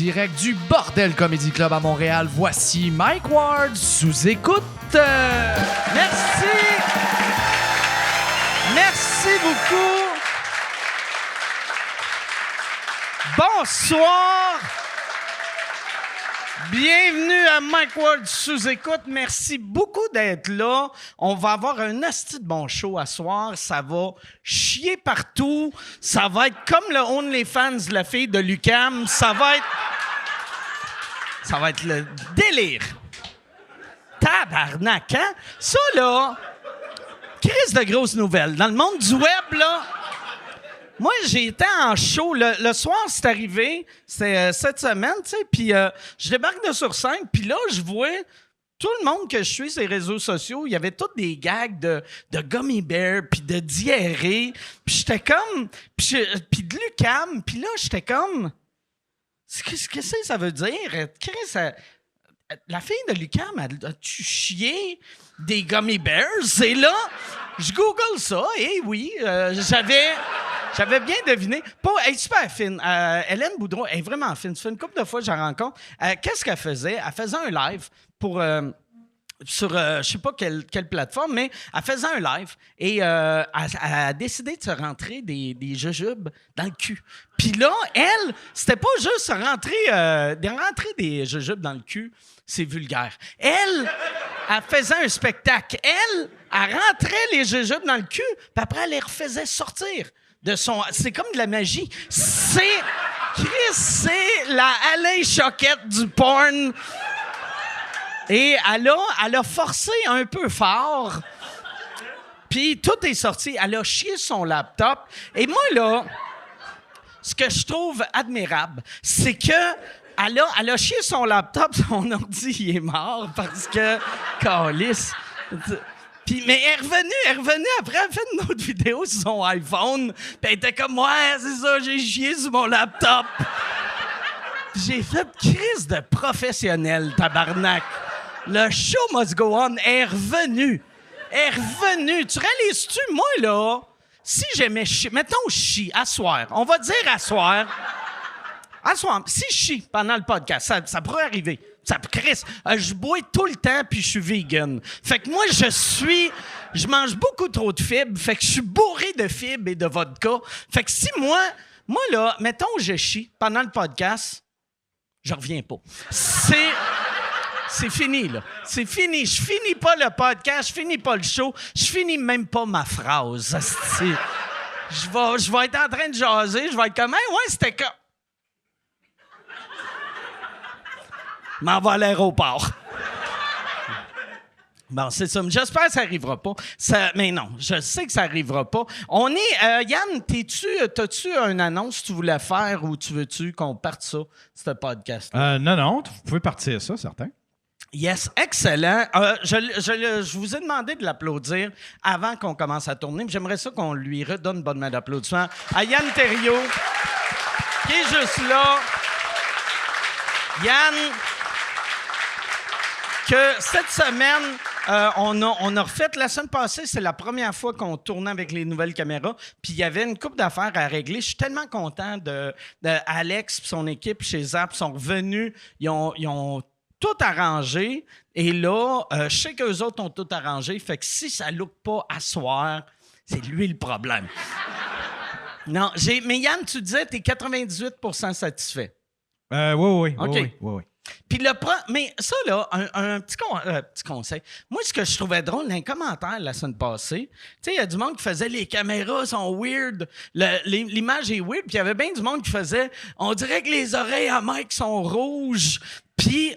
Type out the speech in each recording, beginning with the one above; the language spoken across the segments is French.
direct du Bordel Comedy Club à Montréal. Voici Mike Ward sous écoute. Merci. Merci beaucoup. Bonsoir. Bienvenue à Mike Ward sous écoute. Merci beaucoup d'être là. On va avoir un asti de bon show à soir. Ça va chier partout. Ça va être comme le OnlyFans de la fille de l'UQAM. Ça va être le délire. Tabarnak, hein? Ça, là, crise de grosses nouvelles. Dans le monde du web, là, moi, j'ai été en show. Le soir, c'est arrivé. C'est cette semaine, tu sais. Puis je débarque de sur scène. Puis là, je vois tout le monde que je suis sur les réseaux sociaux. Il y avait tous des gags de gummy bear, puis de diarrhée. Puis j'étais comme... Puis de l'UQAM. Puis là, j'étais comme... Qu'est-ce que ça veut dire? La fille de l'UQAM, a-tu chié des gummy bears? Et là, je google ça. Et oui, j'avais bien deviné. Elle est super fine. Hélène Boudreau, elle est vraiment fine. Ça fait une couple de fois que je la rencontre. Qu'est-ce qu'elle faisait? Elle faisait un live pour... sur je sais pas quelle plateforme, mais elle faisait un live et elle a décidé de se rentrer des jujubes dans le cul. Puis là, elle, c'était pas juste rentrer des jujubes dans le cul, c'est vulgaire. Elle faisait un spectacle. Elle rentrait les jujubes dans le cul, puis après, elle les refaisait sortir de son... C'est comme de la magie. C'est la Alain Choquette du porn. Et elle a forcé un peu fort. Puis tout est sorti. Elle a chié son laptop. Et moi, là, ce que je trouve admirable, c'est que elle a chié son laptop, son ordi, il est mort parce que... Câlisse. Puis, mais elle est revenue après, elle a fait une autre vidéo sur son iPhone. Puis elle était comme, ouais, c'est ça, j'ai chié sur mon laptop. J'ai fait crise de professionnel, tabarnak. Le show must go on. Elle est revenue. Tu réalises-tu, moi, là, si j'aimais chier, mettons chie, à soir, on va dire à soir, si je chie pendant le podcast, ça pourrait arriver. Je bois tout le temps puis je suis vegan. Fait que moi, je mange beaucoup trop de fibres. Fait que je suis bourré de fibres et de vodka. Fait que si moi, là, mettons je chie pendant le podcast, je reviens pas. C'est fini, là. C'est fini. Je finis pas le podcast, je finis pas le show, je finis même pas ma phrase. Je vais être en train de jaser, je vais être comme, hey, ouais, c'était comme... M'en va à l'aéroport. Bon, c'est ça. J'espère que ça arrivera pas. Mais non, je sais que ça arrivera pas. On est... Yann, t'as-tu une annonce que tu voulais faire ou tu veux-tu qu'on parte ça, ce podcast? Non, vous pouvez partir ça, certain. Yes, excellent. Je vous ai demandé de l'applaudir avant qu'on commence à tourner. J'aimerais ça qu'on lui redonne une bonne main d'applaudissement à Yann Terriot, qui est juste là. Yann, que cette semaine, on a refait la semaine passée, c'est la première fois qu'on tournait avec les nouvelles caméras, puis il y avait une couple d'affaires à régler. Je suis tellement content de Alex et son équipe chez Zap. Ils sont revenus, ils ont tout arrangé. Et là, je sais qu'eux autres ont tout arrangé. Fait que si ça ne look pas à soir, c'est lui le problème. Non, mais Yann, tu disais que tu es 98% satisfait. Oui. OK. Oui. Puis mais ça, là, un petit conseil. Moi, ce que je trouvais drôle dans les commentaires la semaine passée, tu sais, il y a du monde qui faisait « Les caméras sont weird, l'image est weird », puis il y avait bien du monde qui faisait « On dirait que les oreilles à Mike sont rouges. » Puis...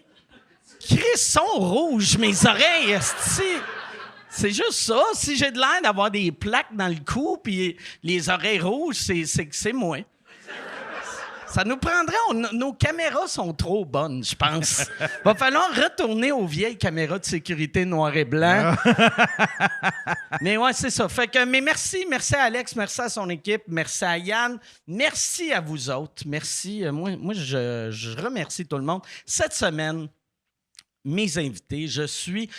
Chris, sont rouges, mes oreilles, c'est juste ça. Si j'ai de l'air d'avoir des plaques dans le cou puis les oreilles rouges, c'est moi. Ça nous prendrait... nos caméras sont trop bonnes, je pense. Va falloir retourner aux vieilles caméras de sécurité noir et blanc. Mais ouais, c'est ça. Fait que, mais merci à Alex, merci à son équipe, merci à Yann, merci à vous autres. Merci. Moi je remercie tout le monde. Cette semaine... mes invités.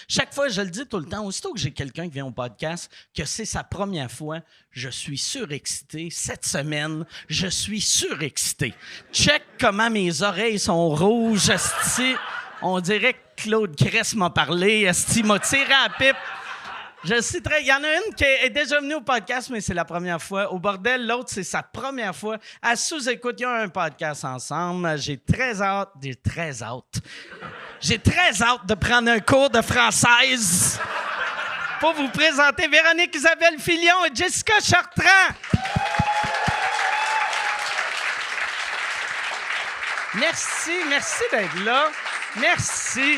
Chaque fois, je le dis tout le temps, aussitôt que j'ai quelqu'un qui vient au podcast, que c'est sa première fois, je suis surexcité. Cette semaine, je suis surexcité. Check comment mes oreilles sont rouges, esti. On dirait que Claude Cress m'a parlé, esti m'a tiré à la pipe. Je suis très... Il y en a une qui est déjà venue au podcast, mais c'est la première fois. Au bordel, l'autre, c'est sa première fois. À sous-écoute, ils ont un podcast ensemble. J'ai très hâte de prendre un cours de française pour vous présenter Véronique Isabelle Filion et Jessica Chartrand. Merci d'être là. Merci.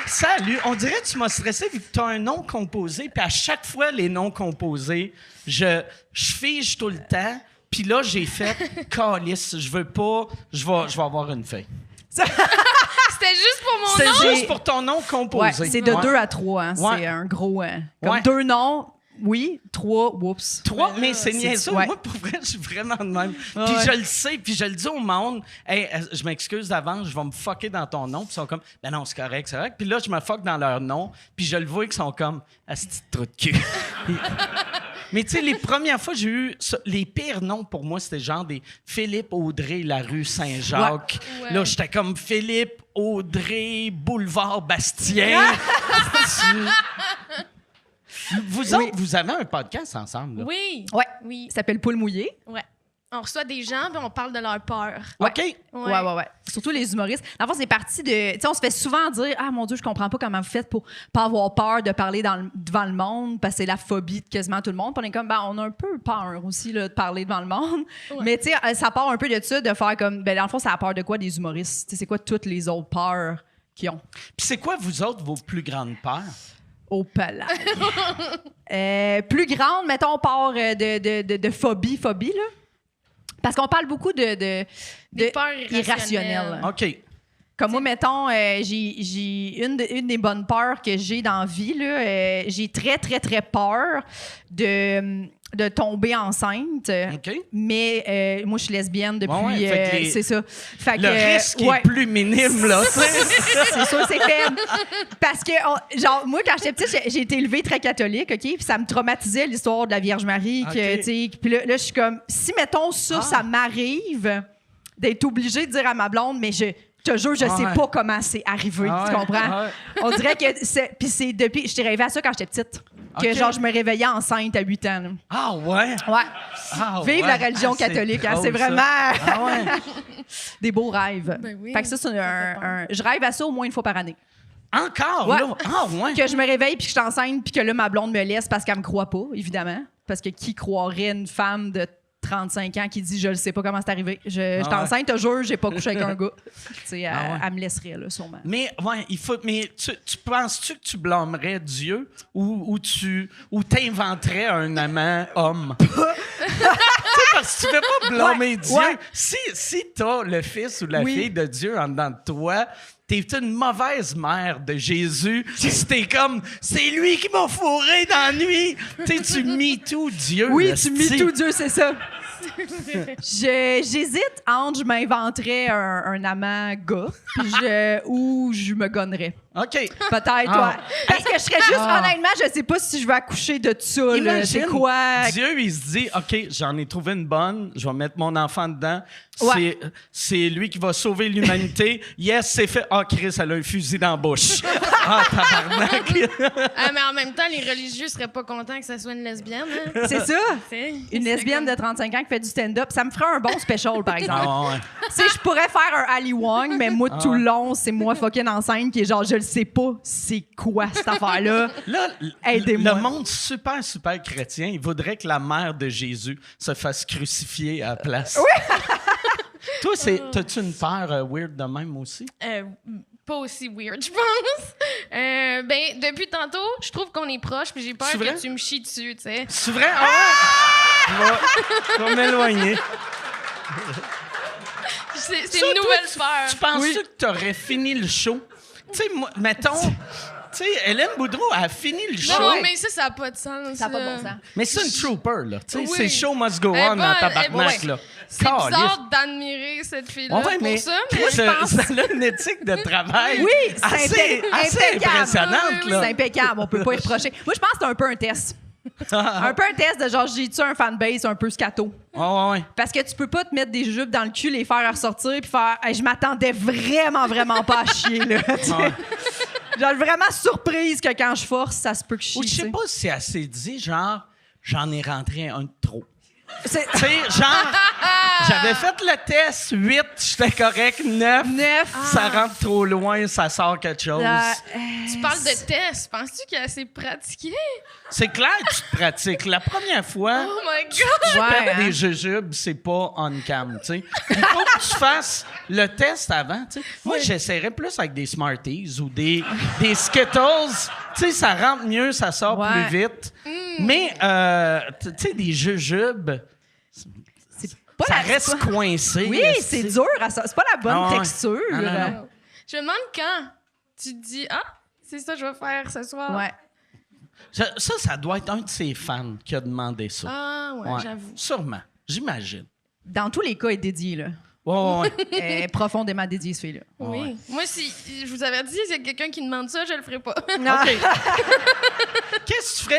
Salut. On dirait que tu m'as stressé vu que tu as un nom composé, puis à chaque fois, les noms composés, je fige tout le temps, puis là, j'ai fait « Calice, je vais avoir une feuille. » C'était juste pour mon nom? C'est juste pour ton nom composé. Ouais, c'est de 2 à 3. Hein. Ouais. C'est un gros... comme Ouais. 2 noms, oui. 3, oups. 3, mais c'est niaiseux. ouais. Moi, pour vrai, je suis vraiment de même. Puis ouais. je le sais, puis je le dis au monde. Hey, je m'excuse d'avance, je vais me fucker dans ton nom. Puis ils sont comme, ben non, c'est correct. Puis là, je me fuck dans leur nom, puis je le vois qu'ils sont comme, asti de trou de cul. Mais tu sais, les premières fois, j'ai eu les pires noms pour moi, c'était genre des Philippe Audrey, la rue Saint-Jacques. Ouais. Là, j'étais comme Philippe Audrey, boulevard Bastien. Vous autres, vous avez un podcast ensemble, là? Oui. Ouais. Oui. Ça s'appelle Poule mouillée. Ouais. On reçoit des gens, puis on parle de leur peur. OK. Ouais. Surtout les humoristes. Dans le fond, c'est parti de... Tu sais, on se fait souvent dire « Ah, mon Dieu, je comprends pas comment vous faites pour pas avoir peur de parler devant le monde, parce que c'est la phobie de quasiment tout le monde. » Puis on est comme, ben, on a un peu peur aussi là, de parler devant le monde. Ouais. Mais tu sais, ça part un peu de ça, de faire comme... Ben, dans le fond, ça a peur de quoi des humoristes? Tu sais, c'est quoi toutes les autres peurs qu'ils ont? Puis c'est quoi, vous autres, vos plus grandes peurs? Au palais. Plus grande, mettons, part de phobie, là. Parce qu'on parle beaucoup de Des peurs irrationnelles. OK. Comme moi, mettons, j'ai une des bonnes peurs que j'ai dans la vie, là, j'ai très, très, très peur de tomber enceinte. OK. Mais moi, je suis lesbienne depuis... Ouais, fait que c'est ça. Fait le que, risque est plus minime, là. c'est sûr, c'est faible. Parce que, genre, moi, quand j'étais petite, j'ai été élevée très catholique, OK? Puis ça me traumatisait, l'histoire de la Vierge Marie. Que, OK. tu sais, puis là, je suis comme... Si, mettons, ça m'arrive d'être obligée de dire à ma blonde, mais je te jure, je sais pas comment c'est arrivé. Tu comprends? On dirait que c'est... Puis c'est depuis... Je t'ai rêvé à ça quand j'étais petite. Que, OK. genre, je me réveillais enceinte à 8 ans. Là. Ah ouais? Ouais. Ah, Vive ouais. la religion catholique. Hein, c'est drôle, ça. vraiment Ah ouais? des beaux rêves. Ben oui, Fait que ça, c'est je rêve à ça au moins une fois par année. Encore, Ouais. là? Ah ouais? Que je me réveille puis que je suis enceinte puis que là, ma blonde me laisse parce qu'elle me croit pas, évidemment. Parce que qui croirait une femme de 35 ans qui dit « Je ne sais pas comment c'est arrivé. Je suis enceinte, je te jure, j'ai pas couché avec un gars. » Tu sais, elle me laisserait, là, sûrement. Mais, ouais, mais tu penses-tu que tu blâmerais Dieu ou t'inventerais un amant homme? Tu sais, parce que tu peux pas blâmer Dieu. ouais. Si t'as le fils ou la fille de Dieu en dedans de toi, t'es une mauvaise mère de Jésus. Si t'es comme, c'est lui qui m'a fourré dans la nuit. Tu sais, tu MeToo Dieu. Oui, là, tu me tout Dieu, c'est ça. J'hésite entre je m'inventerais un amant gars ou je me gonnerais. OK. Peut-être, ouais. Parce que je serais juste, honnêtement, je sais pas si je vais accoucher de ça. Là. Imagine, C'est quoi? Dieu, il se dit, OK, j'en ai trouvé une bonne, je vais mettre mon enfant dedans. Ouais. C'est lui qui va sauver l'humanité. Yes, c'est fait. Ah, Chris, elle a un fusil dans la bouche. Ah, tabarnak. Mais en même temps, les religieux seraient pas contents que ça soit une lesbienne. Hein? C'est ça? C'est Une lesbienne de 35 ans qui fait du stand-up. Ça me ferait un bon special, par exemple. Ah, ouais. Tu sais, je pourrais faire un Ali Wong, mais moi, tout le long, c'est moi fucking enceinte qui est genre, je le sais pas, c'est quoi cette affaire-là? Là, Aidez-moi. le monde super, super chrétien, il voudrait que la mère de Jésus se fasse crucifier à la place. Oui! Toi, t'as-tu une peur weird de même aussi? Pas aussi weird, je pense. Ben, depuis tantôt, je trouve qu'on est proches, puis j'ai peur C'est vrai? que tu me chies dessus, tu sais. C'est vrai? Ah! Je vais m'éloigner. C'est Ça, une toi, nouvelle peur. Tu penses que t'aurais fini le show? Tu sais, moi, mettons, Tu sais, Hélène Boudreau a fini le show. Non, mais ça n'a pas de sens. Ça n'a pas de là. bon sens. Mais c'est une trooper, là. Tu sais, Oui. c'est show must go Elle est on en bonne, tabarnak, elle est là. C'est Caliste. bizarre d'admirer cette fille-là Ouais, pour ça, mais Chris, je pense- ça a une éthique de travail Oui, c'est assez impeccable. impressionnante, là. C'est impeccable, on peut pas y reprocher. Moi, je pense que c'est un peu un test. Un peu un test de genre, j'ai-tu un fanbase un peu scato? Ouais. Parce que tu peux pas te mettre des jupes dans le cul, les faire ressortir, puis faire hey, je m'attendais vraiment pas à chier, là. Genre, vraiment surprise que quand je force, ça se peut que je chie. Ou je sais tu sais. pas si elle s'est dit, genre, j'en ai rentré un de trop. C'est Tu sais, genre, j'avais fait le test, 8, j'étais correct, 9. 9. Ça rentre trop loin, ça sort quelque chose. tu parles de test. Penses-tu qu'il a assez pratiqué? C'est clair que tu te pratiques. La première fois, Oh my God! Ouais, perdre hein. des jujubes, c'est pas on-cam, tu sais. Il faut que tu fasses le test avant, tu sais. Moi, j'essaierais plus avec des Smarties ou des Skittles. Tu sais, ça rentre mieux, ça sort Ouais. plus vite. Mais, tu sais, des jujubes, C'est pas ça la- reste c'est pas- coincé. Oui, c'est dur. C'est pas la bonne Ah ouais. texture. Ah non. Je me demande quand tu te dis, c'est ça que je vais faire ce soir. Ouais. Ça doit être un de ses fans qui a demandé ça. Ah, ouais, Ouais. j'avoue. Sûrement. J'imagine. Dans tous les cas, elle est dédiée, là. Ouais. Elle est profondément dédiée, ce fille-là. Oui. Ouais. Moi, si je vous avais dit, s'il y a quelqu'un qui demande ça, je le ferai pas. Non. OK. Qu'est-ce que tu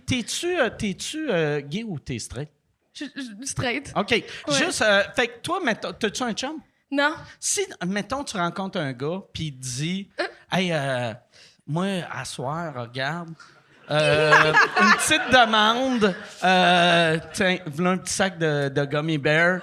ferais? T'es-tu gay ou t'es straight? Je straight. OK. Juste, fait que toi, mettons, t'as-tu un chum? Non. Si, mettons, tu rencontres un gars, puis il te dit, hey, moi, à soir, regarde, une petite demande, tiens, voilà un petit sac de gummy bear.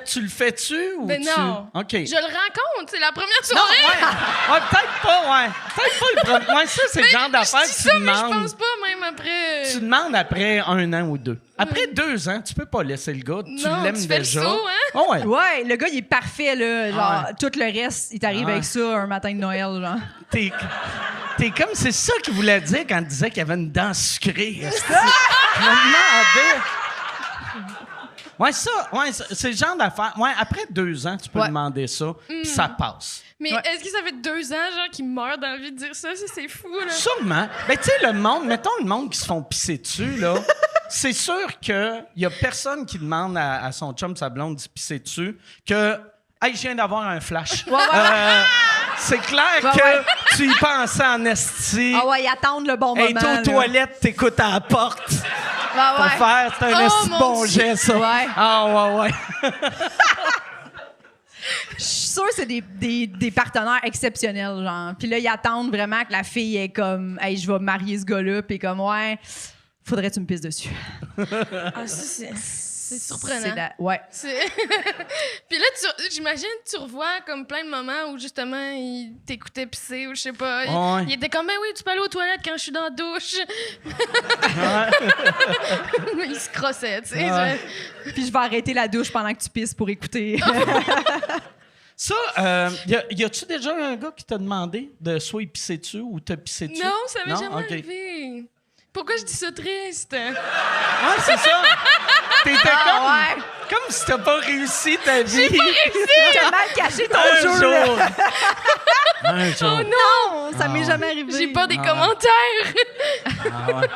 Tu le fais-tu ou Ben tu... non. OK. Je le rencontre, c'est la première Non, soirée. ouais, peut-être pas, ouais. Peut-être pas le premier. Ouais, ça, c'est le genre d'affaire Je que dis tu ça, mais je demandes. pense pas, même après. Tu demandes après 1 an ou 2. Après 2 ans, tu peux pas laisser le gars. Tu Non, l'aimes tu fais le déjà. saut, hein? Oh, ouais. Ouais, le gars, il est parfait, là. Genre, Ouais. tout le reste, il t'arrive Ouais. avec ça un matin de Noël, genre. T'es comme, c'est ça qu'il voulait dire quand il disait qu'il y avait une dent sucrée. Je me demandais. Ouais, c'est le genre d'affaire. Ouais, après 2 ans, tu peux Ouais. demander ça, puis ça passe. Mais Ouais. est-ce que ça fait 2 ans, genre, qu'il meurt d'envie de dire ça? Ça, c'est fou, là. Sûrement. Ben, tu sais, le monde, mettons le monde qui se font pisser dessus, là, c'est sûr qu'il y a personne qui demande à son chum, sa blonde, de se pisser dessus, que, hey, je viens d'avoir un flash. C'est clair Ouais, que ouais. tu y pensais en esti. Ah ouais, ils attendent le bon Hey, moment. t'es aux là. toilettes, t'écoutes à la porte. Ah Pour ouais. faire, c'est un Oh, esti mon bon Dieu. jet, ça. Ouais. Ah, ouais. Je suis sûre que c'est des partenaires exceptionnels, genre. Puis là, ils attendent vraiment que la fille est comme, hey, je vais marier ce gars-là, puis comme, ouais, faudrait que tu me pisses dessus. Ah, ça, c'est surprenant. C'est ouais. Puis là, j'imagine, tu revois comme plein de moments où justement, il t'écoutait pisser ou je sais pas. Ouais. Il était comme, ben oui, tu peux aller aux toilettes quand je suis dans la douche. Il se crossait, tu sais. Ouais. Puis je vais arrêter la douche pendant que tu pisses pour écouter. Ça, y a-tu déjà un gars qui t'a demandé de soit y pisser dessus ou te pisser dessus? Non, ça m'est Non? jamais OK. arrivé. Pourquoi je dis ça triste? Ah, c'est ça. T'étais ouais. comme si t'as pas réussi ta vie. T'as mal caché ton Un jeu, jour. là. Un jour. Oh non! Ça m'est jamais arrivé. J'ai pas des commentaires. Ah, ouais.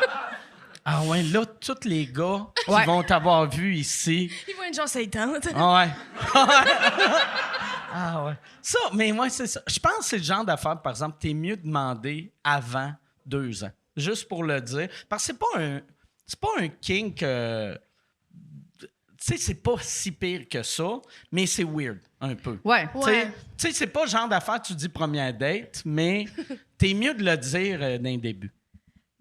Ah ouais, là, tous les gars qui Ouais. vont t'avoir vu ici. Ils vont être genre Satan. Ah ouais. Ah ouais. Ça, mais moi, c'est ça. Je pense que c'est le genre d'affaire, par exemple, t'es mieux demander avant 2 ans. Juste pour le dire. Parce que c'est pas un kink. Tu sais, c'est pas si pire que ça, mais c'est weird, un peu. Ouais. Ouais. Tu sais, c'est pas le genre d'affaire tu dis première date, mais t'es mieux de le dire d'un début.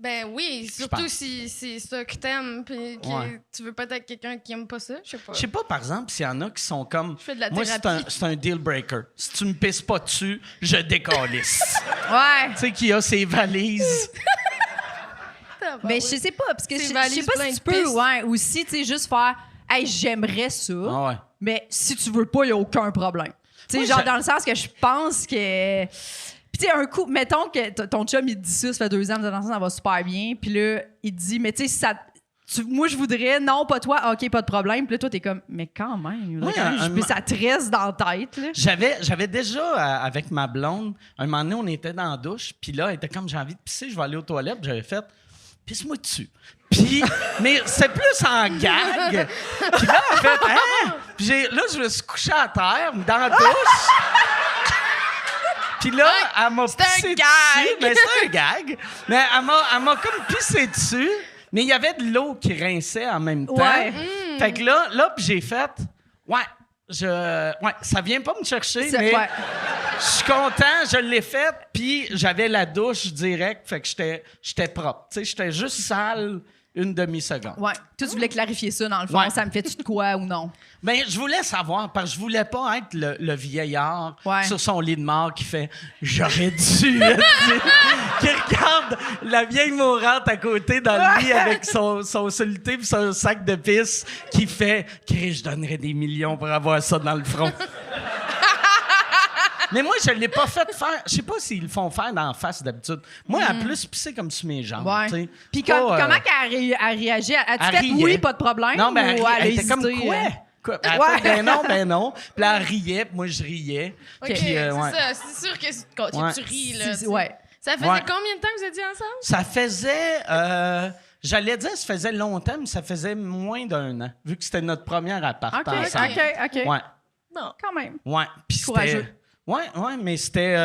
Ben oui, surtout pense. si c'est ça que t'aimes, puis que Ouais. tu veux peut-être quelqu'un qui aime pas ça, je sais pas. Je sais pas, par exemple, s'il y en a qui sont comme. Je fais de la moi, thérapie. c'est un deal breaker. Si tu me pisses pas dessus, je décalisse. Ouais. Tu sais, qui a ses valises. Mais je sais pas, parce que Ces je sais valises pas pleines si tu de peux, pistes. ouais, ou si, tu sais, juste faire, hey, j'aimerais ça, Ah ouais. mais si tu veux pas, il y a aucun problème. Tu sais, Moi, genre, je- dans le sens que je pense que. Puis, tu sais, un coup, mettons que ton chum, il te dit ça fait 2 ans, vous êtes ensemble, ça va super bien, puis là, il te dit, mais tu sais, si ça. moi, je voudrais, non, pas toi, OK, pas de problème. Puis là, toi, t'es comme, mais quand même, il faudrait Ouais, quand même que je puisse la tresse dans la tête. Là. J'avais déjà, avec ma blonde, un moment donné, on était dans la douche, puis là, elle était comme, j'ai envie de pisser, je vais aller aux toilettes, puis j'avais fait, pisse-moi dessus. Puis, mais c'est plus en gag. Puis là, elle a fait, hein? Puis là, je me suis couché à terre, dans la douche. Puis là, elle m'a pissé un dessus. gag. Mais c'était un gag. Mais elle m'a comme pissé dessus, mais il y avait de l'eau qui rinçait en même temps. Ouais. Fait que là, puis j'ai fait, ça vient pas me chercher, mais Ouais. je suis content, je l'ai fait, puis j'avais la douche direct, fait que j'étais propre. Tu sais, j'étais juste sale une demi-seconde. Ouais. Toi, tu voulais clarifier ça, dans le fond. Ouais. Ça me fait-tu de quoi ou non? Ben, je voulais savoir, parce que je voulais pas être le vieillard Ouais. sur son lit de mort qui fait « J'aurais dû! » qui regarde la vieille mourante à côté dans le lit avec son soluté puis son sac de pisse qui fait « Chris, je donnerais des millions pour avoir ça dans le front. » Mais moi, je l'ai pas fait faire. Je sais pas s'ils le font faire dans la face d'habitude. Moi, elle a plus pissé comme sur mes jambes. Ouais. tu sais. Puis Pas, comment qu'elle a réagi? As-tu elle fait riait. oui, pas de problème? Non, mais ou elle a était comme hésité, quoi? Elle Ouais. fait, ben non. Puis là, elle riait, puis moi, je riais. OK, Puis, c'est ouais. ça. C'est sûr que quand Ouais. tu ris, là. C'est- tu sais. ouais. Ça faisait Ouais. combien de temps que vous étiez ensemble? Ça faisait. J'allais dire ça faisait longtemps, mais ça faisait moins d'un an, vu que c'était notre première appart OK, ensemble. OK. Ouais, Non. Quand même. ouais. Puis c'était. Courageux. Ouais, mais c'était.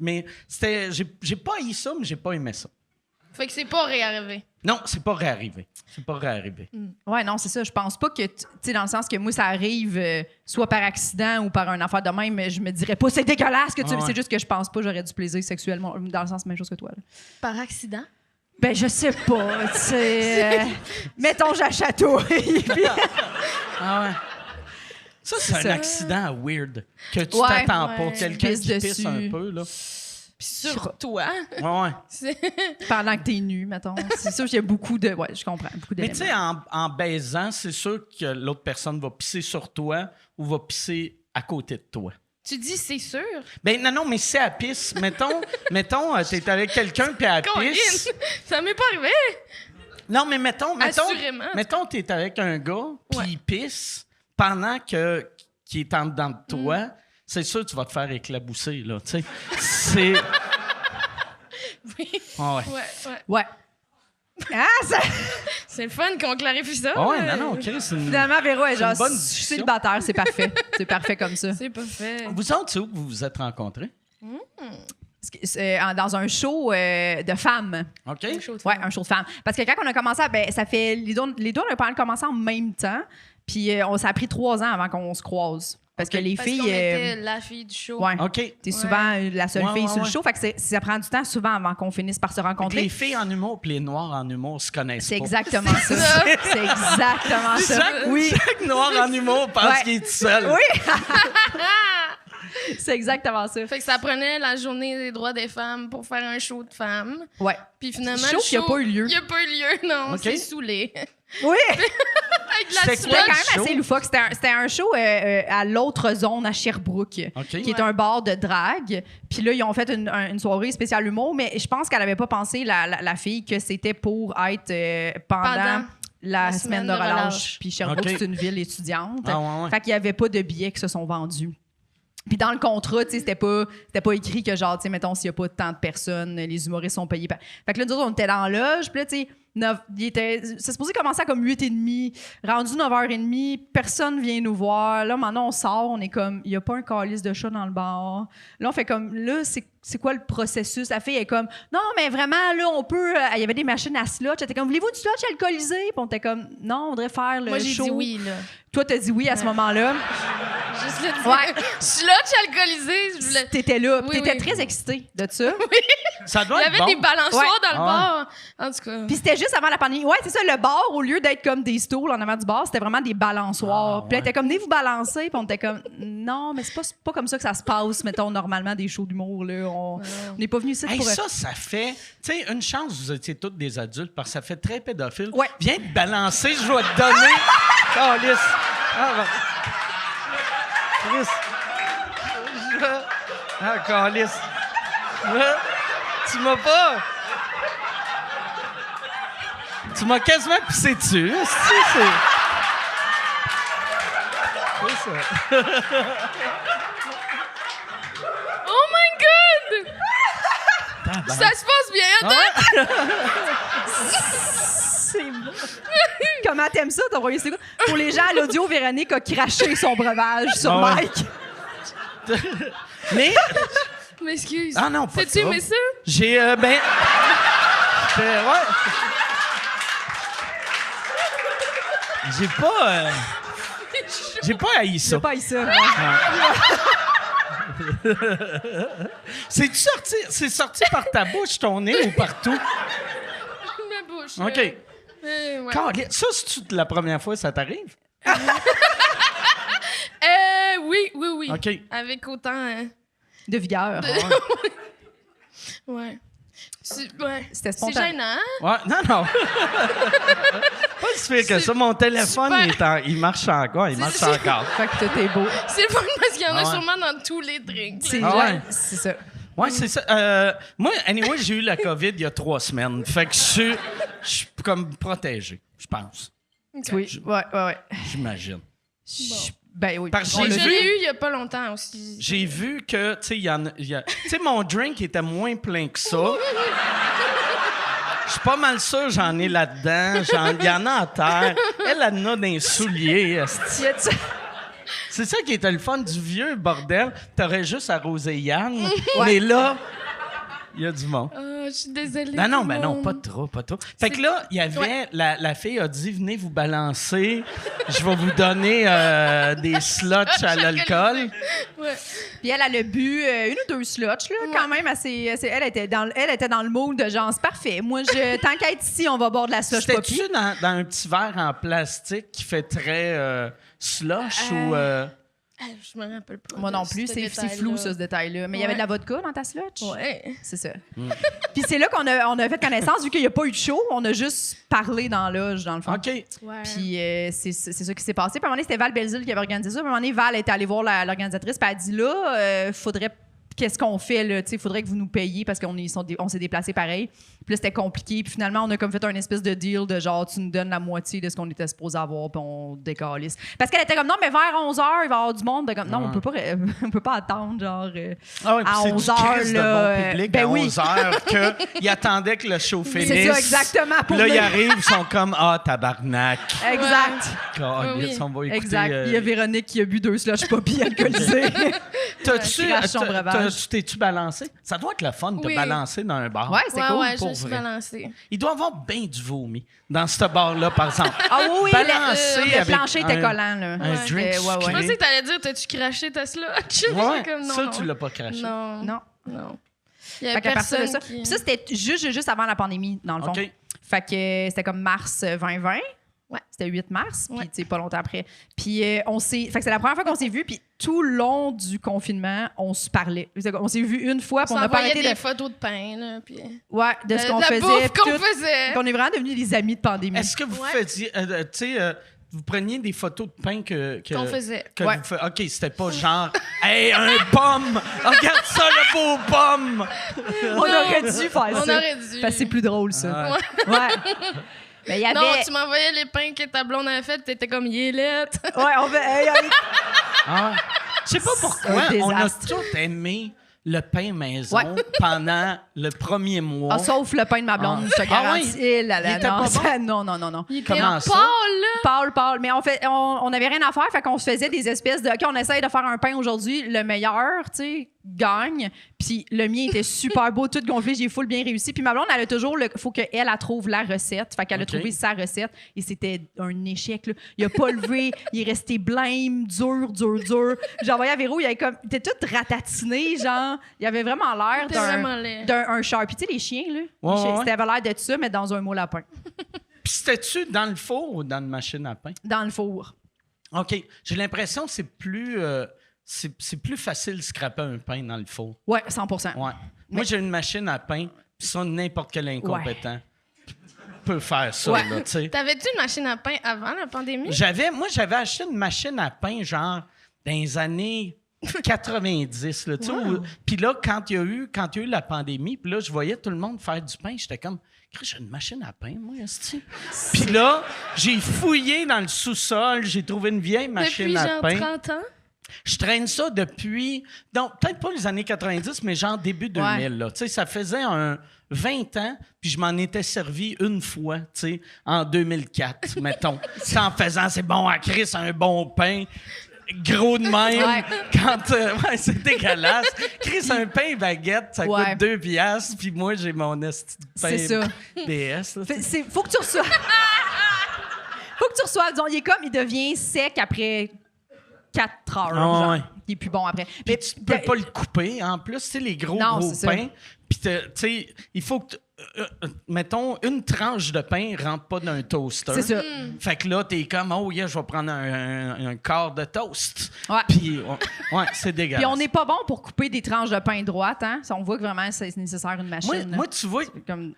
Mais c'était. J'ai pas haï ça, mais j'ai pas aimé ça. Fait que c'est pas réarrivé. Non, c'est pas réarrivé. C'est pas réarrivé. Ouais, non, c'est ça. Je pense pas que, tu sais, dans le sens que moi, ça arrive soit par accident ou par une affaire de même, mais je me dirais pas, c'est dégueulasse que tu. Ah ouais. C'est juste que je pense pas que j'aurais du plaisir sexuellement, dans le sens, même chose que toi. Là. Par accident? Ben, je sais pas, tu sais. Mettons, j'achatouille. Puis- Ah ouais. Ça, c'est un ça. accident weird que tu Ouais, t'attends ouais. pas. Quelqu'un Pisse qui pisse dessus. un peu, là. Puis sur toi. Ouais. C'est- Pendant que t'es nu, mettons. C'est sûr qu'il y a beaucoup de. Ouais, je comprends. Beaucoup Mais d'éléments. tu sais, en baisant, c'est sûr que l'autre personne va pisser sur toi ou va pisser à côté de toi. Tu dis c'est sûr? Ben non, mais si elle pisse, mettons, t'es avec quelqu'un puis elle Colin, pisse. ça m'est pas arrivé. Non, mais mettons, Assurément. mettons, t'es avec un gars puis Ouais. il pisse pendant qu'il est en dedans de toi. C'est sûr que tu vas te faire éclabousser, là, tu sais. C'est... Oui. Ah ouais. Ouais. Ouais. Ah, ça. C'est le fun qu'on clarifie ça. Ah ouais, non, Chris, c'est une... Finalement, Véro est C'est une genre, bonne je suis discussion. célibataire, c'est parfait. C'est parfait comme ça. C'est pas fait. Vous autres, c'est où que vous vous êtes rencontrés? C'est, dans un show de femmes. OK? Ouais, un show de femmes. Parce que quand on a commencé, ben, ça fait. Les deux, on a pas mal commencé en même temps. Puis ça a pris 3 ans avant qu'on se croise. Parce que les Parce filles. qu'on était la fille du show. Ouais. OK. T'es souvent la seule Ouais, fille ouais, sur le ouais. show. Fait que ça prend du temps souvent avant qu'on finisse par se Donc, rencontrer. les filles en humour et les noirs en humour se connaissent C'est pas. exactement ça. C'est exactement ça. Oui. Chaque noir en humour pense Ouais. qu'il est tout seul. Oui. C'est exactement ça. Fait que ça prenait la journée des droits des femmes pour faire un show de femmes. Ouais. Puis finalement, Show le qui a pas eu lieu. Il a pas eu lieu, non. OK. C'est saoulé. Oui. Avec de la C'était sludge. C'était quand show? même assez loufoque. C'était un show à l'autre zone, à Sherbrooke, OK. qui est un bar de drague. Puis là, ils ont fait une soirée spéciale humour, mais je pense qu'elle n'avait pas pensé, la fille, que c'était pour être pendant la semaine de relâche. Puis Sherbrooke, OK. c'est une ville étudiante. Ah, ouais, ouais. Fait qu'il n'y avait pas de billets qui se sont vendus. Puis dans le contrat, tu sais, c'était pas écrit que genre, tu sais, mettons, s'il y a pas tant de personnes, les humoristes sont payés. Fait que là, nous autres, on était dans la loge, puis là, tu sais, c'est supposé commencer à comme 8h30, rendu 9h30, personne vient nous voir. Là, maintenant, on sort, on est comme, il y a pas un calice de chat dans le bar. Là, on fait comme, là, c'est quoi le processus? La fille est comme, non, mais vraiment, là, on peut. Il y avait des machines à slotch. Elle était comme, voulez-vous du slotch alcoolisé? Puis on était comme, non, on voudrait faire le Moi, j'ai show. dit oui, là. Toi, t'as dit oui à ce moment-là. Juste le dire. Ouais. Slotch alcoolisé, je voulais... T'étais là, Oui, puis t'étais oui. très excitée de ça. Ça Il doit y être avait bon. des balançoires Ouais. dans le bar. En tout cas. Puis c'était juste avant la pandémie. Ouais, c'est ça, le bar, au lieu d'être comme des stools en avant du bar, c'était vraiment des balançoires. Ah, Puis là, elle ouais. était comme, venez vous balancer. Puis on était comme, non, mais c'est pas comme ça que ça se passe, mettons, normalement, des shows d'humour. Là. On n'est pas venu ici Hey, pour. ça fait... Tu sais, une chance, vous étiez tous des adultes, parce que ça fait très pédophile. Ouais. Viens te balancer, je vais te donner... Calice. Ah, ben. Chris. Ah, calice. Tu m'as pas... Tu m'as quasiment pissé dessus. C'est ça. Oh my God! Ça se passe bien, attends! C'est bon. Comment t'aimes ça, ton premier sticker? Pour les gens à l'audio, Véronique a craché son breuvage sur Ah ouais. Mike. Mais M'excuse. Ah non, pas T'as-tu de aimé ça? j'ai ouais. J'ai pas haï ça. J'ai pas eu ça. C'est sorti par ta bouche, ton nez ou partout? Ma bouche. OK. Ouais. Caliste, ça, c'est la première fois que ça t'arrive? Oui. OK. Avec autant. De vigueur. Ouais. Ouais. C'était C'est spontané. gênant, hein? Ouais, non. Pas si pire que ça. Mon téléphone, il marche encore. Il marche encore. Fait que tout est beau. C'est le fun parce qu'il y en a Ah ouais. sûrement dans tous les drinks. C'est là. ouais. c'est ça. Ouais, c'est ça. Moi, anyway, j'ai eu la COVID il y a 3 semaines. Fait que je suis comme protégé, je pense. Oui. Ouais. J'imagine. Ben oui. Parce que On j'ai l'a Je vu- l'ai eu il y a pas longtemps aussi. J'ai vu que, tu sais, tu sais, mon drink était moins plein que ça. Je suis pas mal sûr, j'en ai là-dedans. Il y en a à terre. Elle en a dans les souliers. esti. Y a-tu- C'est ça qui était le fun du vieux bordel. T'aurais juste arrosé Yann. Mais là, il y a du monde. Je suis désolée. Non, tout le non, monde. pas trop. Fait que là, il y avait... La fille a dit, venez vous balancer. Je vais vous donner des slots à l'alcool. Ouais. Puis elle a bu une ou deux slots, là, quand même. Elle était dans le mood de genre, c'est parfait. Moi, tant qu'à être ici, on va boire de la slush poppy. C'était-tu dans un petit verre en plastique qui fait très slush ou... Je me rappelle pas. Moi de non plus, ce c'est flou, détail-là. ça, ce détail-là. Mais il y avait Ouais. de la vodka dans ta slush? Ouais. C'est ça. Puis c'est là qu'on a fait connaissance, vu qu'il n'y a pas eu de show. On a juste parlé dans la loge, dans le fond. OK. Ouais. Puis c'est ça qui s'est passé. Puis à un moment donné, c'était Val Belzile qui avait organisé ça. Puis à un moment donné, Val était allée voir l'organisatrice. Puis elle a dit là, faudrait. Qu'est-ce qu'on fait, là? Il faudrait que vous nous payiez parce qu'on s'est déplacés pareil. Puis là, c'était compliqué. Puis finalement, on a comme fait un espèce de deal de genre, tu nous donnes la moitié de ce qu'on était supposé avoir, puis on décalisse. Parce qu'elle était comme, non, mais vers 11h, il va y avoir du monde. Comme, non, on peut pas attendre, genre, Ah ouais, à puis 11 c'est du heures, Christ de là, bon public ben à oui. 11 heures qu'il attendait que le show finisse. C'est ça, exactement. Pour Là, venir. ils arrivent, ils sont comme « Ah, tabarnak! Exact. Calisse, on va écouter... Exact. Il y a Véronique qui a bu 2 slush poppy alcoolisés. T'as-tu... crache son breuvage. Tu t'es-tu balancé? Ça doit être le fun de Oui. balancer dans un bar. Ouais, c'est cool. Ouais, je pour me suis vrai. balancée. Il doit y avoir bien du vomi dans ce bar-là, par exemple. Ah oui, Balancer le avec plancher était un- collant, là. un Ouais. drink C'était- Je sucré. pensais que t'allais dire, t'as-tu craché ta slotch? Ouais, J'étais comme, non, ça, non. tu l'as pas craché. Non. Non. Il y a Fait qu'à partir de personne ça. qui... Puis ça, c'était juste avant la pandémie, dans le fond. OK. Fait que c'était comme mars 2020. Ouais. C'était 8 mars, puis Ouais. tu sais, pas longtemps après. Puis fait que c'est la première fois qu'on s'est vus, puis tout le long du confinement, on se parlait. On s'est vu une fois, puis on n'a pas arrêté des de... photos de pain, là, puis... Ouais, de ce qu'on la faisait. bouffe puis qu'on tout. faisait! On est vraiment devenus des amis de pandémie. Est-ce que vous Ouais. faisiez... tu sais, vous preniez des photos de pain Qu'on faisait. que Ouais. vous faites. OK, c'était pas genre « Hey, un pomme! Regarde ça, le beau pomme! On aurait dû faire On ça. aurait dû. Parce que c'est plus drôle, ça. Ouais. Ouais. Mais il y avait... Non, tu m'envoyais les pains que ta blonde avait fait, t'étais comme yélette. Ouais, on fait... hey, Ah ouais. Je sais pas pourquoi, C'est un on a désastre. tous aimé le pain maison Ouais. pendant le premier mois. Ah, sauf le pain de ma blonde, je te Ah garantis. oui? Là, Il était non, pas ça- non. Il était Comment en ça? pâle, là. Paul. Mais on n'avait rien à faire, fait qu'on se faisait des espèces de... OK, on essaye de faire un pain aujourd'hui, le meilleur, tu sais, gagne. Puis le mien était super beau, tout gonflé, j'ai full bien réussi. Puis ma blonde, elle a toujours... faut qu'elle, elle trouve la recette. Fait qu'elle a OK. trouvé sa recette. Et c'était un échec, là. Il a pas levé, il est resté blême, dur. J'ai envoyé à Véro, il était tout ratatiné, genre... Il avait vraiment l'air C'était vraiment laid. d'un Sharpie. Tu sais, les chiens, là? Ouais. C'était avait l'air de ça, mais dans un moule à pain. Puis c'était-tu dans le four ou dans une machine à pain? Dans le four. OK. J'ai l'impression que c'est plus... c'est plus facile de scraper un pain dans le four. Ouais, 100%. Ouais. Moi, j'ai une machine à pain, puis ça, n'importe quel incompétent peut faire ça, Ouais. là, tu sais. T'avais-tu une machine à pain avant la pandémie? J'avais acheté une machine à pain, genre, dans les années 90, là, tu sais. Puis là, quand il y a eu la pandémie, puis là, je voyais tout le monde faire du pain, j'étais comme, j'ai une machine à pain, moi, esti. Puis là, j'ai fouillé dans le sous-sol, j'ai trouvé une vieille machine à pain. Depuis genre 30 ans? Je traîne ça depuis, donc peut-être pas les années 90, mais genre début 2000. Là. Tu sais, ça faisait 20 ans, puis je m'en étais servi une fois, tu sais, en 2004, mettons. C'est en faisant, c'est bon à Chris, un bon pain. Gros de même. Ouais. Quand c'est dégueulasse. Chris, un pain baguette, ça coûte 2 piastres, puis moi, j'ai mon esti de pain C'est ça. DS. Là, Faut que tu reçoives. Faut que tu reçoives. Disons, il devient sec après 4 heures. Genre. Ouais. Il est plus bon après. Mais tu peux pas le couper, en plus, tu sais, les gros c'est pains. Puis, tu sais, il faut que... mettons, une tranche de pain rentre pas dans un toaster. C'est ça. Fait que là, t'es comme, oh yeah, je vais prendre un quart de toast. Ouais. Puis, ouais, c'est dégueulasse. Puis on n'est pas bon pour couper des tranches de pain droite, hein? On voit que vraiment c'est nécessaire une machine. Moi, tu vois, comme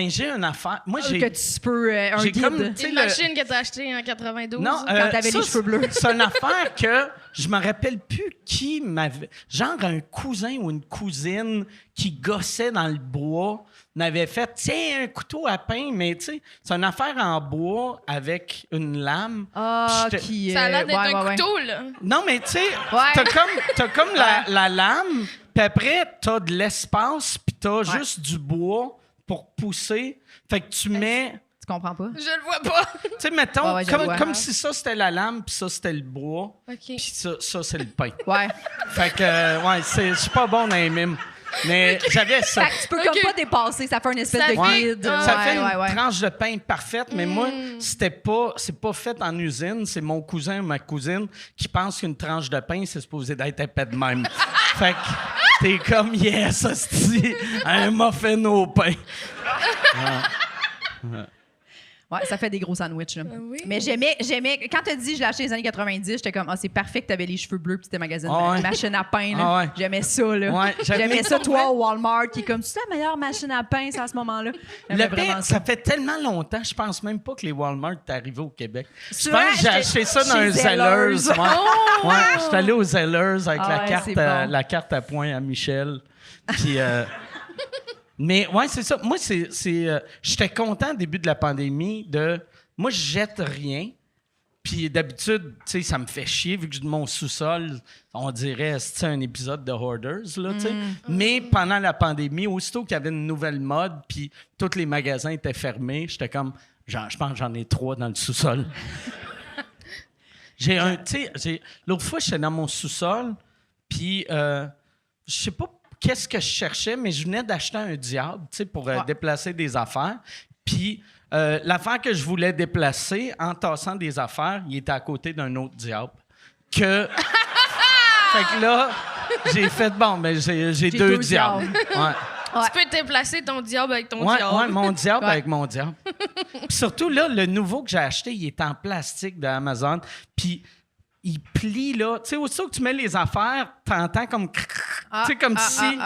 j'ai une affaire. Moi, j'ai... que tu peux un j'ai guide. comme, tu sais, Une machine que t'as achetée en 92. Non, quand t'avais les cheveux bleus. C'est une affaire que je me rappelle plus qui m'avait... Genre un cousin ou une cousine qui gossait dans le bois m'avait fait, tiens, un couteau à pain, mais tu sais, c'est une affaire en bois avec une lame. Ah, Puis qui... Ça a l'air d'être un ouais. couteau, là. Non, mais tu sais, Ouais. t'as comme la lame, puis après, t'as de l'espace, puis t'as juste du bois pour pousser. Fait que tu mets... Tu comprends pas? Je le vois pas. Tu sais, mettons, Ouais, je vois. comme si ça, c'était la lame, puis ça, c'était le bois, OK. puis ça, c'est le pain. Ouais. Fait que, ouais, je suis pas bon dans les mimes. Mais j'avais ça. Fait que tu peux comme pas dépasser, ça fait une espèce Ça de fait- guide. Ça fait une ouais. tranche de pain parfaite, mais moi, c'est pas fait en usine. C'est mon cousin ou ma cousine qui pense qu'une tranche de pain, c'est supposé d'être épais de même. Fait que t'es comme, yes, hostie, un muffin au pain. Ouais, ça fait des gros sandwichs. Là. oui. Mais j'aimais. Quand t'as dit je l'ai acheté les années 90, j'étais comme, c'est parfait que t'avais les cheveux bleus puis c'était magazine Ouais. machine à pain. Là. Ah ouais. J'aimais ça. Là. Ouais, j'aimais ça, toi, au Walmart, qui est comme, c'est la meilleure machine à pain, ça, à ce moment-là. J'aimais Le vraiment pire, ça. ça fait tellement longtemps, je pense même pas que les Walmart est arrivé au Québec. Je Tu pense vois, que j'ai acheté ça dans chez un Zellers. Zellers. Ouais, je suis allé au Zellers avec Ah ouais, c'est bon. la carte à points à Michel. Puis, mais ouais, c'est ça. Moi, j'étais content au début de la pandémie de... Moi, je jette rien. Puis d'habitude, tu sais, ça me fait chier vu que mon sous-sol, on dirait, c'est un épisode de Hoarders, là, tu sais. Mais pendant la pandémie, aussitôt qu'il y avait une nouvelle mode, puis tous les magasins étaient fermés, j'étais comme, je pense que j'en ai 3 dans le sous-sol. L'autre fois, j'étais dans mon sous-sol, puis je sais pas qu'est-ce que je cherchais, mais je venais d'acheter un diable, tu sais, pour déplacer des affaires. Puis l'affaire que je voulais déplacer, en tassant des affaires, il était à côté d'un autre diable. Fait que là, j'ai fait, j'ai 2 diables. Ouais. Tu peux déplacer ton diable avec ton diable. Ouais, mon diable avec mon diable. Puis surtout, là, le nouveau que j'ai acheté, il est en plastique d'Amazon. Puis il plie, là. Tu sais, aussitôt que tu mets les affaires, t'entends comme... tu sais, comme si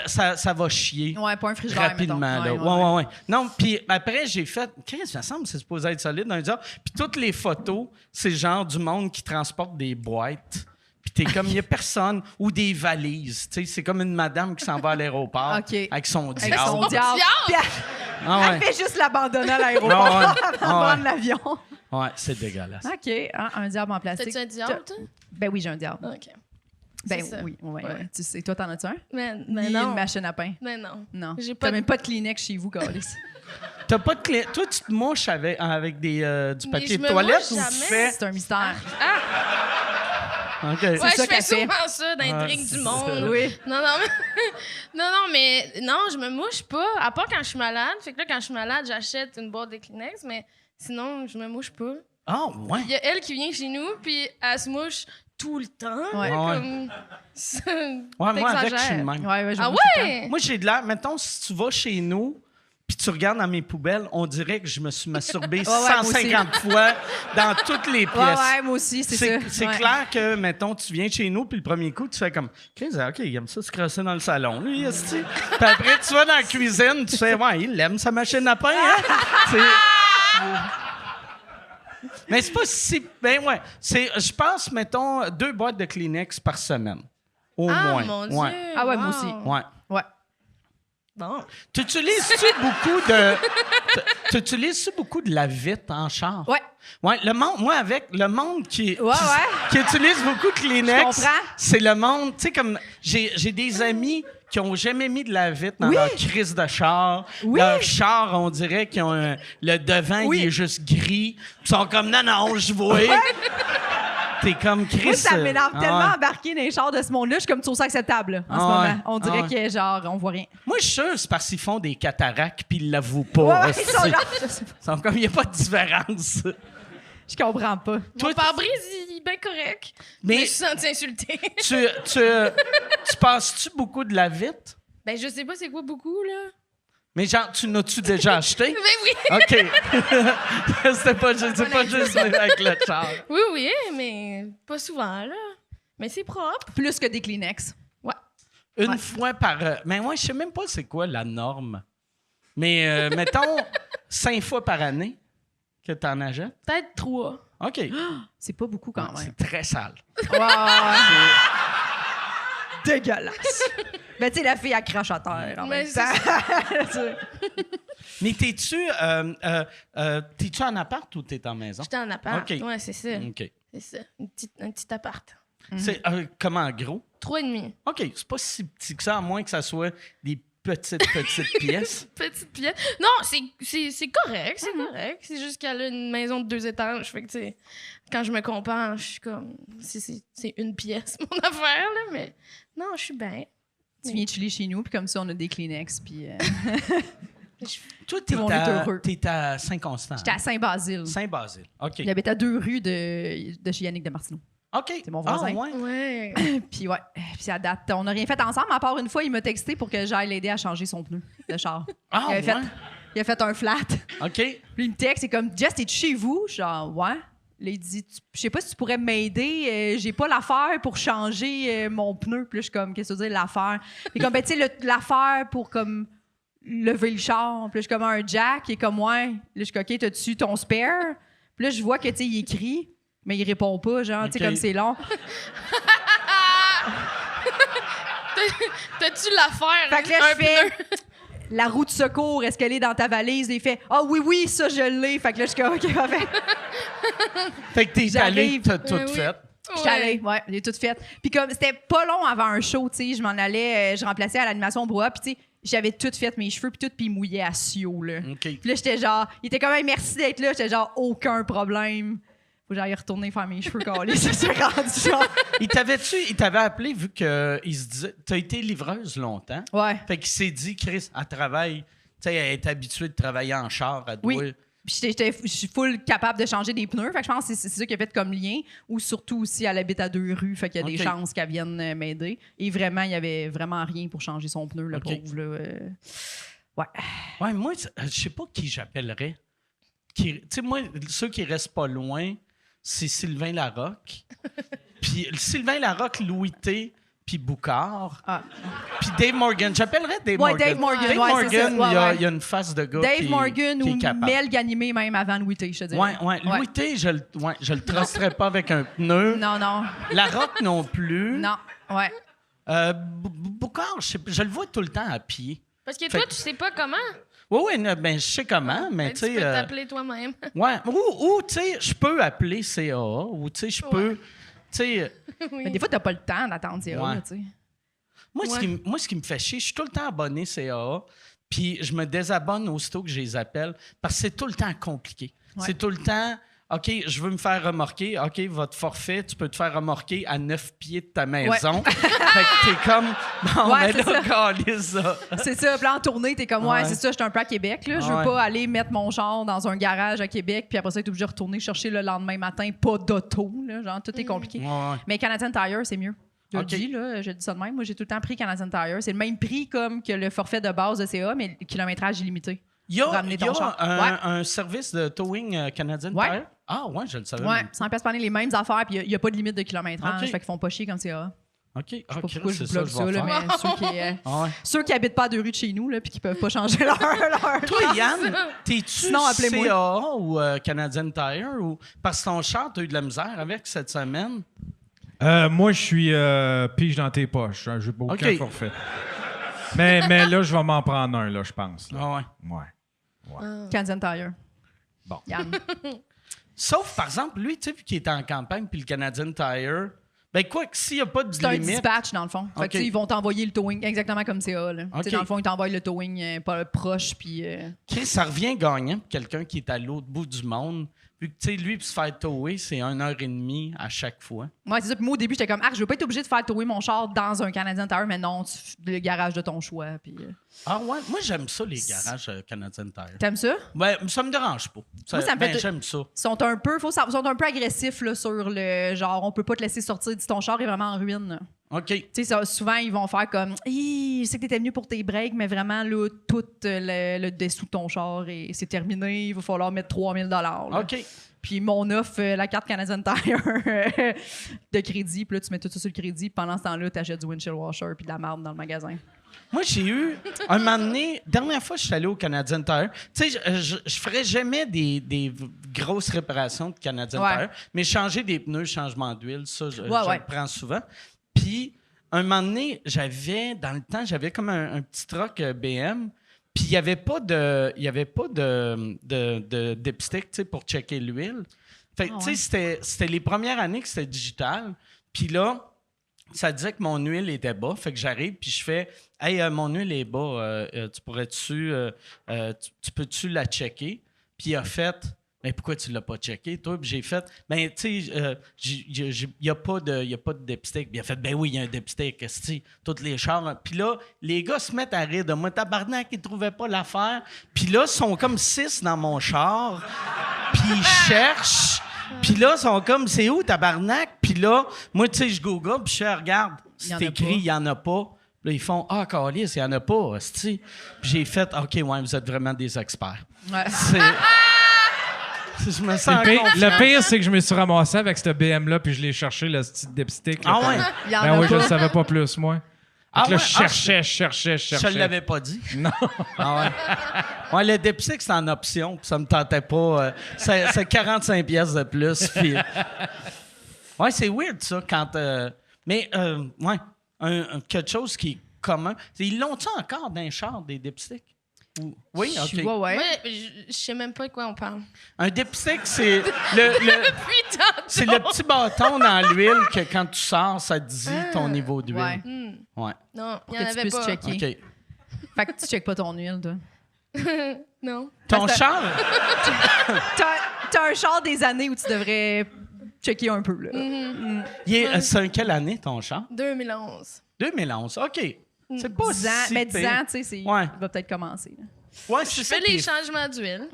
ça va chier. Ouais, pas un frigidaire, rapidement, mettons. là. Ouais. Non, puis après, j'ai fait... Qu'est-ce que ça semble? C'est supposé être solide, un diable. Puis toutes les photos, c'est genre du monde qui transporte des boîtes. Puis t'es comme, il n'y a personne. Ou des valises. Tu sais, c'est comme une madame qui s'en va à l'aéroport avec son diable. Avec son diable. Puis elle fait juste l'abandonner à l'aéroport avant de l'avion. Ouais, c'est dégueulasse. OK. Un diable en plastique. T'as-tu un diable, toi? Ben oui, j'ai un diable. OK. Ben C'est ça. oui, ouais. Ouais. Tu sais, toi, t'en as-tu un? Mais Ni non. une machine à pain? Mais non. Non. J'ai T'as pas même pas de Kleenex chez vous, Carlis. T'as pas de clé. Toi, tu te mouches avec du Mais papier je de me toilette mouche ou tu jamais. fais. C'est un mystère. OK. Ouais, ça je fais qu'elle fait. souvent ça dans les drinks du monde. Oui. Non, mais non, je me mouche pas. À part quand je suis malade. Fait que là, quand je suis malade, j'achète une boîte de Kleenex, mais sinon, je me mouche pas. Ah, ouais. Il y a elle qui vient chez nous, puis elle se mouche tout le temps. Ouais. Comme... Ouais, moi, avec, je suis T'exagères. le même. Ouais, je Ah me mouche tout le temps. ouais? Moi, j'ai de l'air. Mettons, si tu vas chez nous, puis tu regardes dans mes poubelles, on dirait que je me suis masturbé moi aussi. 150 fois dans toutes les pièces. Ouais, moi aussi, c'est ça. C'est Ouais. clair que, mettons, tu viens chez nous, puis le premier coup, tu fais comme, OK, il aime ça se crosser dans le salon, lui, esti. Puis après, tu vas dans la cuisine, tu fais, ouais, il aime sa machine à pain, hein? Mais c'est pas si... Ben ouais. Je pense, mettons, 2 boîtes de Kleenex par semaine. Au moins. Mon Dieu! Ouais. Ah ouais, moi wow. aussi. Ouais. Ouais. Bon. T'utilises-tu beaucoup de... T'utilises-tu beaucoup de la vitre en char? Ouais. Ouais, moi, avec le monde qui Ouais. qui utilise beaucoup de Kleenex, Je comprends. c'est le monde... Tu sais, comme... J'ai des amis qui ont jamais mis de la vitre dans Oui. leur crise de char. Oui. Leur char, on dirait qu'ils ont le devant, Oui. il est juste gris. Ils sont comme, non, je vois. T'es comme Chris. Moi, ça m'énerve ah tellement ouais. embarquer dans les chars de ce monde-là. Je suis comme, tu trouves ça acceptable là, en ce Ah ouais. moment. On dirait Ah ouais. que, genre, on voit rien. Moi, je suis sûr, c'est parce qu'ils font des cataractes puis ils l'avouent pas. Ouais, hostie. ils sont genre, je sais pas. Ils sont comme, il n'y a pas de différence. Je comprends pas. Mon pare-brise, il est bien correct. Mais- Mais je me suis sentie insultée. tu passes-tu beaucoup de la vitre? Ben, je sais pas c'est quoi beaucoup, là. Mais genre, tu n'as-tu déjà acheté? Ben oui! OK. c'est pas juste avec le char. Oui, mais pas souvent, là. Mais c'est propre. Plus que des Kleenex. Ouais. Une fois par... mais moi, je sais même pas c'est quoi la norme. Mais mettons 5 fois par année que tu en achètes. Peut-être 3. OK. C'est pas beaucoup quand même. C'est très sale. Ouais. Dégueulasse. Ben, tu sais, la fille, elle crache à terre en Mais même c'est temps. Mais t'es-tu en appart ou t'es en maison? J'étais en appart. OK. Ouais, c'est ça. OK. C'est ça. Un petit appart. C'est comment gros? 3,5. OK, c'est pas si petit que ça, à moins que ça soit des petites pièces. Petite pièce. Non, c'est correct, c'est correct. C'est juste qu'elle a une maison de 2 étages. Fait que, tu sais, quand je me compare, je suis comme... C'est une pièce, mon affaire, là, mais... Non, je suis bien. Tu viens chiller chez nous, puis comme ça, on a des Kleenex, puis Toi, On est heureux. t'es à Saint-Constant. j'étais à Saint-Basile. Saint-Basile. OK. J'habite à 2 rues de chez Yannick de Martineau. OK. C'est mon voisin. Ah, ouais. Ouais. Puis ouais, puis à date, on n'a rien fait ensemble, à part une fois, il m'a texté pour que j'aille l'aider à changer son pneu de char. Ah, il, avait ouais. il a fait un flat. OK. Puis il me texte, c'est comme, Jess, t'es-tu chez vous? Genre, ouais. Là, il dit, je sais pas si tu pourrais m'aider, j'ai pas l'affaire pour changer mon pneu. Puis là, je suis comme, qu'est-ce que tu veux dire, l'affaire? Puis comme, ben, tu sais, l'affaire pour comme lever le char. Puis là, je suis comme un jack, il est comme, ouais. Là, je suis comme, OK, t'as-tu ton spare? Puis là, je vois que, tu sais, il écrit, mais il répond pas, genre, tu sais, OK. comme c'est long. T'as-tu l'affaire? Fait que là, je fais la roue de secours, est-ce qu'elle est dans ta valise? Et il fait, ah oui, ça, je l'ai. Fait que là, je suis comme, OK, parfait. Fait que t'es allé, J'arrive. t'as tout Oui. fait. J'étais allée, ouais, j'ai tout fait. Puis comme, c'était pas long avant un show, tu sais, je m'en allais, je remplaçais à l'animation au brouhaha, puis tu sais, j'avais tout fait, mes cheveux, puis tout, puis ils mouillaient à Sio, là. OK. Puis là, j'étais genre, il était quand même merci d'être là, j'étais genre, aucun problème. Faut que j'aille retourner faire mes cheveux calés, ça s'est rendu genre. Il t'avait appelé vu que il se disait, t'as été livreuse longtemps. Ouais. Fait qu'il s'est dit, Chris, elle travaille, tu sais, elle est habituée de travailler en char, elle doit... Oui. Puis je suis full capable de changer des pneus. Fait que je pense que c'est ça qui a fait comme lien. Ou surtout aussi, elle habite à 2 rues. Fait qu'il y a des OK. chances qu'elle vienne m'aider. Et vraiment, il y avait vraiment rien pour changer son pneu, le OK. pauvre. Là. Ouais. Ouais, moi, je sais pas qui j'appellerais. Tu sais, moi, ceux qui restent pas loin, c'est Sylvain Larocque. Puis Sylvain Larocque, Louis T, puis Boucard. Ah. Puis Dave Morgan. J'appellerais Dave Ouais, Morgan. Dave Morgan, Dave ouais, c'est ça. Morgan, Ouais, il y a une face de gars Dave qui, Morgan qui est ou capable. Mel Ganimé, même avant Louis T, je te dirais. Ouais. Louis T, je le trusterais pas avec un pneu. Non. Larocque non plus. Non. Ouais. Boucard, je le vois tout le temps à pied. Parce que Fait toi, que- tu sais pas comment. Oui, ben, je sais comment, mais tu Tu peux sais. t'appeler toi-même. Ouais, ou tu sais, je peux appeler CAA, ou tu sais, je peux. Tu sais, Mais des fois, t'as pas le temps d'attendre, c'est Ouais. là, tu sais. moi, Ouais. ce qui me fait chier, je suis tout le temps abonné CAA, puis je me désabonne aussitôt que je les appelle, parce que c'est tout le temps compliqué. Ouais. C'est tout le temps. OK, je veux me faire remorquer. OK, votre forfait, tu peux te faire remorquer à 9 pieds de ta maison. fait que t'es comme, bon, Ouais, ben c'est là, calisse ça. C'est ça. Puis là, en tournée, t'es comme, ouais, Ouais. c'est ça, j'étais un peu à Québec. Là. Je veux Ouais. pas aller mettre mon char dans un garage à Québec, puis après ça, être obligé de retourner chercher le lendemain matin, pas d'auto. Là, genre, tout est compliqué. Ouais. Mais Canadian Tire, c'est mieux. Je le OK. dis, là, je dis ça de même. Moi, j'ai tout le temps pris Canadian Tire. C'est le même prix comme que le forfait de base de CA, mais le kilométrage illimité. Il y a, Ramener il y ton a char. un service de towing canadien Ouais. Tire? Ah, ouais, je le savais. Ouais, même. 100 pièces par année, les mêmes affaires, puis il n'y a pas de limite de kilométrage. OK. Fait qu'ils font pas chier comme CA. OK. Je sais Ah, pas Chris, pourquoi je c'est vous ça bloque que je ça, vais là, faire. mais Ah ouais. ceux qui habitent pas à 2 rues de chez nous, là, puis qui peuvent pas changer leur Toi, Yann, t'es-tu Sinon, appelez-moi. CAA ou Canadian Tire? Ou... Parce que ton char, t'as eu de la misère avec cette semaine. Moi, je suis pige dans tes poches. J'ai aucun OK. forfait. Mais là, je vais m'en prendre un, là, je pense. Là. Ah ouais. Ouais. Canadian Tire. Bon. Yann. Sauf, par exemple, lui, tu sais, vu qu'il est en campagne, puis le Canadian Tire, ben quoi que s'il n'y a pas de C'est un limite... dispatch, dans le fond. Fait que, OK. tu sais, ils vont t'envoyer le towing exactement comme CA. Là. Tu sais, OK. Dans le fond, ils t'envoient le towing pas proche, puis... Chris, ça revient gagnant pour quelqu'un qui est à l'autre bout du monde. Vu que, tu sais, lui, pour se faire tower, c'est 1h30 à chaque fois. Ouais, c'est ça. Puis moi, au début, j'étais comme, je veux pas être obligé de faire tower mon char dans un Canadian Tire, mais non, le garage de ton choix. Puis, Ah ouais? Moi, j'aime ça, les garages Canadian Tire. T'aimes ça? Ouais, ça me dérange pas. Moi, ça me fait- j'aime ça. Ils sont un peu, sont un peu agressifs là, sur le genre, on peut pas te laisser sortir si ton char est vraiment en ruine. là. OK. Tu sais, souvent, ils vont faire comme, je sais que t'étais venu pour tes breaks, mais vraiment, là, tout le dessous de ton char, c'est terminé. Il va falloir mettre 3000 $. OK. Puis mon offre, la carte Canadian Tire de crédit. Puis là, tu mets tout ça sur le crédit. Puis pendant ce temps-là, tu achètes du windshield washer puis de la marde dans le magasin. Moi, j'ai eu, un moment donné, dernière fois que je suis allé au Canadian Tire, tu sais, je ferais jamais des grosses réparations de Canadian Ouais. Tire, mais changer des pneus, changement d'huile, ça, je Ouais. le prends souvent. Puis, un moment donné, dans le temps, j'avais comme un petit truck BM, puis il n'y avait pas de dipstick, tu sais, pour checker l'huile. Fait que, tu sais, c'était les premières années que c'était digital. Puis là, ça disait que mon huile était bas. Fait que j'arrive, puis je fais « Hey, mon huile est bas. Tu pourrais-tu... tu peux-tu la checker? » Puis il a fait « Mais pourquoi tu l'as pas checké, toi? » Puis j'ai fait « Ben, tu sais, il n'y a pas de dipstick. » Puis il a fait « Ben oui, il y a un dipstick. Esti, toutes les chars. » Puis là, les gars se mettent à rire de moi. Tabarnak, ils trouvaient pas l'affaire. Puis là, ils sont comme 6 dans mon char. Puis ils cherchent. Puis là, ils sont comme, c'est où, tabarnak? Puis là, moi, tu sais, je google, puis je fais, regarde, Il y en c'est a écrit, pas. il n'y en a pas. Là, ils font, calice, il n'y en a pas, hostie. Puis j'ai fait, OK, ouais, vous êtes vraiment des experts. Ouais. Je me sens Le pire, c'est que je me suis ramassé avec cette BM-là, puis je l'ai cherché, le petit dipstick. là. Ah ouais? Il y en Ben a oui, je pas. le savais pas plus, moi. Ah Fait que là, ouais? je cherchais. Je ne l'avais pas dit. Non. Ah ouais? Ouais, le dipstick, c'est en option, puis ça me tentait pas. C'est 45 pièces de plus. Puis... Ouais, c'est weird, ça, quand... Mais, ouais, quelque chose qui est commun. Ils l'ont-tu encore dans les chars, des dipsticks? Oui, OK. Ouais. Ouais, je sais même pas de quoi on parle. Un dipstick, c'est le Putain! c'est le petit bâton dans l'huile que quand tu sors, ça te dit ton niveau d'huile. Ouais. Ouais. Non, il que y en tu avait puisses pas. checker. OK. Fait que tu checkes pas ton huile, toi. Non. Ton char, T'as un char des années où tu devrais checker un peu, là. c'est en quelle année, ton char? 2011. 2011. OK. C'est pas 10 ans, si mais 10 pire. ans, tu sais, Ouais. il va peut-être commencer. là. Ouais, Je c'est ça fais qui les est- changements d'huile.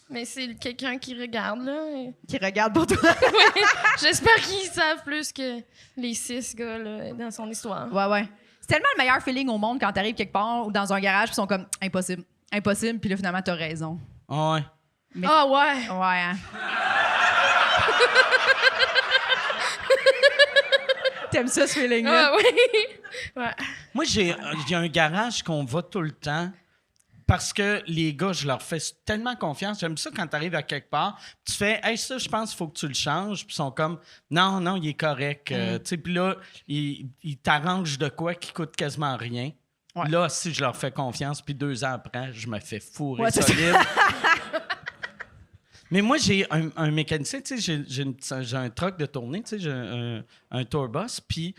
Mais c'est quelqu'un qui regarde, là. et- Qui regarde pour toi. J'espère qu'ils savent plus que les 6 gars, là, dans son histoire. Ouais. C'est tellement le meilleur feeling au monde quand t'arrives quelque part ou dans un garage puis ils sont comme impossible. Impossible, puis là, finalement, t'as raison. Ah ouais. Ah ouais! Ouais, hein. T'aimes ça, ce feeling-là? Ah oui! Ouais. Moi, j'ai un garage qu'on va tout le temps parce que les gars, je leur fais tellement confiance. J'aime ça quand tu arrives à quelque part, tu fais « Hey, ça, je pense qu'il faut que tu le changes. » Puis ils sont comme « Non, il est correct. Tu sais, puis là, ils t'arrangent de quoi qui coûte quasiment rien. Ouais. Là, si je leur fais confiance, puis 2 ans après, je me fais fourrer Ouais, c'est solide. Mais moi, j'ai un mécanicien, tu sais, j'ai un truck de tournée, tu sais, j'ai un tourbus, puis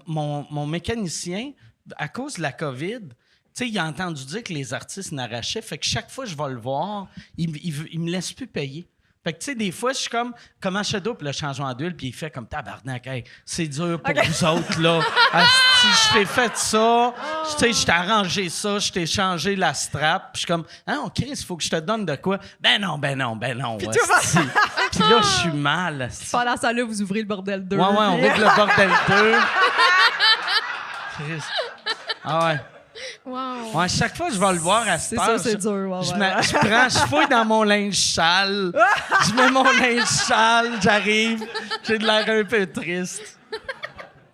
mon mécanicien, à cause de la COVID, tu sais, il a entendu dire que les artistes n'arrachaient, fait que chaque fois que je vais le voir, il me laisse plus payer. Fait que, tu sais, des fois, je suis comme, comment je double le changement d'huile, puis il fait comme tabarnak, hey, c'est dur pour vous autres, là. Asti, je t'ai fait ça, tu sais, je t'ai arrangé ça, je t'ai changé la strap, puis je suis comme, ah, Chris, il faut que je te donne de quoi? Ben non. asti. Puis là, je suis mal. asti. Pendant ça, là, vous ouvrez le bordel 2. Ouais, on ouvre le bordel 2. Chris. Ah ouais. Wow. Ouais, chaque fois que je vais le voir à C'est cette ça, heure, c'est dur. Ouais, je fouille dans mon linge sale, je mets mon linge sale, j'arrive, j'ai de l'air un peu triste.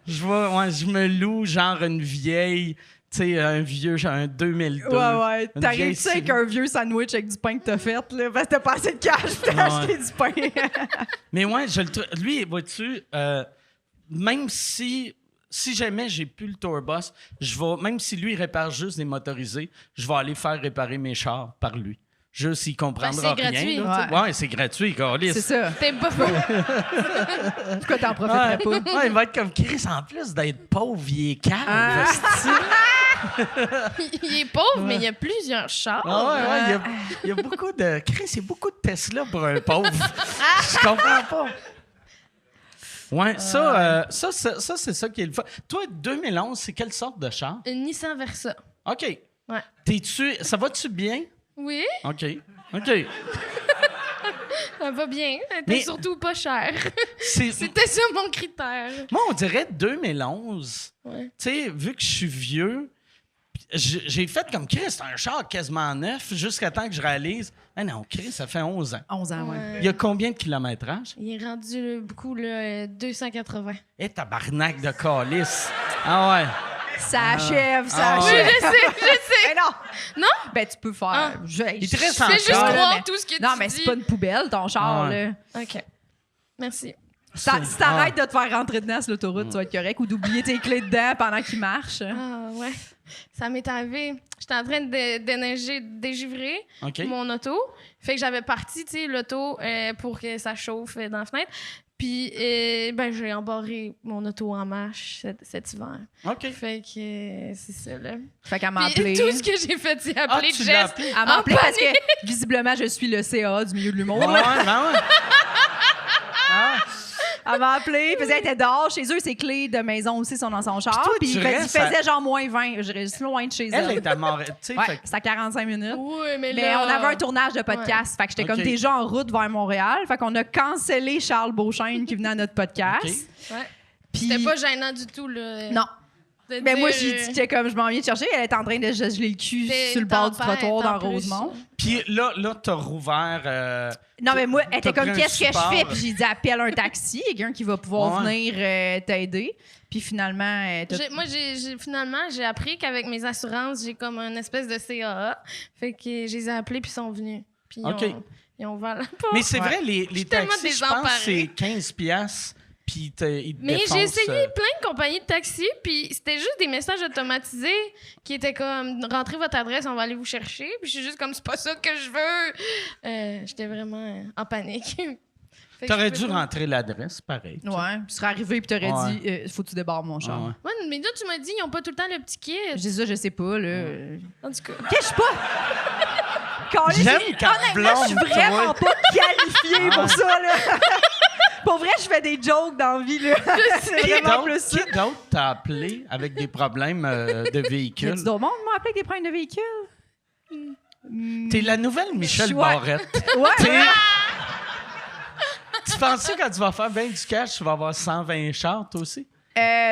je me loue genre une vieille, tu sais, un vieux, genre un 2002. Ouais. Une T'arrives-tu vieille avec un vieux sandwich avec du pain que t'as fait, là, parce que t'as pas assez de cash pour t'acheter du pain. Mais ouais, lui, vois-tu, même si jamais j'ai plus le tour bus, même si lui il répare juste des motorisés, je vais aller faire réparer mes chars par lui. Juste, il comprendra Ben, c'est rien. gratuit. Là, tu sais. Ouais, c'est gratuit, câlisse. C'est ça. T'es pas fou. Pourquoi t'en profiterais pas? Ouais, il va être comme Chris, en plus d'être pauvre, il est calme. Ah. Il est pauvre, mais il y a plusieurs chars. Il y a beaucoup de... Chris, il y a beaucoup de Tesla pour un pauvre. Je comprends pas. Ouais, ça, c'est ça qui est le fun. Toi, 2011, c'est quelle sorte de char? Une Nissan Versa. OK. Ouais. Ça va-tu bien? Oui, OK. ça va bien. Elle était Mais- surtout pas chère. C'est... C'était ça mon critère. Moi, on dirait 2011. Ouais. Tu sais, vu que je suis vieux, j'ai fait comme Chris, c'est un char quasiment neuf, jusqu'à temps que je réalise, ah non, Chris, ça fait 11 ans. 11 ans, ouais. Il y a combien de kilométrage? Il est rendu beaucoup, là, 280. Eh, tabarnak de calice. Ah ouais. Ça achève, ça Ah Oui, achève. je sais. Mais non! Non? Ben, tu peux faire. Ah. Il te reste Fais encore. juste là, croire mais- tout ce que Non, tu mais dis. c'est pas une poubelle, ton char, Ah ouais. là. OK. Merci. Si t'arrêtes de te faire rentrer dedans sur l'autoroute, tu vas être correct. Ou d'oublier tes clés dedans pendant qu'il marche. Ah, ouais. Ça m'est arrivé. J'étais en train de dégivrer OK. mon auto. Fait que j'avais parti, tu sais, l'auto pour que ça chauffe dans la fenêtre. Puis, ben, j'ai embarré mon auto en marche cet hiver. OK. Fait que c'est ça, là. Fait qu'elle m'a Puis appelé. tout ce que j'ai fait, c'est appeler tu l'as Jess. appelé? Elle m'a en appelé parce que, visiblement, je suis le CA du milieu de l'humour. Ouais, là. ben ouais. Elle m'a appelé, puis elle était dehors. Chez eux, ses clés de maison aussi sont dans son char. toi, Puis tu il restes faisait genre moins 20. Je reste loin de chez Elle elle. est à Montréal. Tu sais, Ouais, fait que- c'est à 45 minutes. Oui, mais Mais là... on avait un tournage de podcast. Fait que j'étais OK. comme déjà en route vers Montréal. Fait qu'on a cancellé Charles Beauchesne qui venait à notre podcast. OK. Ouais. Puis... C'était pas gênant du tout, là. Non. De Mais moi, dire, j'ai dit que comme je m'en viens de chercher, elle est en train de geler le cul t'es sur le bord du tempête, trottoir en dans plus. Rosemont. Puis là t'as rouvert... Non, mais moi, elle était t'as comme, pris un qu'est-ce que je support. fais? Puis j'ai dit, appelle un taxi, quelqu'un qui va pouvoir Ouais. venir t'aider. Puis finalement, Moi, finalement, j'ai appris qu'avec mes assurances, j'ai comme une espèce de CAA. Fait que je les ai appelés puis ils sont venus. Puis OK. ils ont ouvert la porte. Mais c'est vrai, les tellement taxis, je pense que c'est désemparée. 15 piastres, puis ils te Mais défoncent, j'ai essayé plein de compagnies de taxi, puis c'était juste des messages automatisés qui étaient comme « Rentrez votre adresse, on va aller vous chercher. » Puis je suis juste comme « C'est pas ça que je veux. » J'étais vraiment en panique. Fait que T'aurais je dû peux pas. rentrer l'adresse, pareil. ouais, tu serais arrivé puis t'aurais Ouais. dit, faut que tu débarres mon char. Ah ouais. Ouais, mais là, tu m'as dit, ils ont pas tout le temps le petit kit. Je dis ça, je sais pas, là. En tout cas. Qu'est-ce que je suis pas? Caliste, J'aime quand honnêtement, je suis blonde, vraiment toi. pas qualifiée pour ça, là. Pour vrai, je fais des jokes dans la vie, là. C'est Qui vraiment plus d'autre ça. t'a appelé avec des problèmes de Y a-tu véhicule? d'autres monde m'a appelé avec des problèmes de véhicule? T'es la nouvelle Michel Ouais. Barrette. Ouais. T'sais, tu penses que quand tu vas faire bien du cash, tu vas avoir 120 chars, toi aussi?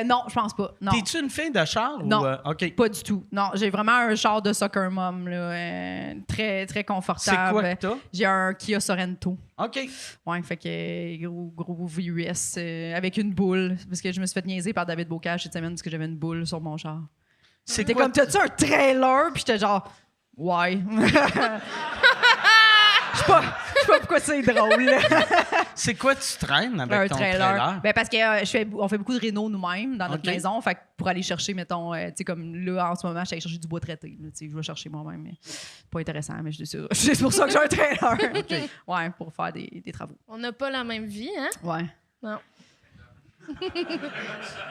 Non, je pense pas. Non. T'es-tu une fille de char? Non. Ou, OK. Pas du tout. Non, j'ai vraiment un char de soccer mom, là, très, très C'est confortable. quoi que t'as? J'ai un Kia Sorento. OK. Ouais, fait que gros VUS avec une boule. Parce que je me suis fait niaiser par David Bocage cette semaine parce que j'avais une boule sur mon char. C'était T'es comme, t'as-tu un trailer? Puis j'étais genre, ouais. Je sais pas pourquoi c'est drôle. là. C'est quoi tu traînes avec Un ton trailer. Ben parce que on fait beaucoup de réno nous-mêmes dans notre OK. maison. Fait que pour aller chercher, mettons, tu sais, comme là, en ce moment, je suis allée chercher du bois traité. là, tu sais, je vais chercher moi-même. Mais c'est pas intéressant, mais je dis ça. C'est pour ça que j'ai un trailer. Ouais, pour faire des travaux. On n'a pas la même vie, hein? Ouais. Non.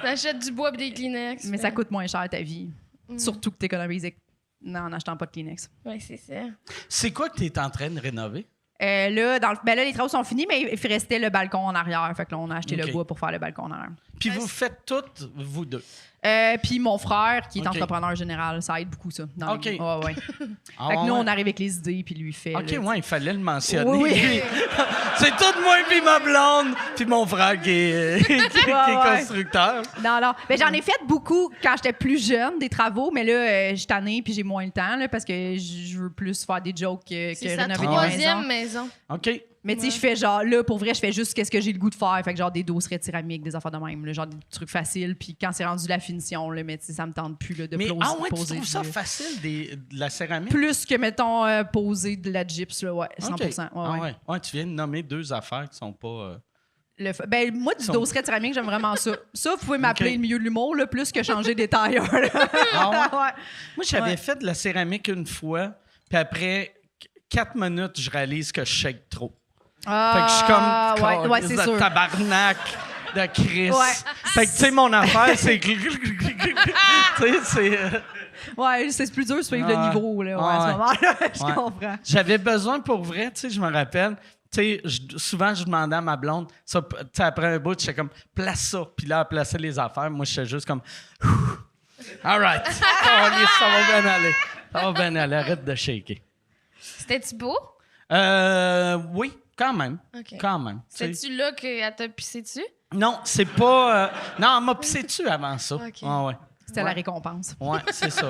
T'achètes du bois et des Kleenex. Mais ça coûte moins cher ta vie. Surtout que t'économises en achetant pas de Kleenex. Oui, c'est ça. C'est quoi que tu es en train de rénover? Là, là, les travaux sont finis, mais il restait le balcon en arrière. Fait que là, on a acheté OK. le bois pour faire le balcon en arrière. Puis vous faites toutes, vous deux. Puis mon frère, qui est OK. entrepreneur général, ça aide beaucoup, ça. dans OK. les- Ouais, ouais. Ah, Fait que nous, ouais. on arrive avec les idées, puis lui, il fait. OK, là, ouais, il fallait le mentionner. Oui, oui. Lui. C'est tout moi puis ma blonde, puis mon frère qui est, qui est ouais. constructeur. Non, non. Ben, j'en ai fait beaucoup quand j'étais plus jeune, des travaux, mais là, je suis tannée puis j'ai moins le temps là, parce que je veux plus faire des jokes que C'est sa rénover des troisième maisons. maison. OK. Mais tu sais, je fais genre, là, pour vrai, je fais juste ce que j'ai le goût de faire. Fait que genre des dosseraient céramiques, des affaires de même, là, genre des trucs faciles. Puis quand c'est rendu la finition, là, mais tu sais, ça me tente plus là, de Mais, tu poser. trouves ça facile, de la céramique? Plus que, mettons, poser de la gyps, là, ouais, 100%. OK. Ouais, tu viens de nommer 2 affaires qui sont pas... Ben, moi, du dosseret de céramique, j'aime vraiment ça. Ça, vous pouvez m'appeler le milieu de l'humour, là, plus que changer des tailleurs. là. Ah ouais? Ouais. Moi, j'avais Ouais. fait de la céramique une fois, puis après 4 minutes, je réalise que je shake trop. Fait que je suis comme ouais, c'est de sûr. tabarnak de Chris. Ouais. Fait que tu sais, mon affaire, c'est tu sais, c'est... Ouais, c'est plus dur de suivre le Ouais. niveau, là, Ouais. à ce moment-là. Je Ouais. comprends. J'avais besoin pour vrai, tu sais, je me rappelle. Tu sais, souvent, je demandais à ma blonde, ça, tu sais, après un bout, j'étais comme, place ça. Puis là, elle plaçait les affaires. Moi, j'étais juste comme, all right. Oh, ça va bien aller. Ça va bien aller. Arrête de shaker. C'était-tu beau? Oui, quand même. OK. Quand même. tu sais. C'était-tu là qu'elle t'a pissé dessus? Non, c'est pas. Non, elle m'a pissé dessus avant ça. OK. Ah ouais. C'était la récompense. Ouais, c'est ça.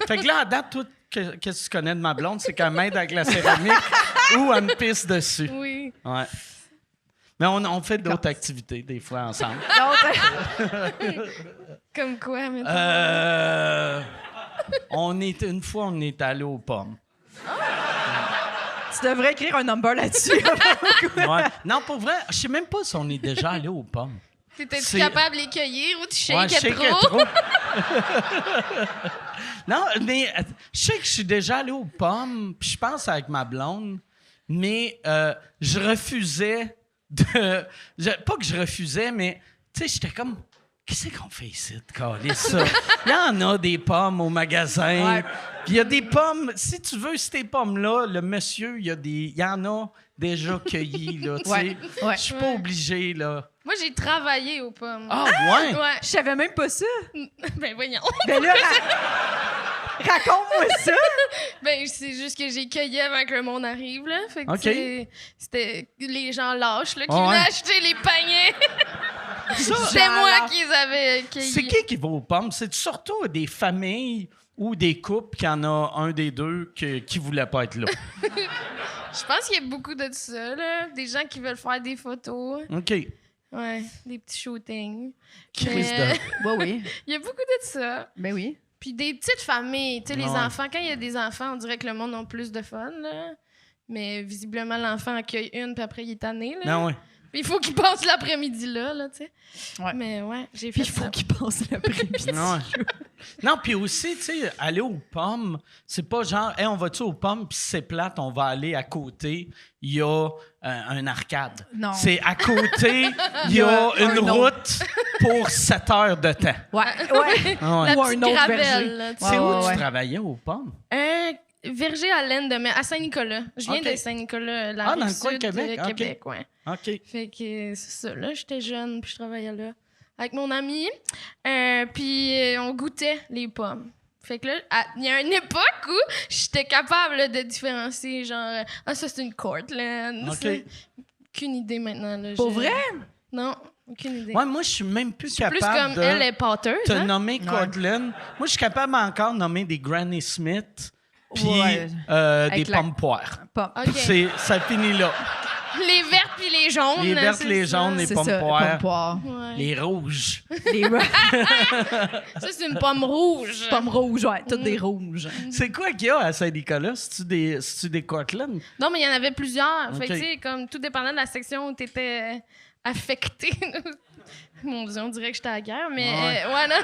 Fait que là, à date, toi, qu'est-ce que tu connais de ma blonde? C'est qu'elle m'aide avec la céramique ou elle me pisse dessus. Oui. Ouais. Mais on fait d'autres activités, des fois, ensemble. Comme quoi, maintenant? Une fois, on est allé aux pommes. Tu devrais écrire un number là-dessus. Ouais. Non, pour vrai, je sais même pas si on est déjà allé aux pommes. T'étais-tu c'est- capable de les cueillir ou tu Ouais, je shakeais sais trop? Non, mais je sais que je suis déjà allé aux pommes, puis je pense avec ma blonde, mais je refusais de... pas que je refusais, mais tu sais, j'étais comme... Qu'est-ce qu'on fait ici de caler ça? Il y en a des pommes au magasin. Ouais. Puis il y a des pommes... Si tu veux ces pommes-là, le monsieur, il y en a déjà cueillies, là, tu sais. Ouais, ouais. Je suis pas obligé, là. Moi, j'ai travaillé aux pommes. Ah, ouais? Ouais. Je savais même pas ça. Ben voyons. Ben là, raconte-moi ça. Ben c'est juste que j'ai cueilli avant que le monde arrive, là. Fait que OK. tu sais, c'était les gens lâches, là, qui Ah ouais. venaient acheter les paniers. Ça, C'était moi lâches. qui les avais cueillis. c'est qui va aux pommes? C'est surtout des familles ou des couples qu'il y en a un des deux qui voulait pas être là. Je pense qu'il y a beaucoup de ça, là. Des gens qui veulent faire des photos. OK. Ouais, des petits shootings. Chris Mais- de... Ouais, oui. Il y a beaucoup de ça. Ben oui. Puis des petites familles, tu sais, les Ouais. enfants. Quand il y a des enfants, on dirait que le monde a plus de fun, là. Mais visiblement, l'enfant accueille une, puis après, il est tanné, là. Non, ouais. Puis il faut qu'il passe l'après-midi là, tu sais. Ouais. Mais ouais, j'ai Puis fait il faut ça. qu'il passe l'après-midi. Non, ouais. Non, puis aussi, tu sais, aller aux pommes, c'est pas genre, hey, on va-tu aux pommes, puis c'est plate, on va aller à côté, il y a un arcade. Non. C'est à côté, il y a une un autre. route pour 7 heures de temps. Ouais, ouais. Ah ouais. La Ou un petite autre gravelle, verger. là, tu C'est sais. où ouais, tu ouais. travaillais aux pommes? Verger à laine de mer, à Saint-Nicolas. Je viens OK. de Saint-Nicolas, la Ah, dans rive le coin de sud Québec, de OK. Québec, ouais. OK. Fait que c'est ça, là, j'étais jeune, puis je travaillais là avec mon ami. Puis on goûtait les pommes. Fait que là, il y a une époque où j'étais capable là, de différencier, genre, ça c'est une Cortland. OK. ça. Aucune idée maintenant. Là, Pour vrai? Non, aucune idée. Ouais, moi, je suis même plus Plus capable comme de elle est pâteuse. te Hein? nommer Cortland. Moi, je suis capable encore de nommer des Granny Smith puis Ouais. des Avec la- pommes poires. Pas. OK. Ça finit là. Les vertes puis les jaunes. Les vertes, c'est les ça. jaunes, les C'est pommes ça, poires. pommes poires. Ouais. Les rouges. Les Ça, c'est une pomme rouge. pommes rouges, ouais, toutes des rouges. C'est quoi qu'il y a à Saint-Nicolas? C'est-tu des Cortland? Non, mais il y en avait plusieurs. Fait que, OK. tu sais, comme tout dépendant de la section où tu étais affecté. Mon Dieu, on dirait que j'étais à la guerre, mais Ouais. ouais, non.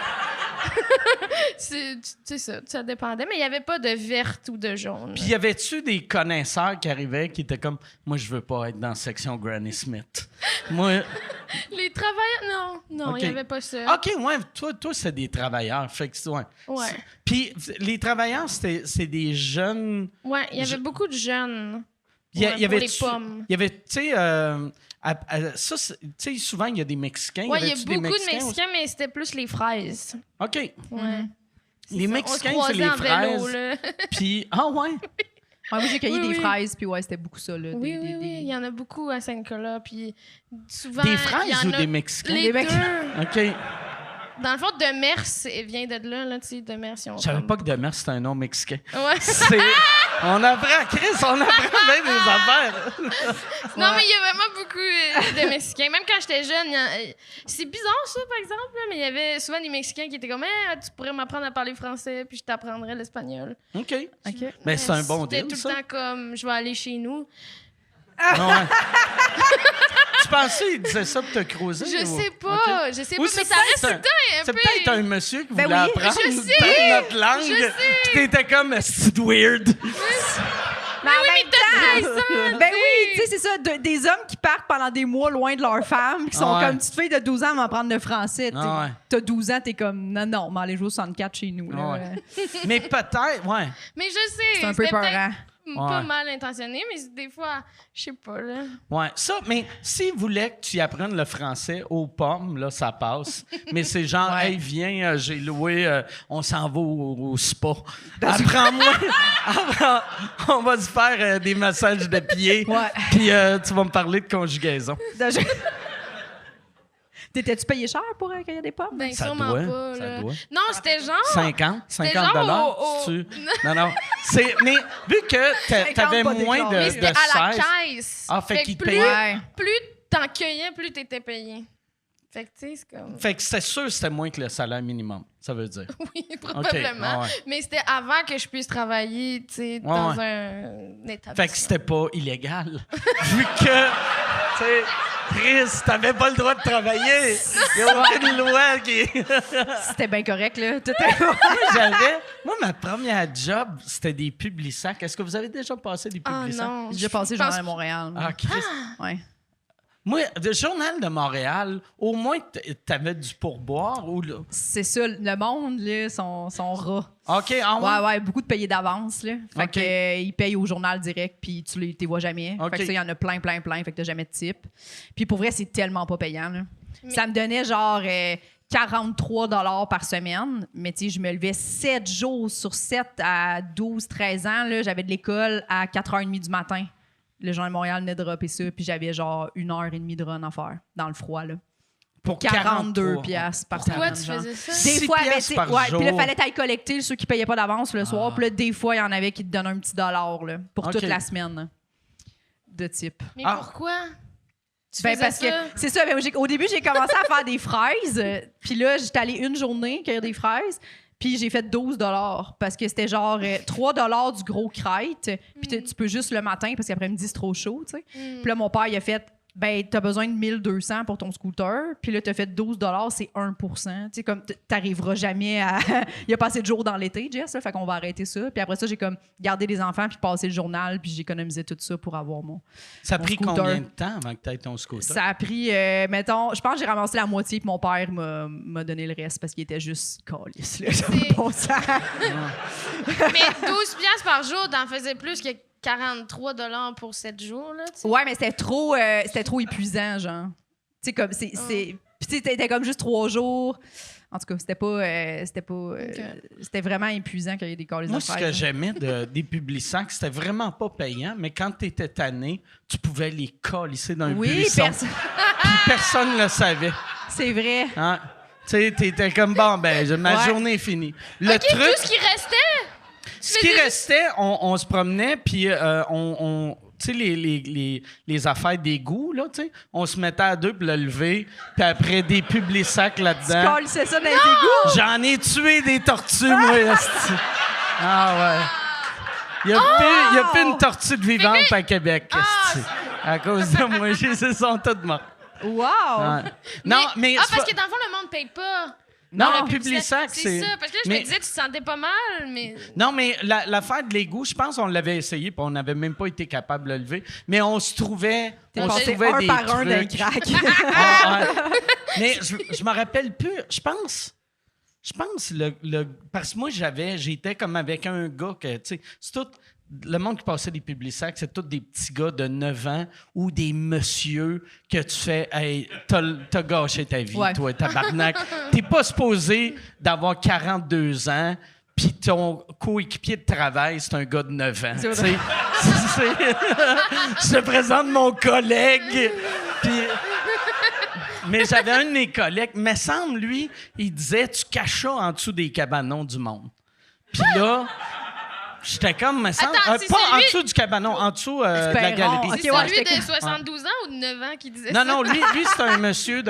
C'est ça, ça dépendait. Mais il n'y avait pas de verte ou de jaune. Puis y avait-tu des connaisseurs qui arrivaient qui étaient comme « Moi, je veux pas être dans la section Granny Smith. » Moi... Les travailleurs, non, il n'y OK. avait pas ça. OK, ouais, toi c'est des travailleurs. Fait que, ouais. Ouais. Puis les travailleurs, c'est des jeunes... Ouais, il y avait beaucoup de jeunes. Y Ouais, pour avait les pommes. Il y avait, tu sais, ça, tu sais, souvent, il y a des Mexicains. Ouais, il y a avait-tu des beaucoup de Mexicains Mexicains, mais c'était plus les fraises. aussi? OK. Ouais. Les Ça, Mexicains, on se c'est les croisait en vélo, fraises. là. Puis, ah ouais? Ouais, moi, j'ai cueilli Oui, des oui. fraises, puis ouais, c'était beaucoup ça. Là, Oui, il y en a beaucoup à Saint-Nicolas. Puis souvent, Des il y fraises en ou a des Mexicains? les Des deux. Mexicains. OK. Dans le fond, Demers vient de là, tu sais, Demers. Je savais pas que Demers, c'était un nom mexicain. Ouais. On apprend, Chris, on apprend bien des affaires. Non, mais il y a vraiment beaucoup de Mexicains. Même quand j'étais jeune, c'est bizarre ça, par exemple, là, mais il y avait souvent des Mexicains qui étaient comme tu pourrais m'apprendre à parler français, puis je t'apprendrais l'espagnol. OK. Mais c'est un bon deal, C'était tout ça. le temps comme je vais aller chez nous. Ouais. Tu pensais qu'il disait ça pour te creuser? Je ou? sais pas, OK. je sais pas, Ou mais c'est ça reste tout peut-être le temps un C'est peu. peut-être un monsieur qui Ben voulait oui, apprendre je sais, notre langue. je sais. Puis t'étais comme, c'est weird. Mais en même temps, temps, ben oui, tu sais, c'est ça, des hommes qui partent pendant des mois loin de leur femme, qui sont Ouais. comme petite fille de 12 ans à m'apprendre le français. Ah ouais. T'as 12 ans, t'es comme, non, mais allez jouer au 64 chez nous. Là. Ouais. Mais peut-être, ouais. Mais je sais. C'est un peu c'était peut-être peurant. Pas Ouais. mal intentionné, mais des fois, je sais pas, là. Ouais, ça, mais s'il voulait que tu y apprennes le français aux pommes, là, ça passe. Mais c'est genre, Ouais. hey, viens, j'ai loué, on s'en va au spa. Apprends-moi. On va se faire des massages de pieds. Ouais. Puis tu vas me parler de conjugaison. T'étais-tu payé cher pour cueillir des pommes? Ben, Ça sûrement doit, pas, ça là. doit. Non, c'était genre. 50 C'était $50. genre Non. Mais vu que 50 t'avais pas moins d'écart. de, Mais de c'était à la 16... caisse. Ah, fait qu'il te plus, payait. Ouais. plus t'en cueillais, plus t'étais payé. Fait que, tu sais, c'est comme. Fait que c'était sûr que c'était moins que le salaire minimum, ça veut dire. Oui, probablement. Ah ouais. Mais c'était avant que je puisse travailler, tu sais, dans un établissement. Fait que c'était pas illégal. Vu que, tu sais, Chris, t'avais pas le droit de travailler. Il y a aucune loi qui... C'était bien correct, là. Tout Moi, ma première job, c'était des Publisac. Est-ce que vous avez déjà passé des Ah Publisac? non. J'ai déjà passé le journal à Montréal. Ah, Chris. Ouais. Moi, le Journal de Montréal, au moins, t'avais du pourboire ou là? C'est ça, le monde, là, sont rats. OK, en Ouais, beaucoup de payés d'avance, là. Fait OK. que, ils payent au journal direct, puis tu les vois jamais. OK. Fait que ça, il y en a plein, fait que t'as jamais de type. Puis pour vrai, c'est tellement pas payant, là. Mais- Ça me donnait genre 43 $ par semaine, mais tu sais, je me levais 7 jours sur 7 à 12-13 ans, là. J'avais de l'école à 4h30 du matin. Le Journal de Montréal venait de dropper ça, puis j'avais genre 1h30 de run à faire dans le froid, là. Pour 42 piastres par Pourquoi semaine. tu genre. faisais ça? Des 6 fois, ben, piastres tu sais, par ouais, jour. puis là, fallait t'aller collecter ceux qui payaient pas d'avance le soir. Puis là, des fois, il y en avait qui te donnaient un petit dollar là, pour OK. toute la semaine là, de type. Mais Ah. pourquoi? Tu Ben, faisais parce ça? que c'est ça. Ben, au début, j'ai commencé à faire des fraises. Puis là, j'étais allée une journée cueillir des fraises. Puis j'ai fait 12 $ parce que c'était genre 3 $ du gros crête. Puis tu peux juste le matin parce qu'après-midi, c'est trop chaud, tu sais. Puis là, mon père, il a fait ben, t'as besoin de 1200 pour ton scooter. Puis là, t'as fait 12 $, c'est 1 Tu sais, comme t'arriveras jamais à. Il y a pas assez de jours dans l'été, Jess, là, fait qu'on va arrêter ça. Puis après ça, j'ai comme gardé les enfants, puis passé le journal, puis j'ai économisé tout ça pour avoir mon. Ça a Mon pris scooter. combien de temps avant que tu aies ton scooter? Ça a pris, mettons, je pense que j'ai ramassé la moitié, puis mon père m'a donné le reste parce qu'il était juste calice, là. Ça n'a pas bon sens. Mais 12 piastres par jour, t'en faisais plus que 43 $ pour 7 jours, là, tu sais. Ouais, mais c'était trop épuisant, genre. Tu sais, comme, c'est. Puis, tu sais, t'étais comme juste 3 jours. En tout cas, c'était vraiment épuisant qu'il y ait des calices de Moi, ce que fraises. j'aimais des Publisac, c'était vraiment pas payant, mais quand tu étais tanné, tu pouvais les colisser dans un Oui, buisson. Puis personne ne le savait. c'est vrai. Hein? Tu sais, t'étais comme, bon, ben, ma Ouais. journée est finie. Le OK, truc, tout ce qui restait... ce qui restait, on se promenait, puis tu sais, les affaires d'égout, là, tu sais, on se mettait à deux pour le lever, puis après, des Publisac là-dedans. Calissais ça dans les égouts. J'en ai tué des tortues, moi, esti. Ah ouais. Il n'y a plus une tortue de vivante à Québec, esti. À cause de moi, ils sont toutes mortes. Wow! Ouais. Non, mais... Ah, c'est parce pas- que dans le fond, le monde paye pas. Non, Non, le Publisac, C'est ça. Parce que là, je mais- me disais, tu te sentais pas mal, mais... Non, mais l'affaire de l'égout, je pense qu'on l'avait essayé, puis on n'avait même pas été capable de le lever. Mais on se trouvait... T'es On se passé trouvait un des par un d'un trucs. crack. Ah, ouais. Mais je me rappelle plus. Je pense parce que moi j'étais comme avec un gars que tu sais, c'est tout le monde qui passait des Publisac, c'est tous des petits gars de 9 ans ou des messieurs que tu fais hey, t'as gâché ta vie, Ouais. toi, tabarnak. T'es pas supposé d'avoir 42 ans. Puis ton coéquipier de travail, c'est un gars de 9 ans. C'est tu sais. Je te présente mon collègue. Puis Mais j'avais un de mes collègues, me semble, lui, il disait, tu caches ça en dessous des cabanons du monde. Puis là, j'étais comme, me semble, Attends, c'est pas en celui- dessous du cabanon, en dessous de la Espérons. galerie. Ok, C'est ouais, celui j'étais de 72 ans ou de 9 ans qui disait Non, ça? non, lui c'est un monsieur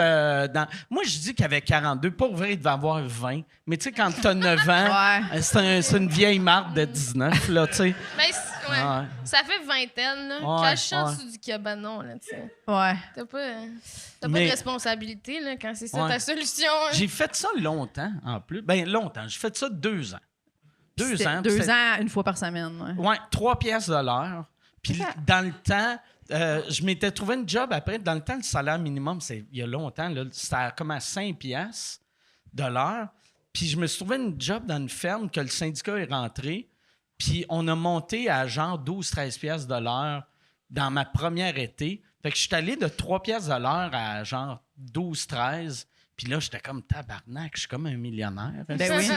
Moi, je dis qu'il avait 42. Pour vrai, il devait avoir 20. Mais tu sais, quand t'as 9 ans, Ouais. c'est une vieille marque de 19, là, tu sais. Ben, ouais. Ouais. Ça fait vingtaine, là. Ouais, Cache ça en ouais. dessous du cabanon, là, tu sais. Ouais. T'as pas Mais- de responsabilité, là, quand c'est ça Ouais. ta solution. Hein. J'ai fait ça longtemps, en plus. Ben longtemps. J'ai fait ça 2 ans. 2 C'était ans. 2 puis ans, une fois par semaine. Ouais. Ouais, 3 piastres de l'heure. Puis dans le temps, je m'étais trouvé une job après. Dans le temps, le salaire minimum, il y a longtemps, là, c'était comme à 5 piastres de l'heure. Puis je me suis trouvé une job dans une ferme que le syndicat est rentré. Puis on a monté à genre 12-13 piastres de l'heure dans ma première été. Fait que je suis allé de 3 piastres de l'heure à genre 12-13. Puis là, j'étais comme tabarnak, je suis comme un millionnaire. Ben oui.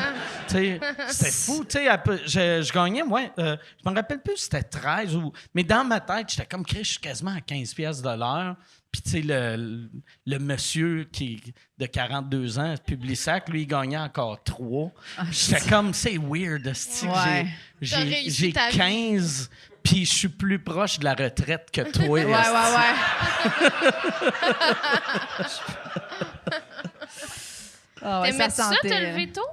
Tu sais, c'était fou. Tu sais, je gagnais, je me rappelle plus si c'était 13 ou. Mais dans ma tête, j'étais comme, Chris, je suis quasiment à 15 piastres de l'heure. Puis, tu sais, le monsieur qui de 42 ans, Publisac, lui, il gagnait encore 3. J'étais comme, c'est weird, esti, que Ouais. j'ai T'as réussi j'ai ta vie. 15, puis je suis plus proche de la retraite que toi. Ouais, esti. Ah ouais, T'aimais ça, sentait, te lever tôt?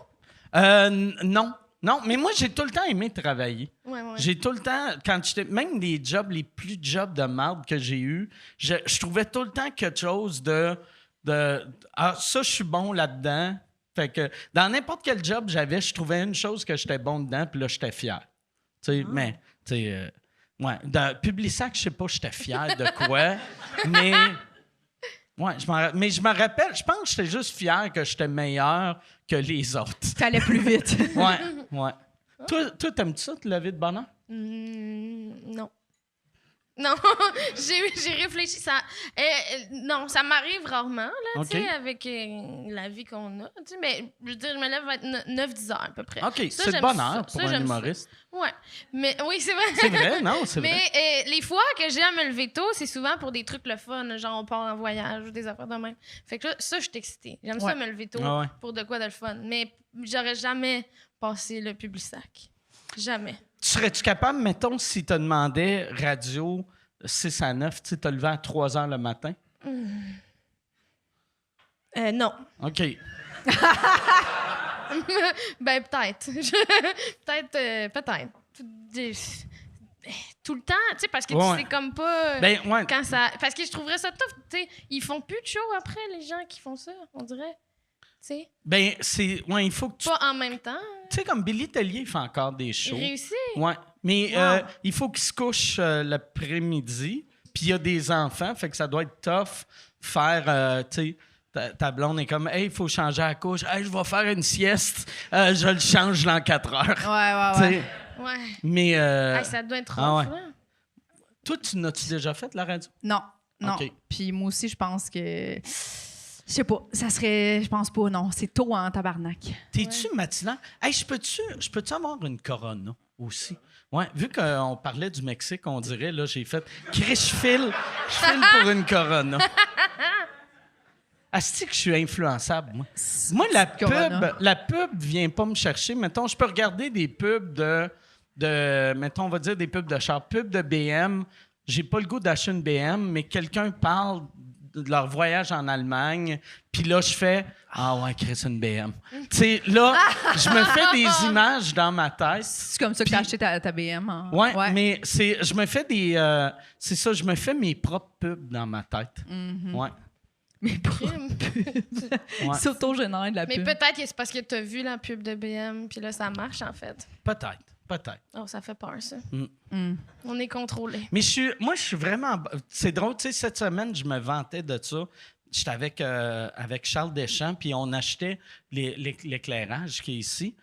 Non. Non, mais moi, j'ai tout le temps aimé travailler. Ouais, ouais. J'ai tout le temps, quand j'étais, même les jobs, les plus jobs de marde que j'ai eus, je trouvais tout le temps quelque chose de ah, ça, je suis bon là-dedans. Fait que dans n'importe quel job j'avais, je trouvais une chose que j'étais bon dedans, puis là, j'étais fier. Tu sais, mais, tu sais, ouais, dans Publisac, je sais pas, j'étais fier de quoi, mais. Ouais, mais je me rappelle, je pense que j'étais juste fier que j'étais meilleur que les autres. T'allais plus vite. Ouais, ouais. Toi, t'aimes-tu ça, te lever de bonne heure? Non. Non, j'ai réfléchi. Non, ça m'arrive rarement, là, OK. tu sais, avec la vie qu'on a. Tu sais, mais je veux dire, je me lève à 9-10 heures à peu près. OK, Ça, c'est de j'aime bonne ça. heure pour Ça, un j'aime ça. humoriste. Ouais. Mais oui, c'est vrai. C'est vrai, non, c'est vrai. Mais les fois que j'ai à me lever tôt, c'est souvent pour des trucs le fun, genre on part en voyage ou des affaires de même. Fait que là, ça, je suis excitée. J'aime Ouais. ça me lever tôt Ah ouais. pour de quoi de le fun. Mais j'aurais jamais passé le Publisac. Jamais. Serais-tu capable, mettons, si te demandais radio 6 à 9, tu sais, te levé à 3 heures le matin? Non. OK. Ben, peut-être. Peut-être. Tout le temps, tu sais, parce que Ouais. tu sais comme pas Ben, ouais. quand ça... Parce que je trouverais ça tough, tu sais. Ils font plus de show après, les gens qui font ça, on dirait. Tu sais, Ben, c'est. Ouais, il faut que tu. pas en même temps. Tu sais, comme Billy Tellier, il fait encore des Ils shows. réussissent. Ouais. Mais Wow. il faut qu'il se couche l'après-midi, puis il y a des enfants, fait que ça doit être tough faire, tu sais, ta blonde est comme, hey, il faut changer la couche, hey, je vais faire une sieste, je le change dans 4 heures. Ouais, ouais, Tu ouais. sais, Ouais. mais Hey, ça doit être ah rough, ouais. là. toi, tu n'as-tu déjà fait la radio? Non, non. OK. Puis moi aussi, je pense que... Je sais pas, ça serait... Je pense pas, non. C'est tôt en tabarnak. T'es-tu matinal? Hey, je peux-tu avoir une Corona aussi? Ouais, vu qu'on parlait du Mexique, on dirait, là, j'ai fait, Chris, je file pour une Corona. Asti que je suis influençable, moi. Moi, Corona. la pub vient pas me chercher. Mettons, je peux regarder des pubs de mettons, on va dire des pubs de char, pubs de BM. J'ai pas le goût d'acheter une BM, mais quelqu'un parle de leur voyage en Allemagne, puis là, je fais « Ah ouais, Chris, une BM. » Tu sais, là, je me fais des images dans ma tête. C'est comme ça que t'as acheté ta BM. Hein? Ouais, mais je me fais c'est ça, je me fais mes propres pubs dans ma tête. Ouais. Mais pas... Crime. Ouais. C'est autogénère de la Mais pub. peut-être que c'est parce que t'as vu la pub de BM, puis là, ça marche, en fait. Peut-être. Oh, ça fait peur, ça. Mm. On est contrôlé. Mais moi, je suis vraiment. C'est drôle, tu sais, cette semaine, je me vantais de ça. J'étais avec Charles Deschamps, puis on achetait l'éclairage qui est ici.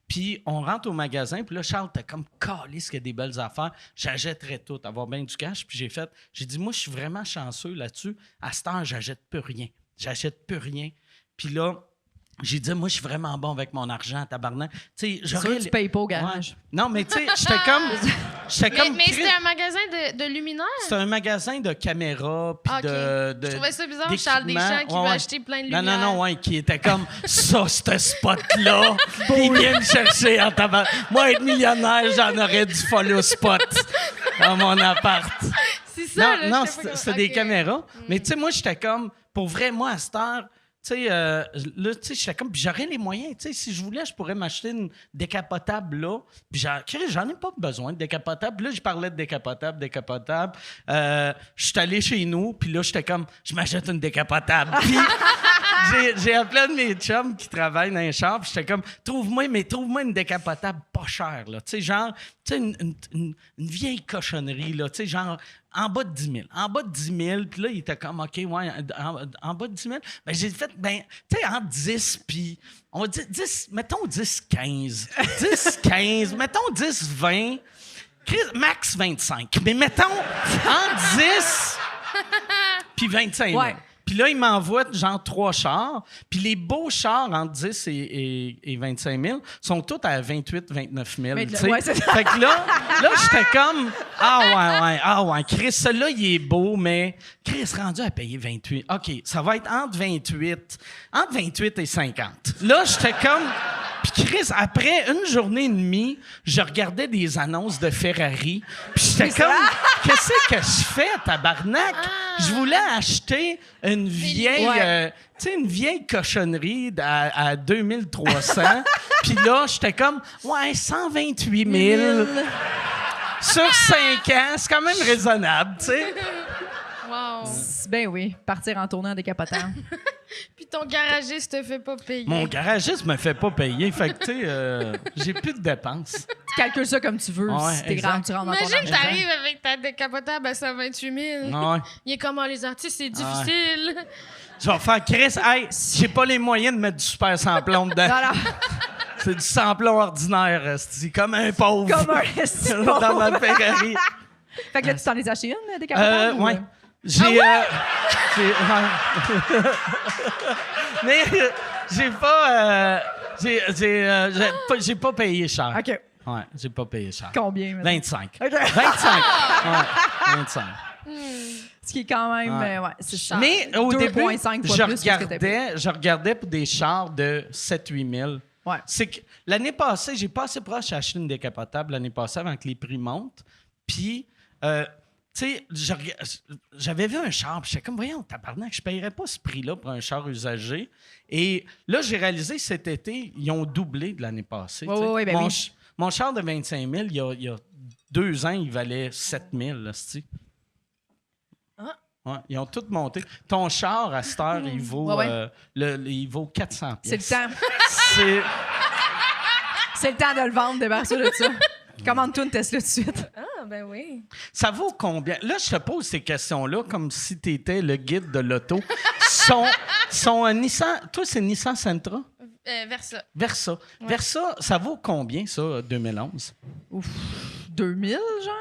Puis on rentre au magasin, puis là, Charles, t'es comme calé, ce qu'il y a des belles affaires. J'achèterais tout, avoir bien du cash. Puis j'ai dit, moi, je suis vraiment chanceux là-dessus. À cette heure, j'achète plus rien. Puis là, j'ai dit, moi, je suis vraiment bon avec mon argent, tabarnak. Tu sais, C'est sûr que tu payes pas au garage. Ouais. Non, mais tu sais, j'étais comme... Mais c'était un magasin de luminaires? C'est un magasin de caméras puis Ok. de Je trouvais ça bizarre, Charles d'équipements. Deschamps qui Ouais, veut ouais. acheter plein de Non, lumières. non, ouais, qui était comme ça, ce spot-là. Il vient me chercher en tabac. Moi, être millionnaire, j'en aurais du follow spot dans mon appart. C'est ça, là, Non, je sais pas c'était comment- des Ok. caméras. Mais tu sais, moi, j'étais comme, pour vrai, moi, à cette heure, tu sais, là, tu sais, j'étais comme, puis j'aurais les moyens. Tu sais, si je voulais, je pourrais m'acheter une décapotable là. Puis j'en ai pas besoin de décapotable. Là, je parlais de décapotable. Je suis allé chez nous, puis là, j'étais comme, je m'achète une décapotable. Puis j'ai appelé un de mes chums qui travaille dans les chars, puis j'étais comme, trouve-moi une décapotable pas chère, là. Tu sais, genre, tu sais, une vieille cochonnerie, là. Tu sais, genre, en bas de 10 000. En bas de 10 000, puis là, il était comme, OK, ouais, en bas de 10 000. Ben, j'ai fait, ben, tu sais, entre 10 puis, on va dire 10, mettons 10, 15. 10, 15, mettons 10, 20. Max 25. Mais mettons, entre 10 puis 25 000. Ouais. Puis là, il m'envoie genre 3 chars. Puis les beaux chars entre 10 et 25 000 sont tous à 28, 29 000. Mais tu sais. ouais, c'est ça. Fait que là j'étais comme, ah ouais, Chris, celui-là, il est beau, mais Chris, rendu à payer 28. OK, ça va être entre 28 et 50. Là, j'étais comme... Puis Chris, après une journée et demie, je regardais des annonces de Ferrari. Puis j'étais comme, qu'est-ce que je fais, tabarnak? Je voulais acheter une vieille, Ouais. tu sais, une vieille cochonnerie à 2300. Puis là, j'étais comme, ouais, 128 000 sur 5 ans, c'est quand même raisonnable, tu sais. Wow. Ben oui, partir en tournant décapotant. Puis ton garagiste te fait pas payer. Mon garagiste me fait pas payer, fait que, tu sais, j'ai plus de dépenses. Tu calcules ça comme tu veux. Ouais, Si t'es exact. grand, tu rentres dans ton Imagine que argent. t'arrives avec ta décapotable à 128 000. Ouais. Il est comment les artistes, c'est difficile. Je vais faire Chris, hey, j'ai pas les moyens de mettre du super sans-plomb dedans. Voilà. C'est du sans-plomb ordinaire, c'est comme un pauvre. Comme un esti de Dans ma pauvre. Ferrari. Fait que là, tu t'en es acheté une, décapotable? ou, Ouais. J'ai. Mais j'ai pas. J'ai pas payé cher. OK. Ouais, j'ai pas payé cher. Combien, maintenant? 25. OK. 25. Ouais, 25. Ce qui est quand même... Ouais. ouais, c'est cher. Mais au début, 2,5 fois plus que ce que t'as je regardais pour des chars de 7-8 000. Ouais. C'est que l'année passée, j'ai pas assez proche d'acheter une décapotable l'année passée avant que les prix montent. Puis, tu sais, j'avais vu un char, puis j'étais comme, voyons, tabarnak, je paierais pas ce prix-là pour un char usagé. Et là, j'ai réalisé cet été, ils ont doublé de l'année passée. Ouais, tu sais. ouais, ben oui. Mon char de 25 000, il y a 2 ans, il valait 7 000, là, c'ti. Ouais, ils ont tout monté. Ton char, à cette heure, il vaut, Ouais. il vaut 400 C'est le pièces. temps. C'est... C'est le temps de le vendre, débarrasse de ça. Commande-toi une Tesla tout de suite. Ah, ben oui. Ça vaut combien? Là, je te pose ces questions-là comme si tu étais le guide de l'auto. Son Nissan... Toi, c'est Nissan Sentra? Versa. Versa. Ouais. Versa, ça vaut combien, ça, 2011? Ouf. 2000, genre?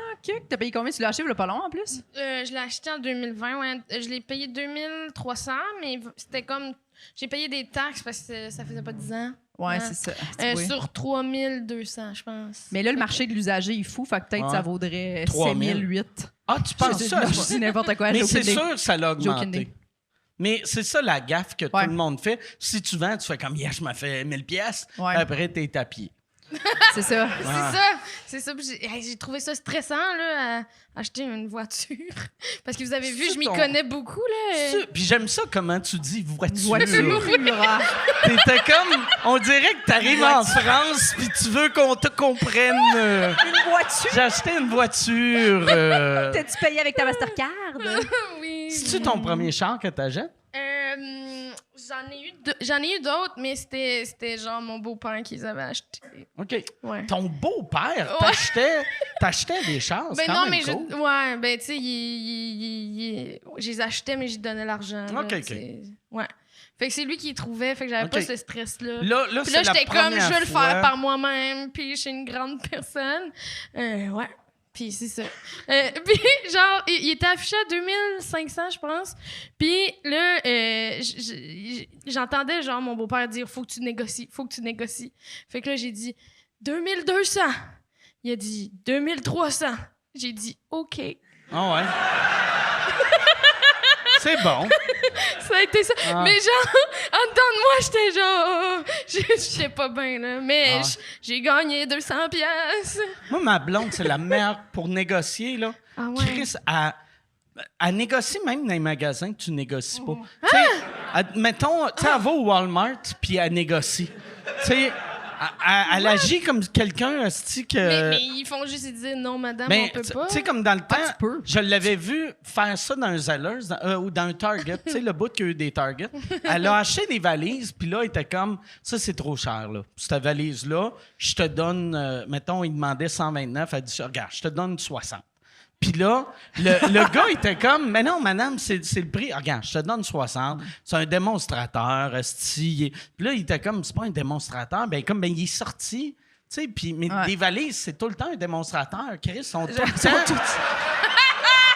T'as payé combien? Tu l'as acheté il y a pas long, en plus? Je l'ai acheté en 2020. Ouais. Je l'ai payé 2300, mais c'était comme... J'ai payé des taxes parce que ça faisait pas 10 ans. Ouais, c'est ça. Oui. Sur 3200, je pense. Mais là, le marché de l'usager est fou, fait que peut-être Ouais. ça vaudrait 3 000. 7008. Ah, tu penses ça? Je dis n'importe quoi. Mais j'ai c'est aucune idée. sûr que ça l'a J'ai aucune augmenté. idée. Mais c'est ça la gaffe que Ouais. tout le monde fait. Si tu vends, tu fais comme, yeah, je m'en fais 1000 pièces. Ouais. Après, t'es à pied. C'est ça. C'est ça. Puis j'ai trouvé ça stressant, là, à acheter une voiture. Parce que vous avez vu, C'est je m'y ton- connais beaucoup, là. Puis j'aime ça comment tu dis voiture. Voiture. Ah. T'étais comme, on dirait que t'arrives en France puis tu veux qu'on te comprenne. Une voiture? J'ai acheté une voiture. T'as-tu payé avec ta Mastercard? Oui. C'est-tu ton premier char que t'achètes? J'en ai eu d'autres, mais c'était genre mon beau-père qui les avait achetés. OK. Ouais. Ton beau-père Ouais. t'achetais des chars, c'est Ben quand non, même mais cool. ouais, ben tu sais, je les achetais, mais j'y donnais l'argent. là, OK, OK. tu sais. Ouais. Fait que c'est lui qui les trouvait, fait que j'avais OK. pas ce stress-là. Là, Puis c'est là, la j'étais comme, je première veux le fois. faire par moi-même, puis je suis une grande personne. Ouais. Puis c'est ça. Puis genre, il était affiché à 2500, je pense. Puis là, j'entendais genre mon beau-père dire « Faut que tu négocies, faut que tu négocies. » Fait que là, j'ai dit « 2200. » Il a dit « 2300. » J'ai dit « OK. » Ah ouais. C'est bon. Ça a été ça. Ah. Mais genre, en dedans de moi, j'étais genre... J'étais pas bien, là. Mais j'ai gagné 200 pièces. Moi, ma blonde, c'est la meilleure pour négocier, là. Ah ouais? Chris, elle négocie même dans les magasins que tu négocies pas. Tu sais, mettons, tu sais, elle va au Walmart, puis elle négocie. Tu sais, elle agit comme quelqu'un, asti, que... Mais ils font juste dire « Non, madame, Ben, on peut pas. » tu sais, comme dans le temps, tu peux. je l'avais vu faire ça dans un Zellers ou dans un Target. Tu sais, le bout qu'il y a eu des Target. Elle a acheté des valises, puis là, elle était comme, ça, c'est trop cher, là. Cette valise-là, je te donne, mettons, il demandait 129, elle dit, regarde, je te donne 60. Puis là, le gars était comme, mais non, madame, c'est le prix. Regarde, je te donne 60. C'est un démonstrateur, esti. Puis là, il était comme, c'est pas un démonstrateur. Ben, il est sorti. Tu sais, puis, mais des valises, c'est tout le temps un démonstrateur. Chris, ils sont tout le temps.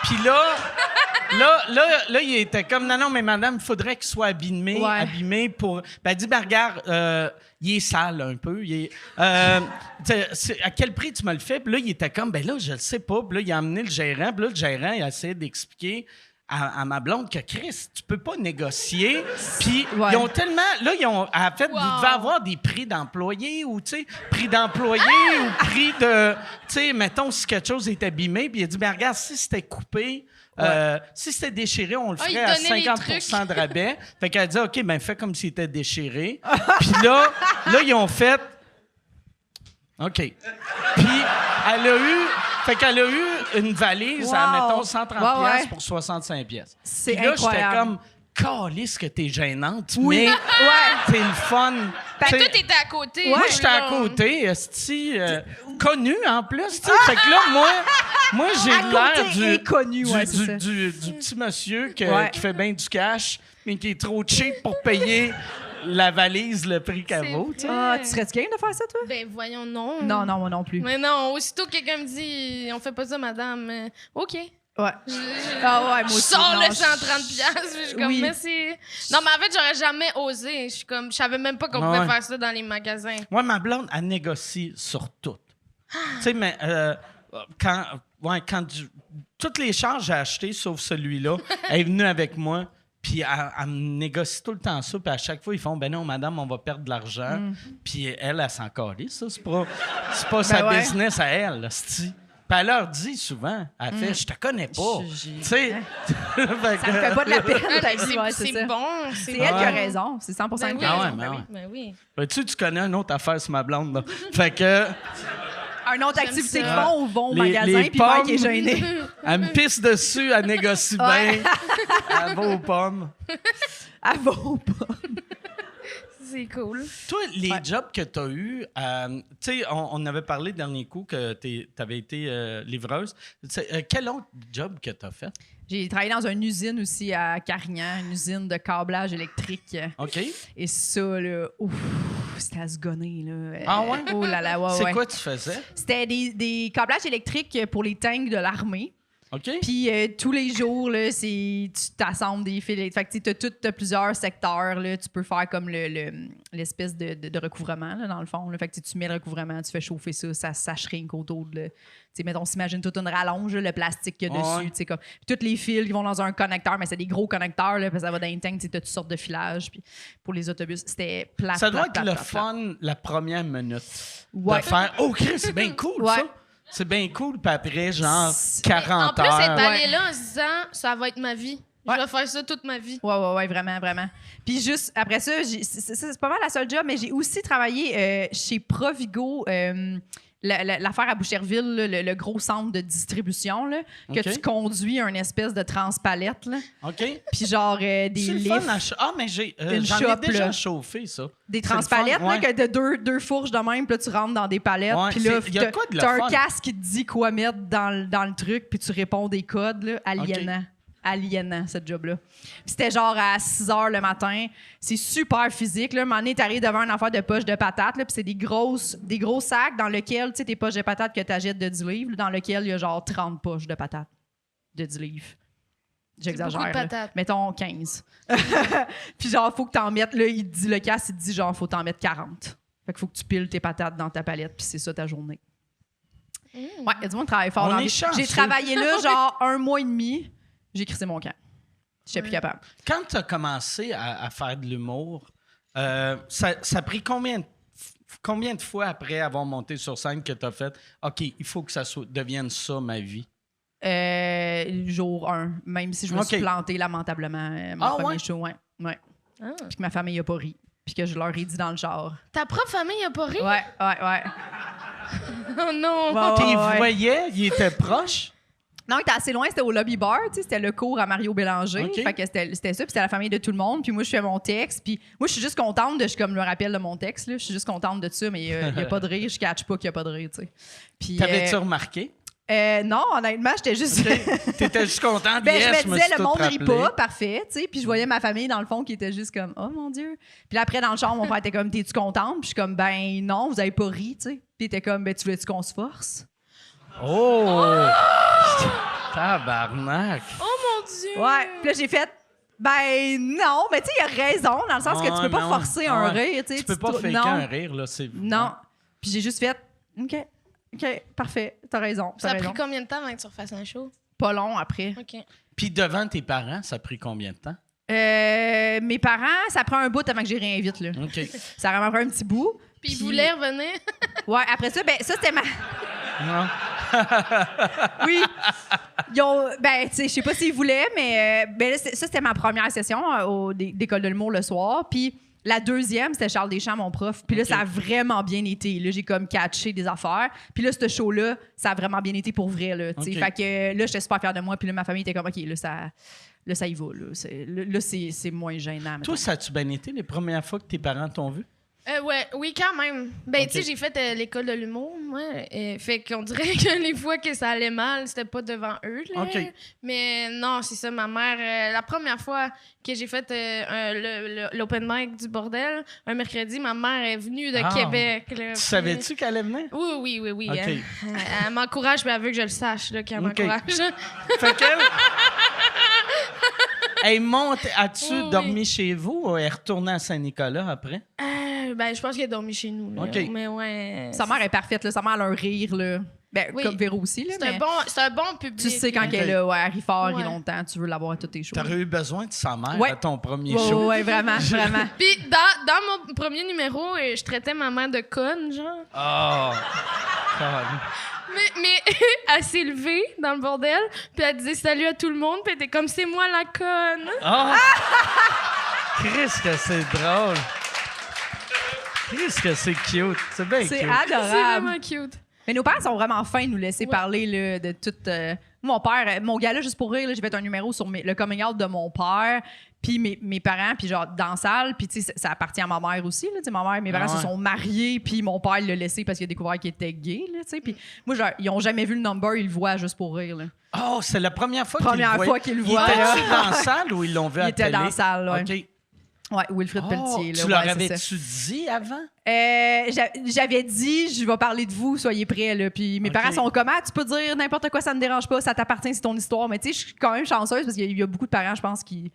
Puis là, il était comme, non, mais madame, il faudrait qu'il soit abîmé pour. Ben, elle dit, ben, regarde, il est sale un peu. À quel prix tu me le fais? Puis là, il était comme, ben là, je le sais pas. Puis là, il a amené le gérant. Puis là, le gérant, il a essayé d'expliquer à ma blonde que Chris, tu peux pas négocier. Puis ils ont tellement. Là, en fait, vous devez avoir des prix d'employés ou, tu sais, prix d'employés ou prix de. Tu sais, mettons, si quelque chose est abîmé. Puis il a dit, ben regarde, si c'était coupé. Si c'était déchiré, on le ferait à 50% de rabais. Fait qu'elle a dit, OK, ben fais comme s'il était déchiré. Puis là, ils ont fait OK. Puis elle a eu une valise à, mettons, 130 pièces pour 65 pièces. C'est Puis là, incroyable. j'étais comme, calisse que t'es gênante, Oui. mais t'es le fun. Fait T'sais, que toi, t'étais à côté. moi, j'étais à côté, esti, connu en plus. T'sais. Fait que là, moi j'ai l'air inconnu, ouais, c'est ça. du petit monsieur qui fait bien du cash, mais qui est trop cheap pour payer la valise, le prix qu'elle vaut. T'sais. Ah, tu serais-tu game de faire ça, toi? Ben voyons, non. Non, moi non plus. Mais non, aussitôt que quelqu'un me dit « On fait pas ça, madame. » OK. Ouais. Je sors le 130 piastres, je suis comme, Oui. merci. Non, mais en fait, j'aurais jamais osé. Je suis comme, je savais même pas qu'on pouvait faire ça dans les magasins. Moi, ma blonde, elle négocie sur tout. Tu sais, mais quand toutes les chars que j'ai achetées, sauf celui-là, elle est venue avec moi. Puis elle me négocie tout le temps ça. Puis à chaque fois, ils font « Ben non, madame, on va perdre de l'argent. Puis elle s'en calisse, ça. C'est pas sa business à elle, c'ti. Puis elle leur dit souvent, elle fait « Je te connais pas. » Tu sais? Ça me fait pas de la peine. t'as dit, ouais, C'est ça. bon. C'est elle qui a raison. C'est 100% Ben elle oui. qui a raison. ouais. Ben oui. Tu connais une autre affaire sur ma blonde, là. Fait que... Une autre activité qu'ils ça. font ou vont au Les magasin, puis Mike est gêné. Elle me pisse dessus, elle négocie bien. Elle va aux pommes. Elle va au pas. C'est cool. Toi, les jobs que tu as eus, tu sais, on avait parlé le dernier coup que tu avais été livreuse. Quel autre job que tu as fait? J'ai travaillé dans une usine aussi à Carignan, une usine de câblage électrique. OK. Et ça, là, ouf, c'était à se gonner, là. Ah ouais? Oh là là, ouais, C'est quoi tu faisais? C'était des câblages électriques pour les tanks de l'armée. OK. Puis tous les jours, là, tu t'assembles des fils. Fait que t'as plusieurs secteurs. Là, tu peux faire comme l'espèce de recouvrement, là, dans le fond. Là. Fait que tu mets le recouvrement, tu fais chauffer ça shrink autour de... Mettons, on s'imagine toute une rallonge, là, le plastique qu'il y a dessus. Ouais. Comme, puis tous les fils qui vont dans un connecteur, mais c'est des gros connecteurs, là, parce que ça va dans les tanks, tu as toutes sortes de filages. Puis pour les autobus, c'était plate. Ça doit plate, être plate, le plate, fun, la première minute. Ouais. De faire « Oh, Chris, c'est bien cool, Ouais. ça! » C'est bien cool, puis après, genre, C'est- 40 En plus, être heures. allé là en se disant, ça va être ma vie. Ouais. Je vais faire ça toute ma vie. Ouais, vraiment. Puis juste après ça, c'est pas mal la seule job, mais j'ai aussi travaillé chez Provigo, l'affaire à Boucherville, là, le gros centre de distribution, là, que OK. tu conduis un espèce de transpalette, là. OK? Puis genre des C'est le lifts, fun à mais Une j'en ai shop, déjà là. chauffé, ça. des C'est le transpalettes, fun, là, ouais. que t'as deux fourches de même, puis là, tu rentres dans des palettes. Ouais, Puis là, il y a quoi de le t'as fun? un casque qui te dit quoi mettre dans le truc, puis tu réponds des codes, là, aliénants. aliénant, ce job-là. Puis c'était genre à 6 h le matin. C'est super physique. Là. Un moment donné, t'arrives devant une affaire de poche de patates, là, puis c'est des gros sacs dans lesquels, tu sais, tes poches de patates que t'achètes de 10 livres, dans lesquels il y a genre 30 poches de patates de 10 livres. J'exagère. beaucoup de là. patates. Mettons 15. Puis genre, faut que t'en mettes, là, le casse, il te dit genre, faut t'en mettre 40. Fait qu'il faut que tu piles tes patates dans ta palette, puis c'est ça ta journée. Ouais, il y a du monde qui travaille fort On dans est la vie. chanceux. J'ai travaillé là genre 1 mois et demi. J'ai crissé mon camp. J'étais plus capable. Quand tu as commencé à faire de l'humour, ça a pris combien de fois après avoir monté sur scène que tu as fait « OK, il faut que ça devienne ça, ma vie Jour 1, même si je me suis plantée lamentablement. Mon premier show, ouais. Puis que ma famille a pas ri. Puis que je leur ai dit dans le char. Ta propre famille a pas ri? Ouais. Oh non! Ouais, Puis ils ouais. voyaient, ils étaient proches. Non, il était assez loin, c'était au lobby bar, tu sais, c'était le cours à Mario Bélanger. OK. Fait que c'était ça, puis c'était la famille de tout le monde. Puis moi, je fais mon texte, puis moi, je suis juste contente je comme le rappel de mon texte, là. Je suis juste contente de ça, mais il n'y a pas de rire, je catch pas qu'il n'y a pas de rire, tu sais. Puis T'avais-tu remarqué? non, honnêtement, j'étais juste... T'étais juste contente? Ben, Yes, je me disais, suis le monde tout rit rappelé. pas, parfait, tu sais. Puis je voyais ma famille, dans le fond, qui était juste comme, oh mon Dieu. Puis là, après, dans le char, mon frère était comme, t'es-tu contente? Puis je suis comme, ben non, vous avez pas ri, tu sais. Puis il était comme, ben tu voulais-tu qu'on se force? Oh! Tabarnak! Oh mon Dieu! Ouais. Puis là, j'ai fait, ben non, mais tu sais, il a raison, dans le sens que tu peux pas forcer un rire, tu sais. Tu peux pas faker un rire, là, c'est... Non. Puis j'ai juste fait, OK, parfait, t'as raison. Ça a pris combien de temps avant que tu refasses un show? Pas long après. OK. Puis devant tes parents, ça a pris combien de temps? Mes parents, ça prend un bout avant que j'y réinvite, là. OK. Ça a vraiment pris un petit bout. Puis ils voulaient revenir? Ouais, après ça, ben ça, c'était ma... Non. Oui. Ils ont... Ben, tu sais, je sais pas s'ils voulaient, mais ben, là, ça, c'était ma première session d'école de l'humour le soir. Puis la deuxième, c'était Charles Deschamps, mon prof. Puis là, ça a vraiment bien été. Là, j'ai comme catché des affaires. Puis là, ce show-là, ça a vraiment bien été pour vrai, là, tu sais. Fait que là, j'étais super fière de moi. Puis là, ma famille était comme, OK, là, ça y va, là. C'est moins gênant. Toi, ça a-tu bien été les premières fois que tes parents t'ont vu? Oui, quand même. Ben, OK. tu sais, j'ai fait l'école de l'humour, moi. Fait qu'on dirait que les fois que ça allait mal, c'était pas devant eux, là. OK. Mais non, c'est ça, ma mère... la première fois que j'ai fait l'open mic du bordel, un mercredi, ma mère est venue de Québec, là. Tu savais-tu qu'elle allait venir? Oui. OK. Elle m'encourage, mais elle veut que je le sache, là, qu'elle OK. m'encourage. Fait qu'elle... Elle monte... As-tu Oui. dormi chez vous ou elle est retournée à Saint-Nicolas après? Ben, je pense qu'elle a dormi chez nous, là. OK. Mais ouais... Sa mère est parfaite, là. Sa mère a un rire, là. Ben, Oui. comme Véro aussi, là. C'est Mais un bon public. tu sais quand OK. elle est là, ouais, elle rit fort, elle rit Ouais. longtemps. Tu veux l'avoir à tous tes shows. T'aurais eu besoin de sa mère Ouais. à ton premier Ouais, show. ouais, vraiment, vraiment. Puis dans mon premier numéro, je traitais ma mère de conne, genre. Oh! Mais elle s'est levée dans le bordel, puis elle disait salut à tout le monde, puis elle était comme c'est moi la conne. Oh! Chris, que c'est drôle! Chris, que c'est cute! C'est bien C'est cute. C'est adorable. vraiment cute. Mais nos parents sont vraiment fins de nous laisser parler là, de tout. Mon père, mon gars-là, juste pour rire, là, j'ai fait un numéro sur le coming out de mon père, puis mes parents, puis genre dans la salle, puis tu sais, ça appartient à ma mère aussi. Là, tu sais, mes parents ouais. se sont mariés, puis mon père l'a laissé parce qu'il a découvert qu'il était gay. Là, tu sais, puis moi, genre, ils ont jamais vu le number, ils le voient juste pour rire. Là. Oh, c'est la première fois Première fois qu'ils le voient. Il était-tu dans la salle ou ils l'ont vu à Il la était télé? dans la salle, ouais. OK. Ouais, Wilfrid Oh, Pelletier. Là, tu leur ouais, c'est avais-tu ça. dit avant? J'avais dit, je vais parler de vous, soyez prêts. Là. Puis mes OK. parents sont comme, tu peux dire n'importe quoi, ça ne me dérange pas, ça t'appartient, c'est ton histoire. Mais tu sais, je suis quand même chanceuse parce qu'il y a beaucoup de parents, je pense, qui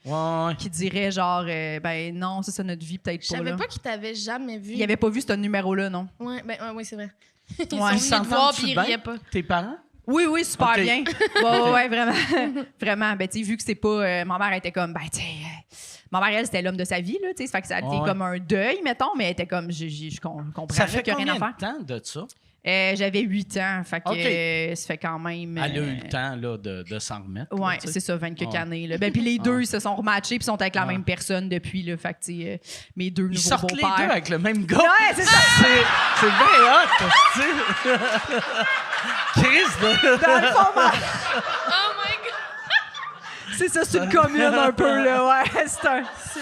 diraient genre, ben non, ça, c'est notre vie, peut-être Je pas. savais Là. pas qu'ils t'avaient jamais vu. Ils n'avaient pas vu ce numéro-là, non? Ouais, ben oui, c'est vrai. Ils Ouais. sont venus te voir, S'entendent-tu puis ils bien, riaient pas. tes parents? Oui, super OK. bien. Ouais, vraiment. Vraiment. Ben, tu sais, vu que c'est pas. Ma mère était comme, ben, tu sais. Ma mère, elle, c'était l'homme de sa vie, là, tu sais. Ça fait que ça a été comme un deuil, mettons, mais elle était comme, je comprends Ça fait qu'il y a rien combien à faire. de temps de ça? J'avais 8 ans, fait que OK. ça fait quand même. Elle a eu le temps là, de s'en remettre. là, Ouais, tu sais. c'est ça, 20 quelques Ouais. années. Là. Ben, puis les deux, ils se sont rematchés puis sont avec la Ouais. même personne depuis. Là, fait que, tu sais, mes deux Ils nouveaux sortent les deux beaux-pères. avec le même gars. Ouais, c'est ça. C'est bien hot, tu sais. Chris, Dans le fond, Oh my god! c'est ça, c'est une commune un peu, là. Ouais, C'est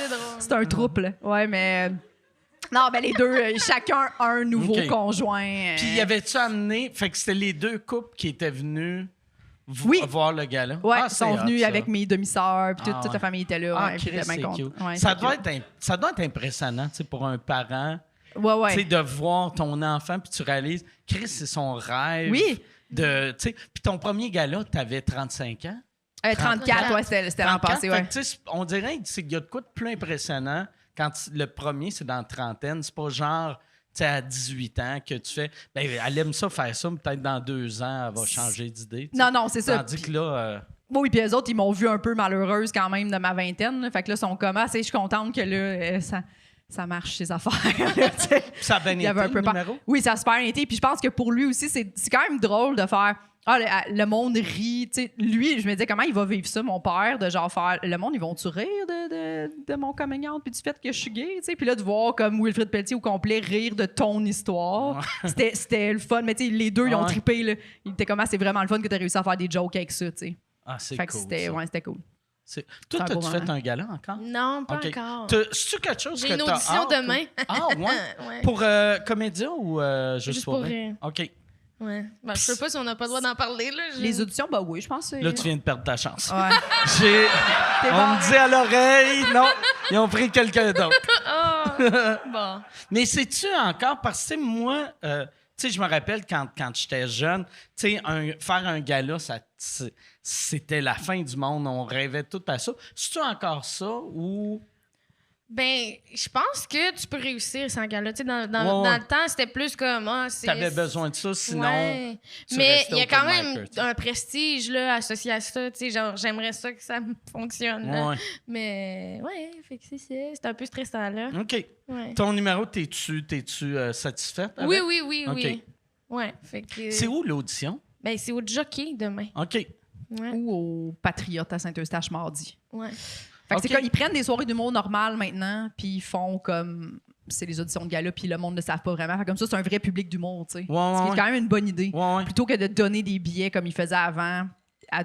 drôle. c'est un troupe, là. Ouais, mais. Non, ben les deux, chacun un nouveau OK. conjoint. Puis y avait-tu amené... Fait que c'était les deux couples qui étaient venus Oui. voir le gala? Ouais, Ah, ils sont c'est venus hot, ça. avec mes demi-sœurs, puis toute ouais. la famille était là. Ah, ouais, puis Chris, j'étais c'est bien cute. contente. Ouais, ça, c'était doit cute. ça doit être impressionnant, tu sais, pour un parent, Ouais, tu sais, ouais. de voir ton enfant, puis tu réalises, Chris, c'est son rêve. Oui. Tu sais, puis ton premier gala, t'avais 35 ans. 34, ouais, c'était l'an 34, passé, ouais. fait que, tu sais, on dirait qu'il y a de quoi de plus impressionnant quand le premier, c'est dans la trentaine. C'est pas genre, tu sais, à 18 ans que tu fais, ben, elle aime ça, faire ça, mais peut-être dans 2 ans, elle va changer d'idée. tu sais. Non, c'est ça. Tandis que là, Oui, puis les autres, ils m'ont vu un peu malheureuse quand même de ma vingtaine. Là. Fait que là, ils sont comme, je suis contente que là, ça marche, ces affaires. Là, tu sais. ça a bien Il y été avait un le peu peur. numéro. Oui, ça a super bien été. Puis je pense que pour lui aussi, c'est quand même drôle de faire. Ah, le monde rit. Tu sais, lui, je me disais, comment il va vivre ça, mon père, de genre faire. Le monde, ils vont-tu rire de mon coming out puis du fait que je suis gay? Tu sais, puis là, de voir comme Wilfrid Pelletier au complet rire de ton histoire. C'était le fun. Mais tu sais, les deux, ils ont Ouais. trippé. Là. Ils étaient comme, c'est vraiment le fun que tu as réussi à faire des jokes avec ça. Tu sais. Ah, c'est Fait que cool. c'était ça. c'était cool. Toi, C'est un beau t'as-tu fait moment. un gala encore? Non, pas OK. encore. C'est-tu quelque chose J'ai que une t'as audition hâte, demain. Ah, ouais? Ouais. Pour comédien ou juste Juste pour pour rire? rire. OK. Ouais. Ben, je sais pas si on n'a pas le droit d'en parler. Là. Les auditions, bah oui, je pense que c'est. Là, tu viens de perdre ta chance. Ouais. T'es On bon. me dit à l'oreille, non, ils ont pris quelqu'un d'autre. Ah, bon. Mais sais-tu encore, parce que tu sais, moi, tu sais, je me rappelle quand j'étais jeune, tu sais, faire un gala, c'était la fin du monde. On rêvait tout à ça. C'est-tu encore ça ou... Ben, je pense que tu peux réussir sans gala. Tu sais, dans Ouais. le temps, c'était plus comme. T'avais besoin de ça, sinon... Ouais. tu Mais restais il y a open quand même micer, tu sais. un prestige là, associé à ça. Tu sais, genre, j'aimerais ça que ça fonctionne. là. Ouais. Mais, ouais, fait que c'est un peu stressant, là. OK. Ouais. Ton numéro, t'es-tu satisfaite avec? Oui. OK. Ouais, fait que. C'est où l'audition? Ben, c'est au jockey demain. OK. Ouais. Ou au Patriote à Saint-Eustache mardi. Ouais. Fait que OK. c'est comme, ils prennent des soirées d'humour normales maintenant, puis ils font comme. C'est les auditions de gala, puis le monde ne le savent pas vraiment. Fait comme ça, c'est un vrai public d'humour, tu sais. Ce qui est quand même une bonne idée. Ouais. Plutôt que de donner des billets comme ils faisaient avant à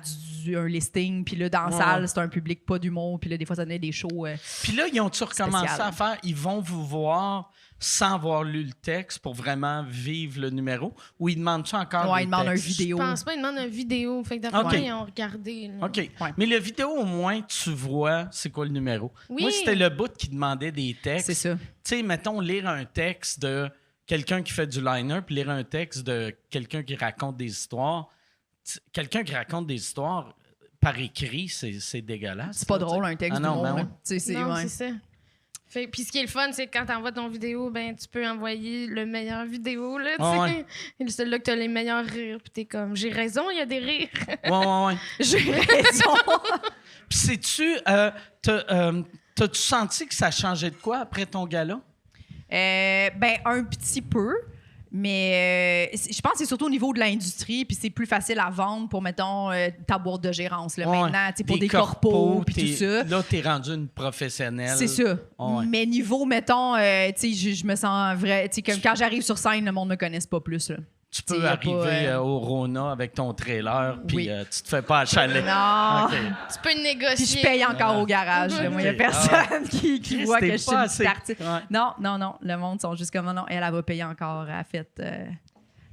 un listing, puis là, dans la salle, c'est un public pas d'humour, puis là, des fois, ça donnait des shows. Puis là, ils ont-tu recommencé Spécial. à faire, ils vont vous voir sans avoir lu le texte pour vraiment vivre le numéro, ou ils demandent-tu encore Ouais, des ils demandent un textes? vidéo. Je pense pas, ils demandent une vidéo. Fait que d'après OK. moi, ils ont regardé. Là. OK. Ouais. Mais la vidéo, au moins, tu vois c'est quoi le numéro. Oui. Moi, c'était le bout qui demandait des textes. C'est ça. Tu sais, mettons, lire un texte de quelqu'un qui fait du liner, puis lire un texte de quelqu'un qui raconte des histoires. Quelqu'un qui raconte des histoires par écrit, c'est dégueulasse. C'est pas là, drôle, tu sais. un texte Ah non, d'humour. ben là. ouais. Tu sais, Non, ouais. c'est ça. Puis ce qui est le fun, c'est que quand t'envoies ton vidéo, ben tu peux envoyer le meilleur vidéo, là, tu sais. Ouais. Et celui-là que t'as les meilleurs rires. Puis t'es comme, j'ai raison, il y a des rires. Ouais. J'ai raison. Puis sais-tu, t'as-tu senti que ça changeait de quoi après ton gala? Ben, un petit peu. Mais je pense que c'est surtout au niveau de l'industrie, puis c'est plus facile à vendre pour, mettons, ta boîte de gérance. Là, Ouais. maintenant, tu sais, pour des corpos, puis tout ça. Là, t'es rendu une professionnelle. C'est ça. Ouais. Mais niveau, mettons, tu sais, je me sens vrai. Tu sais, comme quand j'arrive sur scène, le monde me connaisse pas plus. Là. Tu T'sais, peux y a arriver pas, au Rona avec ton trailer, puis Oui. tu te fais pas achaler. Non. OK. Tu peux négocier. Puis je paye encore au garage. Il n'y a Ok. personne qui Chris, voit t'es que je suis pas une assez- petite artiste. Ouais. Non. Le monde sont juste comme non, elle va payer encore. Elle a fait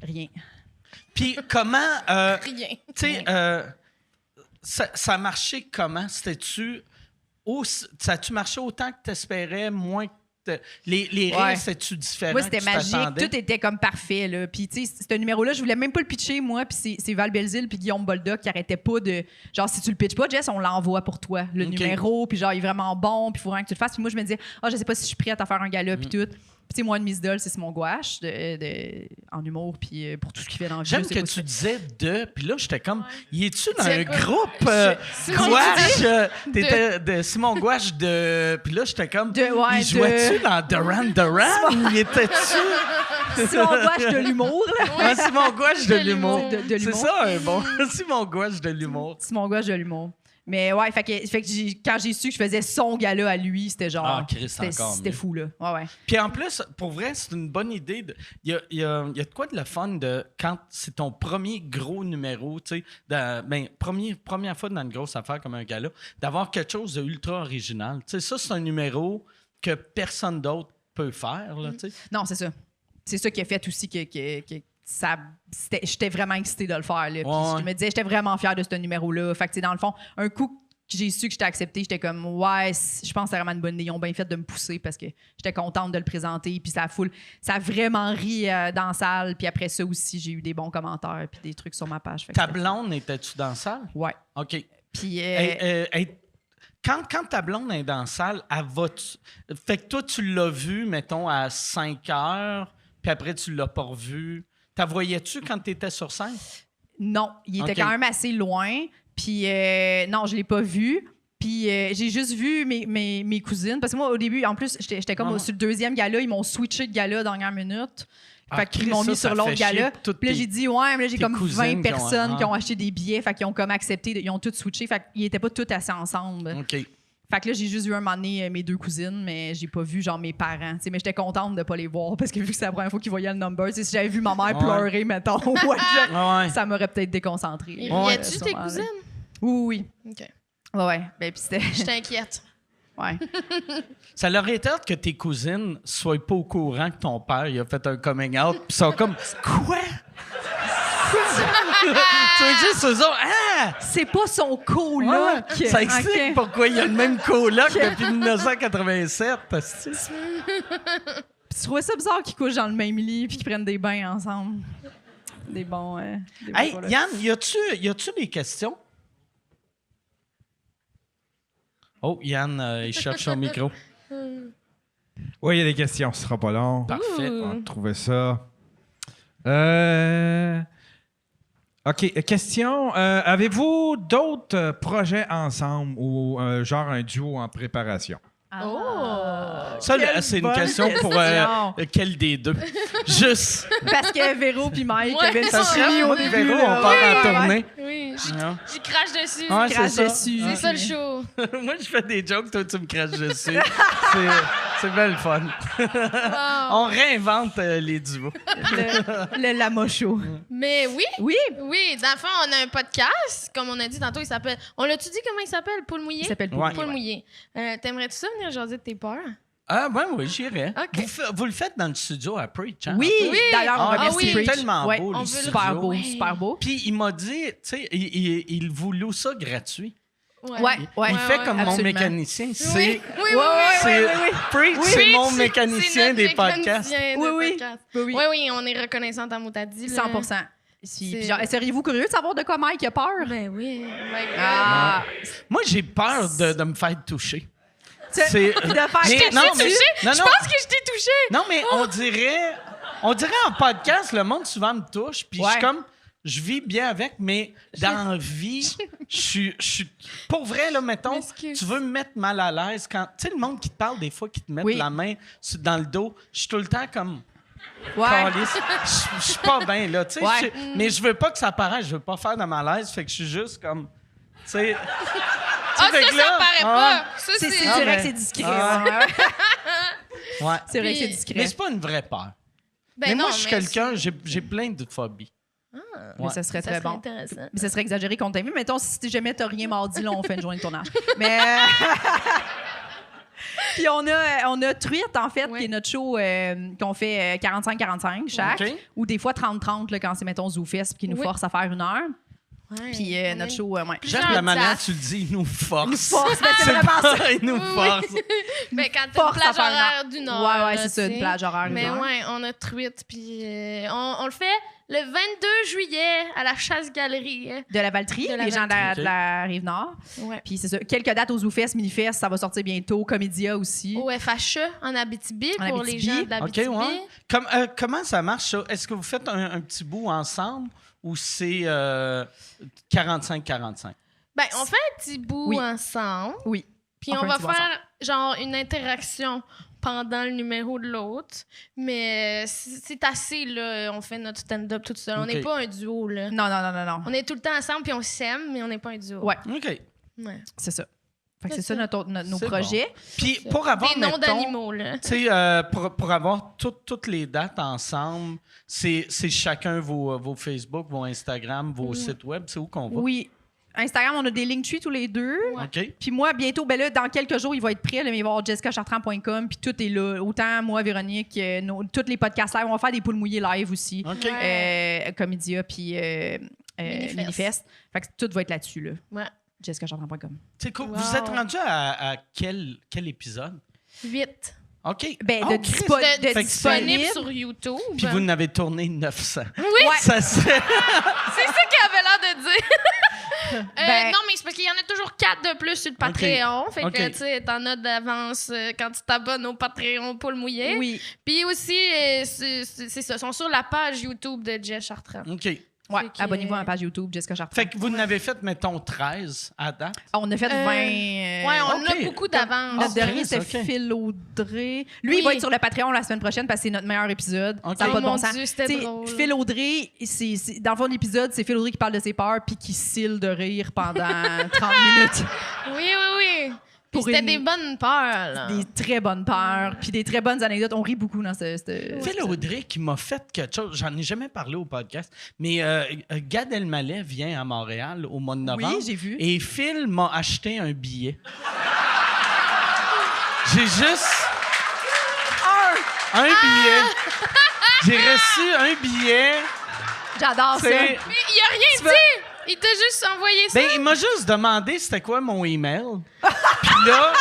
rien. Puis comment, Rien. tu sais, ça marchait comment? Ça a-tu marché autant que t'espérais, moins que les rires, Ouais. c'était-tu différent? Moi, c'était que tu magique. t'attendais? Tout était comme parfait. Là. Puis, tu sais, ce numéro-là, je voulais même pas le pitcher, moi. Puis, c'est Val Belzile puis Guillaume Boldoc qui arrêtaient pas de. Genre, si tu le pitches pas, Jess, on l'envoie pour toi, le OK. numéro. Puis, genre, il est vraiment bon. Puis, il faut vraiment que tu le fasses. Puis, moi, je me disais, je sais pas si je suis prête à faire un gala. Puis, tout. Puis, tu sais, moi, une Miss Doll, c'est Simon Gouache en humour. Puis, pour tout ce qu'il fait dans le jeu. J'aime c'est que pas tu ça. disais puis là, j'étais comme, y es-tu dans C'est un quoi? groupe Simon Gouache? T'étais de Simon Gouache puis là, j'étais comme, Ouais, il jouait-tu dans Duran ou il était-tu? Simon Gouache de l'humour, là. Ouais, Simon Gouache de l'humour. De C'est l'humour. ça, un bon. Simon Gouache de l'humour. Simon Gouache de l'humour. Mais ouais, fait que quand j'ai su que je faisais son gala à lui, c'était genre. Ah, Christ, c'était encore c'était mieux. fou, là. Ouais. Puis en plus, pour vrai, c'est une bonne idée. Il y a de quoi de le fun de quand c'est ton premier gros numéro, tu sais, première fois dans une grosse affaire comme un gala, d'avoir quelque chose de ultra original. Tu sais, ça, c'est un numéro que personne d'autre peut faire, là, tu sais. Non, c'est ça. C'est ça qui a fait aussi que j'étais vraiment excitée de le faire. Là. Puis Ouais. je me disais, j'étais vraiment fière de ce numéro-là. Fait que, tu sais, dans le fond, un coup que j'ai su que j'étais acceptée, j'étais comme, ouais, je pense que c'est vraiment une bonne idée. Ils ont bien fait de me pousser parce que j'étais contente de le présenter. Puis ça a vraiment ri dans la salle. Puis après ça aussi, j'ai eu des bons commentaires puis des trucs sur ma page. Fait que Ta c'était- blonde, étais-tu dans la salle? Ouais. OK. Puis Quand ta blonde est dans la salle, elle va... Fait que toi, tu l'as vu, mettons, à 5 heures, puis après, tu l'as pas revu. T'as voyais-tu quand tu étais sur scène? non, il était OK. quand même assez loin. Puis non, je l'ai pas vu. Puis j'ai juste vu mes cousines. Parce que moi, au début, en plus, j'étais comme Ah. sur le deuxième gala. Ils m'ont switché de gala dernière minute. Ah, Fait qu'ils Christ, m'ont mis ça sur l'autre fait chier gala. toutes Puis là, tes- j'ai dit, ouais, mais là, j'ai tes comme 20 cousines qui ont- personnes qui ont ah. acheté des billets. Fait qu'ils ont comme accepté. Ils ont tous switché. Fait qu'ils étaient pas tous assis ensemble. OK. Fait que là, j'ai juste vu un moment donné mes deux cousines, mais j'ai pas vu, genre, mes parents. T'sais, mais j'étais contente de pas les voir parce que vu que c'est la première fois qu'ils voyaient le number, si j'avais vu ma mère Ouais. pleurer, mettons, ouais, Ouais. ça m'aurait peut-être déconcentrée. Et Ouais. riais-tu tes cousines? Oui, oui. OK. Ouais. Ben, puis c'était. Je t'inquiète. Ouais. Ça leur est hâte que tes cousines soient pas au courant que ton père il a fait un coming out, puis sont comme quoi? Tu veux juste eux autres, ah! C'est pas son coloc. Ouais, ça explique Ok. pourquoi il y a le même coloc depuis 1987. asti. Puis tu trouvais ça bizarre qu'ils couchent dans le même lit puis qu'ils prennent des bains ensemble. Des bons. Des bons Hey, colocs. Yann, y a-tu des questions? Oh, Yann, il cherche son micro. Oui, il y a des questions, ce sera pas long. Parfait. On va trouver ça. OK, question. Avez-vous d'autres projets ensemble ou genre un duo en préparation? Ça, Quelle c'est une bonne question pour question. quel des deux? Juste. Parce que Véro puis Mike Ouais, avaient ça le suivi au Moi, début. Véro, là. on part en Ouais. tournée. Oui, Non. j'y crache dessus. Ouais, Crache c'est ça. dessus. C'est ça le show. Moi, je fais des jokes, toi, tu me craches dessus. C'est bien le fun. On réinvente les duos. Le Lamocho. Mais oui, Oui, oui, dans le fond, on a un podcast, comme on a dit tantôt, il s'appelle... On l'a-tu dit comment il s'appelle? Poule mouillé? il s'appelle Ouais. Poule. Poule mouillé. T'aimerais-tu ça venir jaser de tes peurs? Ah, ben oui, j'irais. OK. Vous le faites dans le studio à Preach, hein? Oui, Oui. d'ailleurs, on Ah, remercie oui. Preach. c'est tellement Ouais. beau, On le veut le- studio. Super beau, Ouais. super beau. Puis il m'a dit, tu sais, il vous loue ça gratuit. Ouais. Il fait comme mon absolument. mécanicien. Oui, C'est oui, oui, Ouais, oui. c'est- oui. Preach, Oui. c'est mon Preach, mécanicien c'est des notre podcasts. mécanicien de Oui, oui. podcast. Oui, oui. Oui, oui, on est reconnaissante à Moutadi. 100%. Si, C'est- puis genre, seriez-vous curieux de savoir de quoi Mike a peur? Ben oui. my God. Ah! Moi, j'ai peur de me faire toucher. C'est... C'est- Puis de faire... Mais- Je t'ai non, touché? mais- non, Je non. pense que je t'ai touché. Non, mais on dirait en podcast, le monde souvent me touche, puis je Ouais. suis comme, je vis bien avec, mais dans la vie, je suis... Pour vrai, là, mettons, M'excuse. tu veux me mettre mal à l'aise quand... Tu sais, le monde qui te parle des fois, qui te met Oui. la main dans le dos, je suis tout le temps comme... Ouais. Calisse. Je suis pas bien, là, tu sais. Ouais. Mais je veux pas que ça paraisse, je veux pas faire de malaise, fait que je suis juste comme... Tu sais... Ah, fait ça, que là, paraît pas. Ça, C'est c'est... Ah, vrai ben, que c'est discret. ah. Ouais. Ouais. C'est vrai que c'est Puis- discret. Mais c'est pas une vraie peur. Ben mais non, moi, je suis quelqu'un, j'ai plein de phobies. Mais ça serait Ça très serait bon. intéressant. Mais ça serait exagéré qu'on t'invite. Mettons, si jamais t'as rien mardi, là, on fait une journée de tournage. Mais... Puis on a Truite, en fait, Ouais. qui est notre show qu'on fait 45-45 chaque. OK. Ou des fois 30-30 là, quand c'est, mettons, ZooFest, puis qui nous Oui. force à faire 1 heure. Ouais, Puis on notre est- show, ouais. J'aime Genre la manière date. que tu le dis, il nous force. Nous force, ben, c'est C'est vraiment ça. pas, il nous force. Ben, quand t'as une Force à plage faire horaire d'une heure. Ouais, ouais, là, c'est ça, tu une sais. plage horaire. Mais d'une heure. ouais, on a Truite, puis on le fait le 22 juillet à la Chasse-Galerie. De la Valtrie, De la les gens de la, Valtrie. de la Rive-Nord. Ouais. Puis c'est ça. Quelques dates aux ZooFest, Minifest, ça va sortir bientôt. Comédia aussi. Au FHE en Abitibi, En pour Abitibi. les gens de OK, l'Abitibi. ouais. Comment ça marche, ça? Est-ce que vous faites un petit bout ensemble ou c'est 45-45? Ben, on fait un petit bout Oui. ensemble, Oui. puis On on fait un va petit bout faire genre une interaction pendant le numéro de l'autre. Mais c'est assez, là. On fait notre stand-up tout seul. On OK. n'est pas un duo, là. Non, non, non, non, non. On est tout le temps ensemble, puis on s'aime, mais on n'est pas un duo. Ouais. OK. Ouais. C'est ça. Fait que c'est C'est ça ça. nos C'est projets. Puis pour avoir, Des noms mettons, d'animaux, là. tu sais, pour avoir toutes les dates ensemble, c'est chacun vos Facebook, vos Instagram, vos sites web, c'est où qu'on va? Oui. Instagram, on a des Linktree tous les deux. OK. Puis moi, bientôt, ben là, dans quelques jours, il va être prêt, là, mais il va y avoir jessicachartrand.com, puis tout est là. Autant moi, Véronique, tous les podcasts live. On va faire des poules mouillées live aussi. OK. Comédia, puis Minifest. Fait que tout va être là-dessus, là. Ouais. jessicachartrand.com. C'est cool. Wow. Vous êtes rendu à quel épisode? 8. OK. Ben, Oh, de Christ. De de Fait que disponible disponible. sur YouTube. Puis vous n'avez tourné 900. Oui, Ça serait... c'est ça qu'il avait l'air de dire. Ben- Non, mais c'est parce qu'il y en a toujours 4 de plus sur le Patreon. Fait OK. que, tu sais, t'en as d'avance quand tu t'abonnes au Patreon Poule Mouillée. Oui. Puis aussi, c'est ça, ils sont sur la page YouTube de Jess Chartrand. OK. Ouais, Fait que- abonnez-vous à ma page YouTube, Jessica Chartrand. Fait que vous n'avez fait, mettons, 13 à date. On a fait 20. Ouais, on OK. a beaucoup d'avance. Notre dernier, Chris, c'est OK. Phil Audrey. Lui, Oui. il va être sur le Patreon la semaine prochaine parce que c'est notre meilleur épisode. OK. Ça n'a Oh pas de bon mon sens. Dieu, c'était T'sais, drôle. Phil Audrey, dans le fond de l'épisode, c'est Phil Audrey qui parle de ses peurs puis qui cille de rire pendant 30 minutes. Oui, oui, oui. Puis Pour c'était une- des bonnes peurs, là. Des très bonnes peurs puis des très bonnes anecdotes. On rit beaucoup dans ce Phil Audrey qui m'a fait quelque chose, j'en ai jamais parlé au podcast, mais Gad Elmaleh vient à Montréal au mois de novembre. Oui, j'ai vu. Et Phil m'a acheté un billet. J'ai juste un billet. J'ai reçu un billet. J'adore ça. C'est... Mais il a rien dit! Il t'a juste envoyé ça. Ben, il m'a juste demandé c'était quoi mon email. Puis là,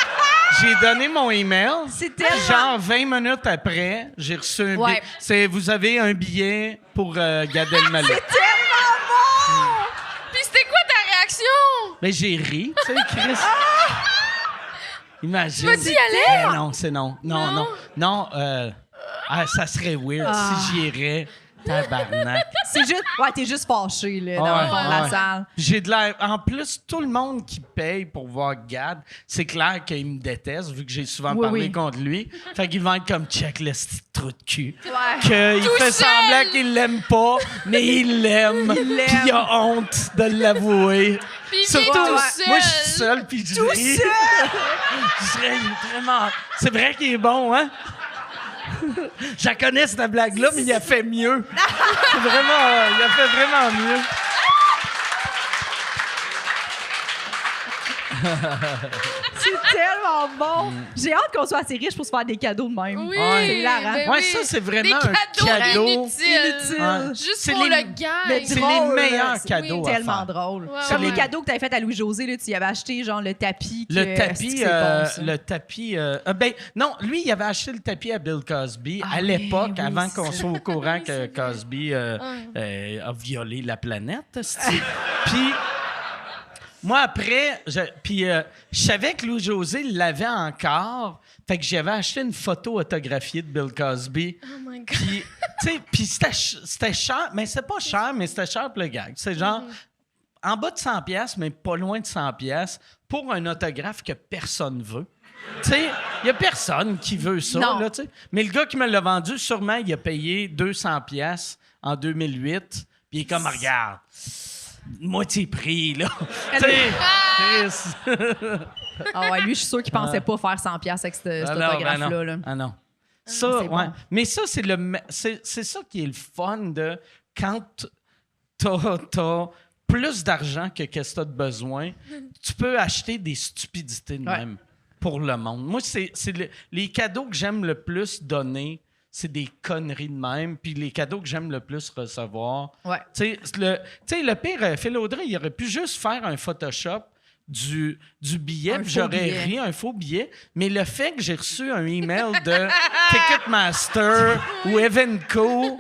j'ai donné mon email. C'est tellement- Genre 20 minutes après, j'ai reçu un Ouais. billet. Vous avez un billet pour Gad Elmaleh. Puis c'était quoi ta réaction? Mais j'ai ri, tu sais, Chris. Imagine. vas-y y aller? Non, c'est non. Non, non. Non, ça serait weird si j'y irais. Tabarnak. C'est juste. Ouais, t'es juste fâché, là, dans Ouais, le fond de la ouais. salle. J'ai de l'air. En plus, tout le monde qui paye pour voir Gad, c'est clair qu'il me déteste, vu que j'ai souvent Oui, parlé oui. contre lui. Fait qu'il va être comme check le petit trou de cul. Ouais. Qu'il Tout fait seul. semblant qu'il l'aime pas, mais il l'aime. Il l'aime. Puis il a honte de l'avouer. Puis il Surtout, vient tout ouais. seul. moi, je suis seul, puis je ris. Je serais vraiment... C'est vrai qu'il est bon, hein? Je la connais, cette blague-là, mais il a fait mieux. C'est vraiment... il a fait vraiment mieux. C'est tellement bon. J'ai hâte qu'on soit assez riche pour se faire des cadeaux de même. Oui, Ouais. hilarant. ben Ouais, oui. ça, c'est vraiment des un cadeau inutiles. Inutile. Ouais. Juste C'est pour les- le gag. le C'est les drôle, meilleurs là. cadeaux C'est à tellement faire. drôle. Ouais, Comme ouais. les cadeaux que t'avais fait à Louis-José, là, tu y avais acheté genre le tapis. Le que- tapis, c'est bon, ça. le tapis. Ben non, lui, il avait acheté le tapis à Bill Cosby Ah à oui, l'époque, oui, avant c'est qu'on ça. soit au courant que Cosby a violé la planète. c'ti. Puis moi après, je savais que Louis-José l'avait encore, fait que j'avais acheté une photo autographiée de Bill Cosby. Oh my God. Puis, tu sais, puis c'était cher, mais c'est pas cher, mais c'était cher pour le gag. C'est genre en bas de 100 pièces, mais pas loin de 100 pièces pour un autographe que personne veut. Tu sais, il y a personne qui veut ça, Non. là, tu sais. Mais le gars qui me l'a vendu, sûrement, il a payé 200 pièces en 2008, puis il est comme, regarde, moitié prix, là. Tu sais, Chris. Ah ouais, lui, je suis sûr qu'il pensait pas faire 100$ avec cet Ah non, ben autographe-là. non. Là. Ah non. Ça, c'est ouais. bon. Mais ça, c'est ça qui est le fun de quand t'as plus d'argent que qu'est-ce que t'as de besoin, tu peux acheter des stupidités de Ouais. même pour le monde. Moi, c'est les cadeaux que j'aime le plus donner, c'est des conneries de même. Puis les cadeaux que j'aime le plus recevoir, Ouais. tu sais, le pire, Phil Audrey, il aurait pu juste faire un Photoshop du billet, Un puis faux j'aurais billet. ri, un faux billet. Mais le fait que j'ai reçu un email de Ticketmaster ou Evenco,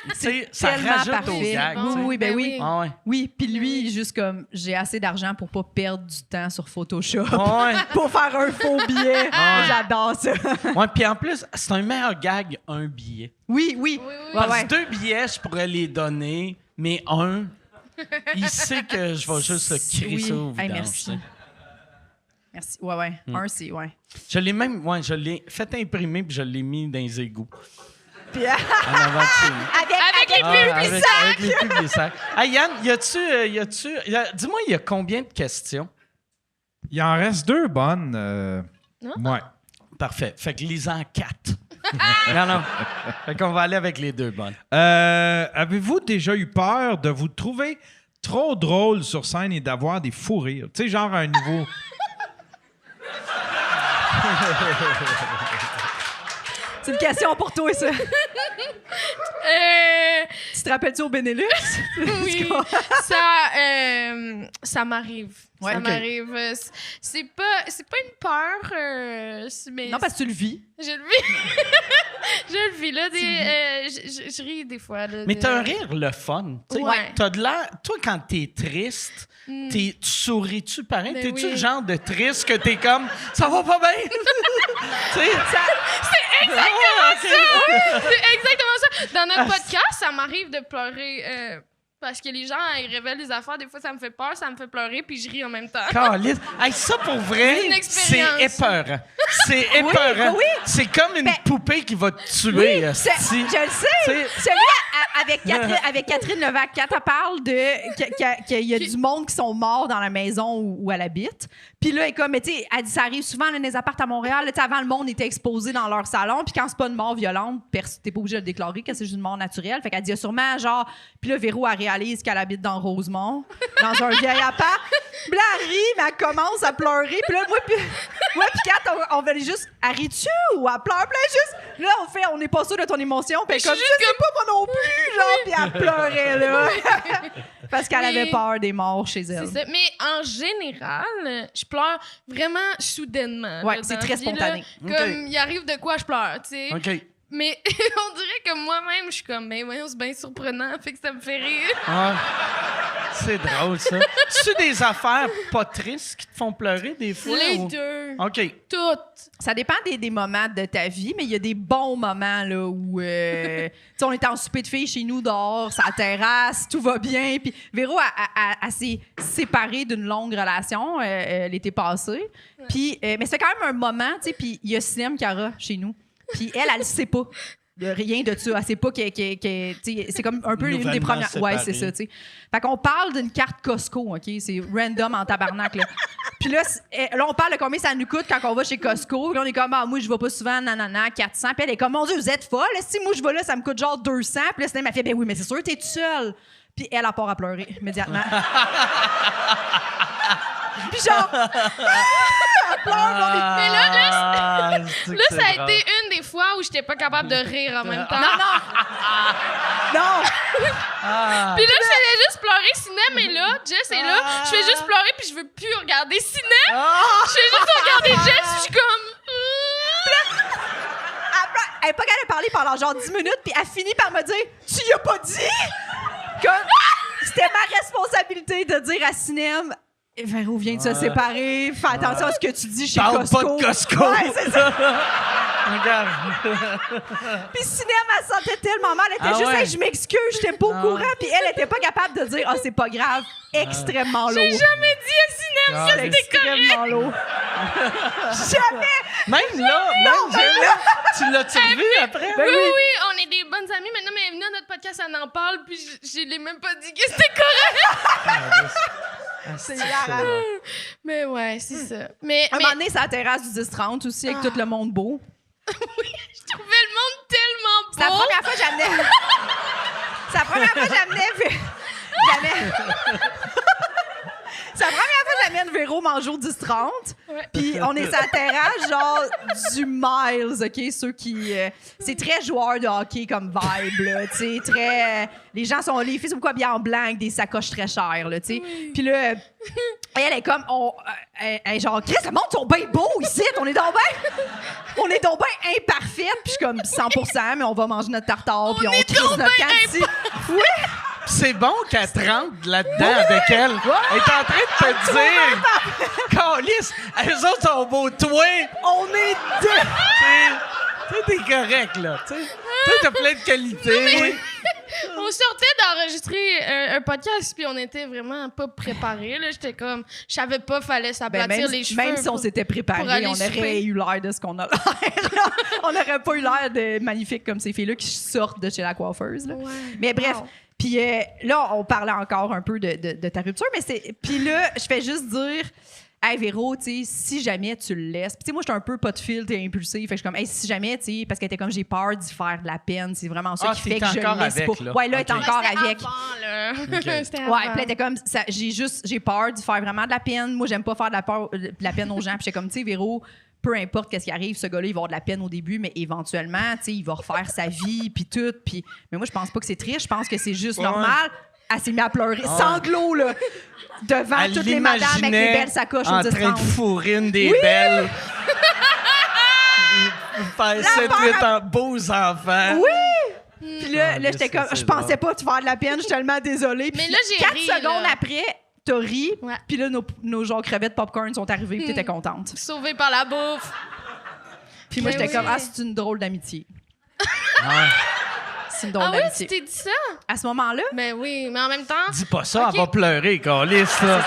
tu sais, ça Tellement rajoute au parfait. gag. Oui, tu sais. oui, ben Ben oui. oui. Ah ouais. Oui, puis lui, juste comme, j'ai assez d'argent pour pas perdre du temps sur Photoshop. Ah ouais. Pour faire un faux billet. J'adore ça. Ouais, puis en plus, c'est un meilleur gag, un billet. Oui, oui. Oui, oui. Ouais, Parce ouais. que 2 billets, je pourrais les donner, mais un, il sait que je vais juste le crier Oui. ça au Hey, vidange. merci. tu sais. Merci. Ouais, ouais. Un, c'est, ouais. Je l'ai même, je l'ai fait imprimer puis je l'ai mis dans les égouts. Puis, En avant de chez nous. avec les Ah, avec les pubs des sacs. Hey, Yann, dis-moi, il y a combien de questions? Il en reste 2 bonnes. Ouais. Parfait. Fait que lisez-en 4. non. Fait qu'on va aller avec les 2 bonnes. Avez-vous déjà eu peur de vous trouver trop drôle sur scène et d'avoir des fous rires? Tu sais, genre un niveau... C'est une question pour toi, ça. Tu te rappelles-tu au Benelux? Oui, ça m'arrive. Ouais, ça ok. m'arrive. C'est pas une peur, mais Non, parce que tu le vis. je le vis. Je le vis, là. Je ris des fois. Là, Mais t'as un rire le fun. Tu sais. Ouais. T'as de l'air... Toi, quand t'es triste, tu souris-tu pareil? Ben T'es-tu oui. le genre de triste que t'es comme « Ça va pas bien? » Tu sais? C'est exactement ça. Dans notre podcast, ça m'arrive de pleurer parce que les gens, ils révèlent des affaires. Des fois, ça me fait peur, ça me fait pleurer, puis je ris en même temps. Caliste. Hey, ça, pour vrai, C'est une c'est expérience. épeurant. C'est épeurant. oui. C'est comme une Ben, poupée qui va te tuer. Je esti. le sais. T'sais- Celui avec Catherine Levac, quand elle parle qu'il y a du monde qui sont morts dans la maison où elle habite. Puis là, elle est comme, mais tu sais, elle dit, ça arrive souvent dans les appartements à Montréal. Là, avant, le monde était exposé dans leur salon. Puis quand c'est pas une mort violente, t'es pas obligé de le déclarer que c'est juste une mort naturelle. Fait qu'elle dit, il y a sûrement genre. Puis là, Véro, elle réalise qu'elle habite dans Rosemont, dans un vieil appart. Puis là, elle rit, mais elle commence à pleurer. Puis là, moi, puis Kat, on veut juste, elle rit-tu ou elle pleure? Puis là, juste, là, on n'est pas sûr de ton émotion. Puis comme, je sais pas moi non plus, genre. Puis elle pleurait, là. Parce qu'elle avait peur des morts chez elle. C'est ça. Mais en général, je pleure vraiment soudainement. Ouais, là, c'est dans très la vie, là. spontané. Comme, il arrive de quoi, je pleure, tu sais. OK. Mais on dirait que moi-même, je suis comme, mais voyons, c'est bien surprenant, fait que ça me fait rire. Ouais. C'est drôle, ça. C'est des affaires pas tristes qui te font pleurer des fois? Les ou- deux. OK. Toutes. Ça dépend des moments de ta vie, mais il y a des bons moments là, où tu sais, on était en souper de filles chez nous dehors, sur la terrasse, tout va bien. Puis Véro elle s'est séparée d'une longue relation l'été passé. Puis, mais c'est quand même un moment, tu sais, puis il y a Sinem Cara chez nous. Puis elle le sait pas. De rien de ça. Elle sait pas tu sais, c'est comme un peu une des Nouvellement premières. Ouais, séparée. c'est ça, tu sais. Fait qu'on parle d'une carte Costco, OK? C'est random en tabarnak, là. Puis là, là, on parle de combien ça nous coûte quand on va chez Costco. Là, on est comme, ah, moi, je vais pas souvent, nanana, 400. Puis elle est comme, mon Dieu, vous êtes folle. Si moi, je vais là, ça me coûte genre 200. Puis là, Sinem m'a fait, ben oui, mais c'est sûr, t'es toute seule. Puis elle a part à pleurer immédiatement. Puis genre, elle pleure, on est- Mais là, c'est que Là, c'est ça a drôle. été une des fois où j'étais pas capable de rire en même temps. Non. Puis là, je faisais juste pleurer. Sinem est là, Jess est là. Je fais juste pleurer, puis je veux plus regarder Sinem. Je fais juste regarder Jess, puis je suis comme... Elle est pas capable de parler pendant genre 10 minutes, puis elle finit par me dire, tu y as pas dit? Comme, c'était ma responsabilité de dire à Sinem, Véro vient de se séparer, fais attention à ce que tu dis chez Parle Costco. pas de Costco. Ouais, c'est ça. Regarde. Puis Sinem, elle se sentait tellement mal. Elle était Ah juste, ouais? Hey, je m'excuse, j'étais pas au courant. Puis elle était pas capable de dire, c'est pas grave. Extrêmement lourd. J'ai jamais dit à Sinem que C'est c'était correct. extrêmement lourd. Jamais! Même là, tu l'as-tu revu après? Ben Oui, on est des bonnes amies. Maintenant, mais elle est venue à notre podcast, elle en parle, puis je l'ai même pas dit que c'était correct. C'est hilarant. Mais ouais, c'est ça. Mais, Un moment donné, c'est à la terrasse du 10-30 aussi, avec tout le monde beau. je trouvais le monde tellement beau. C'est la première fois que j'amenais. C'est la première fois que j'amenais. C'est la première fois que j'amène Véro manger au 10-30. Ouais. Puis on est sur la terrasse, genre du Miles, OK? Ceux qui. C'est très joueur de hockey comme vibe, là. Tu sais, très. Les gens sont. Les filles sont beaucoup habillées en blanc avec des sacoches très chères, là, tu sais. Puis là. Elle est comme. Elle est genre, Chris, le monde sont bien beaux ici. On est donc bien imparfaite. Puis je suis comme 100%, mais on va manger notre tartare. Puis on crisse notre cantine. Oui! C'est bon qu'elle te rentre là-dedans avec elle. Elle est en train de te dire, Calice, eux autres sont beaux, toi, On est deux! toi, t'es correct, là. Tu sais, toi, t'as plein de qualités. On sortait d'enregistrer un podcast, puis on était vraiment pas préparés. Là. J'étais comme, je savais pas, fallait s'aplatir les cheveux. même si on pour- s'était pour préparé, aller on aurait souper. eu l'air de ce qu'on a l'air. On n'aurait pas eu l'air de magnifique comme ces filles-là qui sortent de chez la coiffeuse. Là. Ouais. Mais bref, Wow. puis là, on parlait encore un peu de ta rupture, mais c'est. Puis là, je fais juste dire. hey Véro, tu sais, si jamais tu le laisses. Puis tu sais, moi, j'étais un peu pas de fil, t'es impulsif. Fait que je suis comme, hey, si jamais, tu sais, parce qu'elle était comme, j'ai peur d'y faire de la peine. C'est vraiment ça qui fait que je le laisse pas. Là. Ouais, là, elle est encore C'était avec. avant, là. C'était Ouais, avant. puis elle était comme, j'ai peur d'y faire vraiment de la peine. Moi, j'aime pas faire de la peine aux gens. Puis j'étais comme, tu sais, Véro, peu importe qu'est-ce qui arrive, ce gars-là, il va avoir de la peine au début, mais éventuellement, tu sais, il va refaire sa vie, puis tout. Puis, mais moi, je pense pas que c'est triste. Je pense que c'est juste normal. Elle s'est mise à pleurer, sanglots, là, devant Elle toutes les madames avec les l'imaginait belles sacoches en au 10 train de fourrer une des belles. Faire 7-8 ans, beaux enfants. Oui! Puis là, Ah, j'étais comme, c'est je pensais pas te faire de la peine, je suis tellement désolée. Mais Puis là, j'ai 4 ri, secondes là. après, t'as ri, Ouais. puis là, nos genre crevettes popcorn sont arrivées, puis t'étais contente. Sauvé par la bouffe. Puis moi, Mais j'étais oui. comme, ah, c'est une drôle d'amitié. C'est une drôle Ah oui, tu d'amitié. t'es dit ça? À ce moment-là, Ben oui, mais en même temps, Dis pas ça, Ok. elle va pleurer, câlisse, là.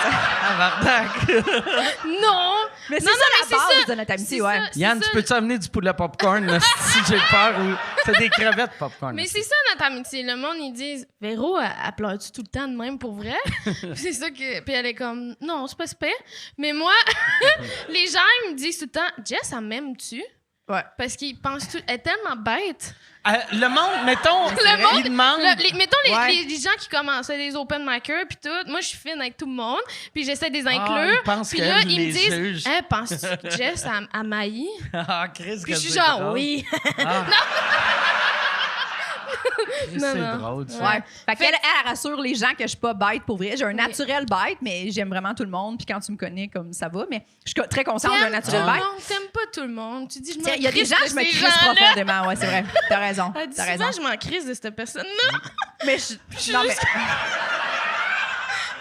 non! mais c'est Non, ça non, la mais c'est base ça. de notre amitié, C'est ouais. ça, c'est Yann, ça. tu peux-tu amener du poulet popcorn, là, si j'ai peur, ou c'est des crevettes popcorn. Mais c'est ça notre amitié. Le monde, ils disent Véro, elle pleure-tu tout le temps de même pour vrai? Puis c'est ça que. Puis elle est comme non, c'est pas super. Mais moi, les gens, ils me disent tout le temps Jess, elle m'aime-tu? Ouais. Parce qu'ils pensent tout. Elle est tellement bête. Le monde, mettons, Le monde, il demande... mettons Ouais. les gens qui commençaient les open micers puis tout. Moi, je suis fine avec tout le monde. Puis j'essaie de les Ah, inclure. ils pensent Puis qu'elle là, ils les me disent juge. Hey, penses-tu que Jess, elle m'haït? Ah, Chris, Puis que je suis c'est genre drôle. oui. Ah. Non, C'est non. drôle, ça. Ouais. Fait qu'elle elle rassure les gens que je suis pas bête pour vrai. J'ai un naturel bête, mais j'aime vraiment tout le monde. Puis quand tu me connais, comme ça va. Mais je suis très consciente d'un T'aimes naturel tout le bête. monde, t'aimes pas tout le monde. Tu dis, je m'en Il y a des crisse gens, de je me ces crisse gens-là. profondément. Ouais, c'est vrai. T'as raison. Elle dit T'as souvent, raison. je m'en crisse de cette personne-là. Mais non, mais.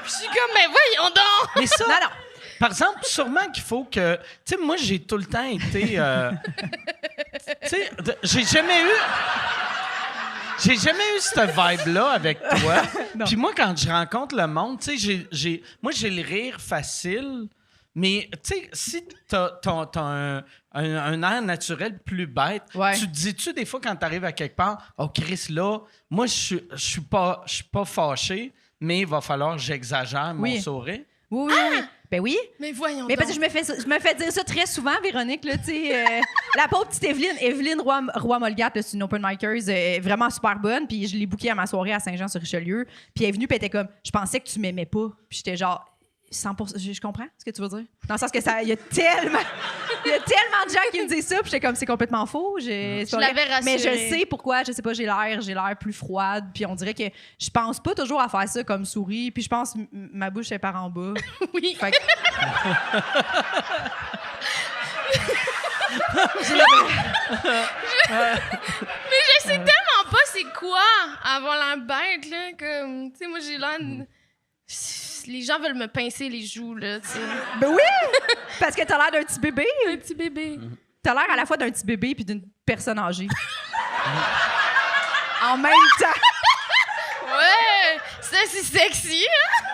Je suis comme, mais voyons donc! Mais ça, Non, non. par exemple, sûrement qu'il faut que... Tu sais, moi, j'ai tout le temps été... tu sais, j'ai jamais eu... J'ai jamais eu cette vibe-là avec toi. Puis moi, quand je rencontre le monde, tu sais, moi, j'ai le rire facile, mais tu sais, si t'as un air naturel plus bête, Ouais. tu te dis-tu des fois quand t'arrives à quelque part, « Oh, Chris, là, moi, je suis pas fâché, mais il va falloir que j'exagère mon Oui. sourire. » Oui, oui, oui. Ben oui. Mais voyons Mais donc. parce que je me fais dire ça très souvent, Véronique, là, tu sais. La pauvre petite Evelyne Roy-Molgat, là, c'est une open micer, vraiment super bonne. Puis je l'ai bookée à ma soirée à Saint-Jean-sur-Richelieu. Puis elle est venue, puis elle était comme, je pensais que tu m'aimais pas. Puis j'étais genre, 100%, je comprends ce que tu veux dire. Dans le sens que il y a tellement de gens qui me disent ça, puis j'étais comme, c'est complètement faux. C'est Je pas vrai. l'avais Mais je rassurée. sais pourquoi, je sais pas, j'ai l'air plus froide, puis on dirait que je pense pas toujours à faire ça comme souris, puis je pense ma bouche est par en bas. Oui. Fait que- Je sais tellement pas c'est quoi avoir l'air bête, là. Comme, tu sais, moi, j'ai l'air. Les gens veulent me pincer les joues, là, tu sais. Ben oui! Parce que t'as l'air d'un petit bébé. Un petit bébé. T'as l'air à la fois d'un petit bébé puis d'une personne âgée. En même temps. Ouais! Ça, c'est sexy, hein?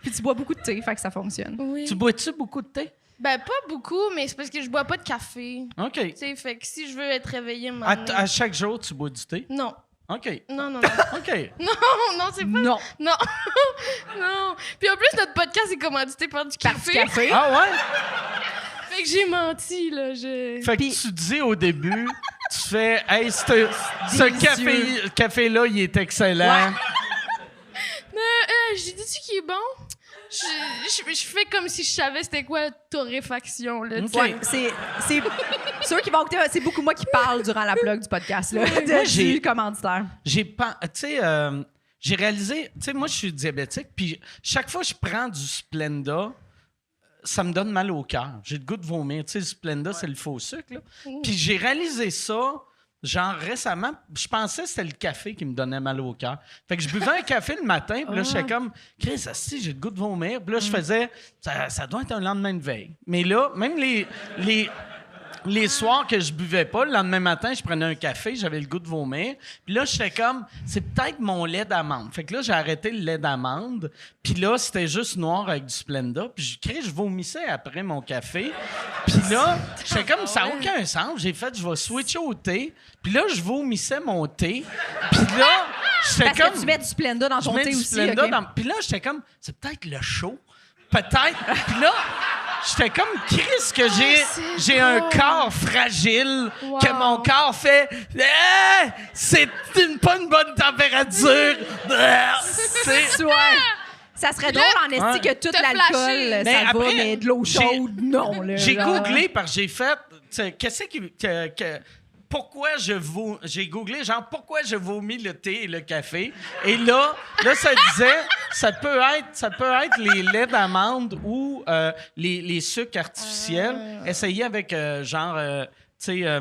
Puis tu bois beaucoup de thé, fait que ça fonctionne. Oui. Tu bois-tu beaucoup de thé? Ben, pas beaucoup, mais c'est parce que je bois pas de café. OK. Tu sais, fait que si je veux être réveillée, À chaque jour, tu bois du thé? Non. OK. Non, non, non. OK. non, c'est pas. Non. Non. non. Puis en plus, notre podcast est commandité par du Par café. du café. Ah ouais? Fait que j'ai menti, là. Fait Puis- que tu dis au début, tu fais « Hey, ce Délicieux. café-là, il est excellent. J'ai dit-tu qu'il est bon? Je fais comme si je savais c'était quoi torréfaction, là. tu sais. OK. C'est ceux qui vont écouter, c'est beaucoup moi qui parle durant la plug du podcast, là. Moi, j'ai- Du commanditaire. J'ai pas... Tu sais, j'ai réalisé... Tu sais, moi, je suis diabétique, puis chaque fois que je prends du Splenda, ça me donne mal au cœur. J'ai le goût de vomir. Tu sais, le Splenda, c'est le faux sucre, là. Puis j'ai réalisé ça... Genre, récemment, je pensais que c'était le café qui me donnait mal au cœur. Fait que je buvais un café le matin, puis là, j'étais comme, Chris, si j'ai le goût de vomir. Puis là, je faisais, ça doit être un lendemain de veille. Mais là, même les soirs que je buvais pas, le lendemain matin, je prenais un café, j'avais le goût de vomir. Puis là, j'étais comme, c'est peut-être mon lait d'amande. Fait que là, j'ai arrêté le lait d'amande. Puis là, c'était juste noir avec du Splenda. Puis je vomissais après mon café. Puis là, j'étais comme, ça n'a aucun sens. J'ai fait, je vais switcher au thé. Puis là, je vomissais mon thé. Puis là, j'étais Parce comme... que tu mets du Splenda dans je ton mets thé du aussi. Splenda OK? dans... Puis là, j'étais comme, c'est peut-être le chaud. peut-être. Puis là, j'étais comme, Chris, que j'ai un corps fragile, Wow. que mon corps fait, c'est pas une bonne température. C'est- Ouais. Ça serait drôle en esti Ouais. que tout T'as l'alcool, flashé. ça Mais va, après, mais de l'eau j'ai- chaude, non. Là, J'ai genre. googlé parce que j'ai fait, tu sais, qu'est-ce que pourquoi j'ai googlé genre pourquoi je vomis le thé et le café et là ça disait ça peut être les laits d'amande ou les sucres artificiels essayez avec genre tu sais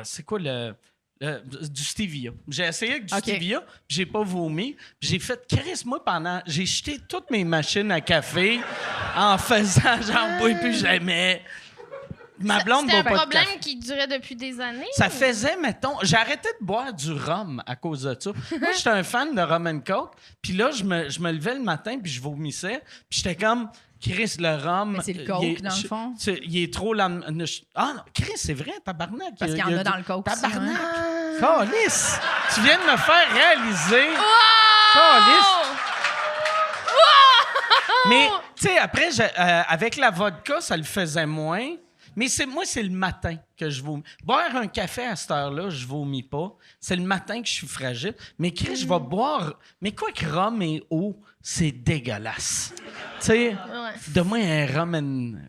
c'est quoi du stevia. J'ai essayé avec du OK. stevia, puis j'ai pas vomi. Puis j'ai fait Chris, moi j'ai jeté toutes mes machines à café en faisant j'en bois plus jamais. Ma blonde C'était boit un pas de café. problème qui durait depuis des années. Ça faisait, mettons, j'ai arrêté de boire du rhum à cause de ça. Moi, j'étais un fan de rum and coke. Puis là, je me levais le matin, puis je vomissais. Puis j'étais comme, Chris, le rhum... Mais c'est le coke, il est- dans le fond. il est trop... Ah non, Chris, c'est vrai, tabarnak. Parce qu'il y en a dans le coke aussi, Tabarnak. hein. Calice. Tu viens de me faire réaliser... Calice. Mais, tu sais, après, avec la vodka, ça le faisait moins. Mais moi, c'est le matin que je vomis. Boire un café à cette heure-là, je vomis pas. C'est le matin que je suis fragile. Mais Chris, je vais boire... Mais quoi que rhum et eau, c'est dégueulasse. Tu sais, donne-moi un rhum and...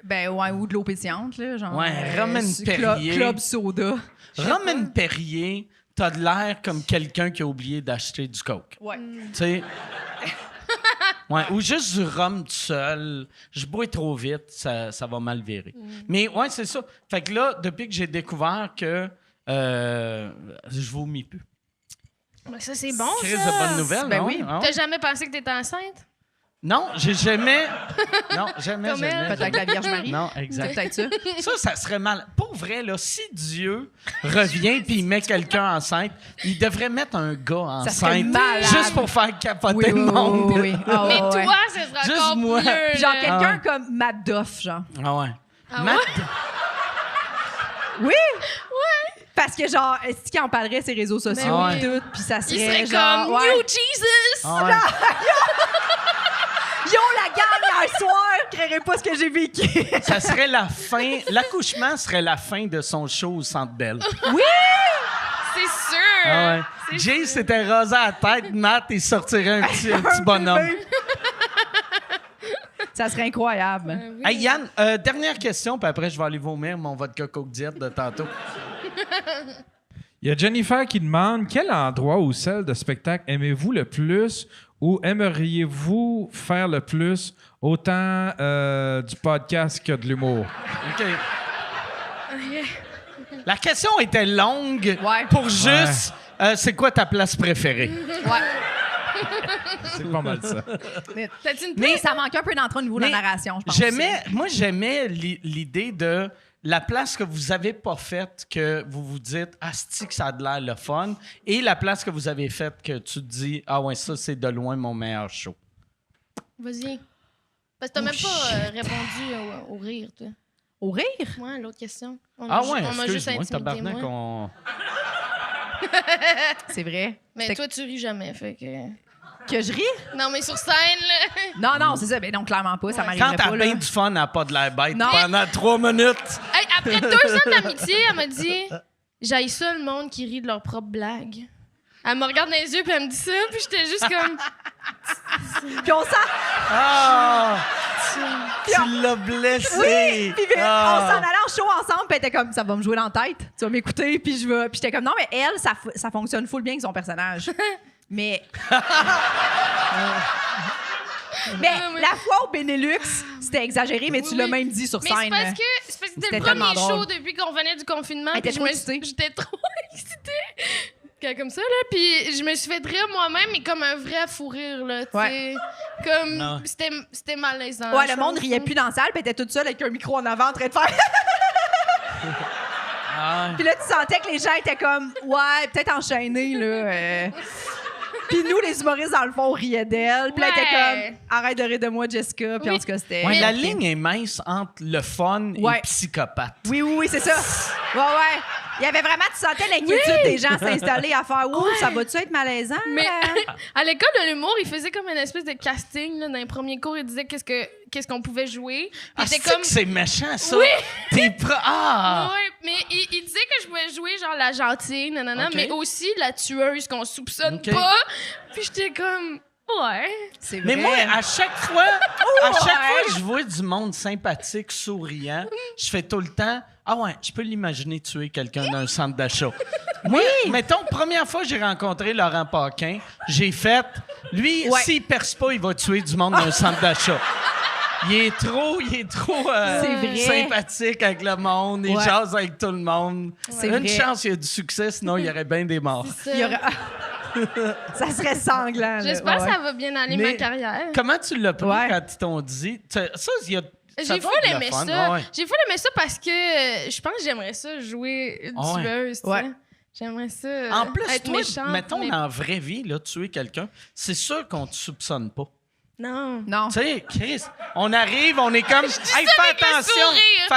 Ben ouais, ou de l'eau pétillante, là, genre. Ouais, Rum and Perrier. Club soda. Rhum and Perrier, t'as de l'air comme quelqu'un qui a oublié d'acheter du coke. Ouais. Tu sais... Ouais, ou juste du rhum tout seul. Je bois trop vite, ça va mal virer. Mais ouais, c'est ça. Fait que là, depuis que j'ai découvert que je vomis plus. Mais ça, c'est bon, Crise ça. de bonne nouvelle, Ben non? oui. Ah ouais? T'as jamais pensé que t'étais enceinte? Non, j'ai jamais... Non, jamais, Comme elle. jamais. Peut-être la Vierge Marie. Non, C'est exact. peut-être ça. Ça serait mal. Pour vrai, là, si Dieu revient puis il met quelqu'un enceinte, il devrait mettre un gars Ça serait enceinte malade. juste pour faire capoter Oui, le oui, monde. oui, oui. Ah, Mais ouais, ouais. toi, ça serait Juste encore moi. mieux. Puis genre là. quelqu'un Ah ouais. comme Matt Duff, genre. Ah ouais. Ah Matt- Oui! Ouais! Parce que genre, est-ce qu'il en parlerait ses réseaux sociaux Ben et oui. tout, puis ça Il serait serait genre... comme ouais. New Jesus! Ah ouais. Yo, la gang, hier soir, créerait pas ce que j'ai vécu. Ça serait la fin. L'accouchement serait la fin de son show au Centre Bell. Oui! C'est sûr! Ah ouais. C'est Jay s'était rasé à la tête, Matt, il sortirait un petit bonhomme. Ça serait incroyable. Hey Yann, dernière question, puis après je vais aller vomir mon vodka Coke Diet de tantôt. Il y a Jennifer qui demande quel endroit ou salle de spectacle aimez-vous le plus ou aimeriez-vous faire le plus, autant du podcast que de l'humour? OK. La question était longue Ouais. pour juste c'est quoi ta place préférée? Ouais. C'est pas mal ça. T'as-tu une Mais ça manque un peu d'entrée au niveau de la narration, je pense. J'aimais l'idée de la place que vous avez pas faite, que vous vous dites « Asti que ça a de l'air le fun » et la place que vous avez faite que tu te dis « Ah ouais, ça, c'est de loin mon meilleur show. Vas-y. Parce que t'as même pas répondu au rire, toi. Au rire? Ouais, l'autre question. » Ah ouais, on m'a juste excuse-moi, intimidé, tabarnak, moi. on... C'est vrai. Mais C'était- toi, tu ris jamais, fait que... Que je ris? Non, mais sur scène, là... Non, c'est ça. Ben non, clairement pas. Ça m'arriverait Quand t'as pas, là. bien du fun, elle n'a pas de l'air bête Non. pendant 3 minutes. Hey, après 2 ans d'amitié, elle m'a dit « J'haïs ça, le monde qui rit de leurs propres blagues. » Elle me regarde dans les yeux, puis elle me dit ça, puis j'étais juste comme... Puis on sent... Ah! Puis on- Tu l'as blessé! Oui! Puis on Ah. s'en allait en show ensemble, puis elle était comme, ça va me jouer dans la tête. Tu vas m'écouter, puis je vais... Puis j'étais comme, non, mais elle, ça fonctionne full bien avec son personnage. Mais... Mais Non, mais- la fois au Benelux, c'était exagéré, mais tu l'as Oui. même dit sur Mais scène. c'est parce que c'était C'était le premier tellement drôle. show depuis qu'on venait du confinement. Elle était puis trop excitée. j'étais trop excitée. Comme ça, là. Puis je me suis fait rire moi-même, mais comme un vrai fou rire, là. Tu sais. Comme. Non. C'était malaisant. Ouais, je le monde pense, riait là. plus dans la salle, puis elle était toute seule avec un micro en avant en train de faire. Ah. Puis là, tu sentais que les gens étaient comme, ouais, peut-être enchaînés, là. Puis nous, les humoristes, dans le fond, on riait d'elle. Puis là, elle était Ouais. comme, arrête de rire de moi, Jessica. Puis en Oui. tout cas, c'était. Ouais, la ligne est mince entre le fun Ouais. et psychopathe. Oui, c'est ça. Ouais. Il y avait vraiment, tu sentais l'inquiétude des gens s'installer à faire, ouh, ça va-tu être malaisant? Mais à l'école de l'humour, il faisait comme une espèce de casting. Là, dans les premiers cours, il disait qu'est-ce qu'on pouvait jouer. Puis Ah, j'étais c'est que c'est méchant, ça. Oui. Ah! Ouais, mais il disait que je pouvais jouer genre la gentille, nanana, Ok. mais aussi la tueuse qu'on soupçonne Ok. pas. Puis j'étais comme, ouais. C'est vrai. Mais moi, à chaque fois ouais. que je vois du monde sympathique, souriant, je fais tout le temps « Ah ouais, je peux l'imaginer tuer quelqu'un d'un centre d'achat. » Moi, mettons, première fois que j'ai rencontré Laurent Paquin, j'ai fait « Lui, Ouais. s'il perce pas, il va tuer du monde d'un centre d'achat. » Il est trop C'est vrai. sympathique avec le monde, il Ouais. jase avec tout le monde. C'est Une vrai. chance qu'il y a du succès, sinon il y aurait bien des morts. Il y aurait- ça serait sanglant. là. J'espère Ouais, que ça va bien aller Mais ma carrière. Comment tu l'as pris Ouais. quand ils t'ont dit? Ça, il y a. ça J'ai doit full être le aimé fun. ça. Ouais. J'ai full aimé ça parce que je pense que j'aimerais ça jouer une Ah ouais. tueuse, tu Ouais. sais. J'aimerais ça En plus, être toi, méchante. mettons mais- dans la vraie vie, là, tuer quelqu'un, c'est sûr qu'on te soupçonne pas. Non. Non. Tu sais, Chris, on arrive, on est comme. Hey, ça fais avec un attention, sourire. fais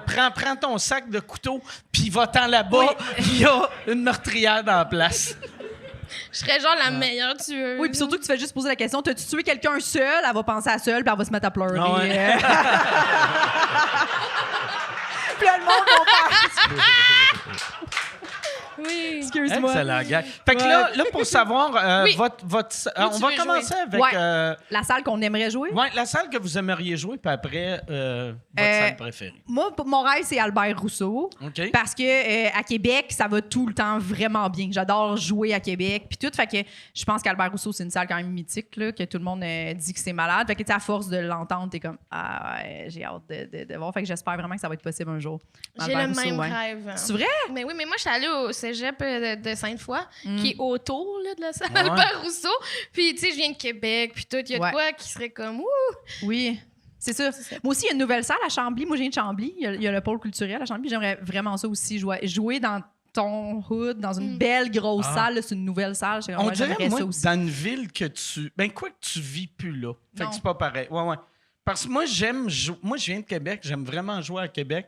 attention, prends ton sac de couteau, puis va-t'en là-bas, il y a une meurtrière dans la place. Je serais genre la meilleure tueuse. Oui, puis surtout que tu fais juste poser la question, t'as-tu tué quelqu'un seul? Elle va penser à seul, puis elle va se mettre à pleurer. Ah ouais. Puis là, le monde va faire... Oui. Excuse-moi. Excellent, gars. Fait que là, pour savoir, Oui. on tu va veux commencer avec. Ouais. La salle qu'on aimerait jouer? Ouais, la salle que vous aimeriez jouer, puis après, votre salle préférée. Moi, mon rêve, c'est Albert Rousseau. OK. Parce que à Québec, ça va tout le temps vraiment bien. J'adore jouer à Québec puis tout. Fait que je pense qu'Albert Rousseau, c'est une salle quand même mythique, là, que tout le monde dit que c'est malade. Fait que tu sais, à force de l'entendre, t'es comme ah ouais, j'ai hâte de voir. Fait que j'espère vraiment que ça va être possible un jour. J'ai Albert le Rousseau, même ouais. rêve. C'est vrai? Mais oui, mais moi, je suis allée au cégep de Sainte-Foy, qui est autour là, de la salle Ouais. Albert Rousseau. Puis, tu sais, je viens de Québec, puis tout. Il y a Ouais. de quoi qui serait comme, ouh! Oui. C'est ça. Moi aussi, il y a une nouvelle salle à Chambly. Moi, je viens de Chambly. Il y a le pôle culturel à Chambly. J'aimerais vraiment ça aussi, jouer dans ton hood, dans une belle grosse salle. Là, c'est une nouvelle salle. On J'aimerais dirait, moi, ça aussi. dans une ville que tu. Ben, quoi que tu vis plus là. Fait Non. que c'est pas pareil. Ouais. Parce que moi, moi, je viens de Québec. J'aime vraiment jouer à Québec.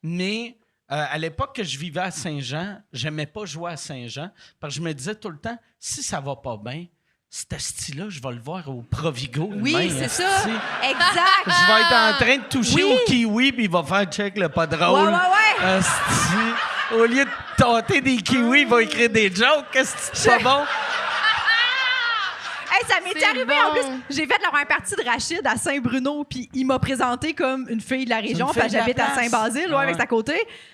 Mais à l'époque que je vivais à Saint-Jean, j'aimais pas jouer à Saint-Jean. Parce que je me disais tout le temps, si ça va pas bien, cet asti-là, je vais le voir au Provigo. Oui, demain, c'est asti. ça. Exact. Je vais être en train de toucher Oui. au kiwi, puis il va faire check le pas drôle. Ouais. Asti. Au lieu de tâter des kiwis, il va écrire des jokes. Qu'est-ce que c'est pas bon? Hey, ça m'est C'est arrivé bon. en plus. J'ai fait la première partie de Rachid à Saint-Bruno, puis il m'a présenté comme une fille de la région. une fille Fait que de la j'habite à place. Saint-Basile, Ah avec ouais. à côté.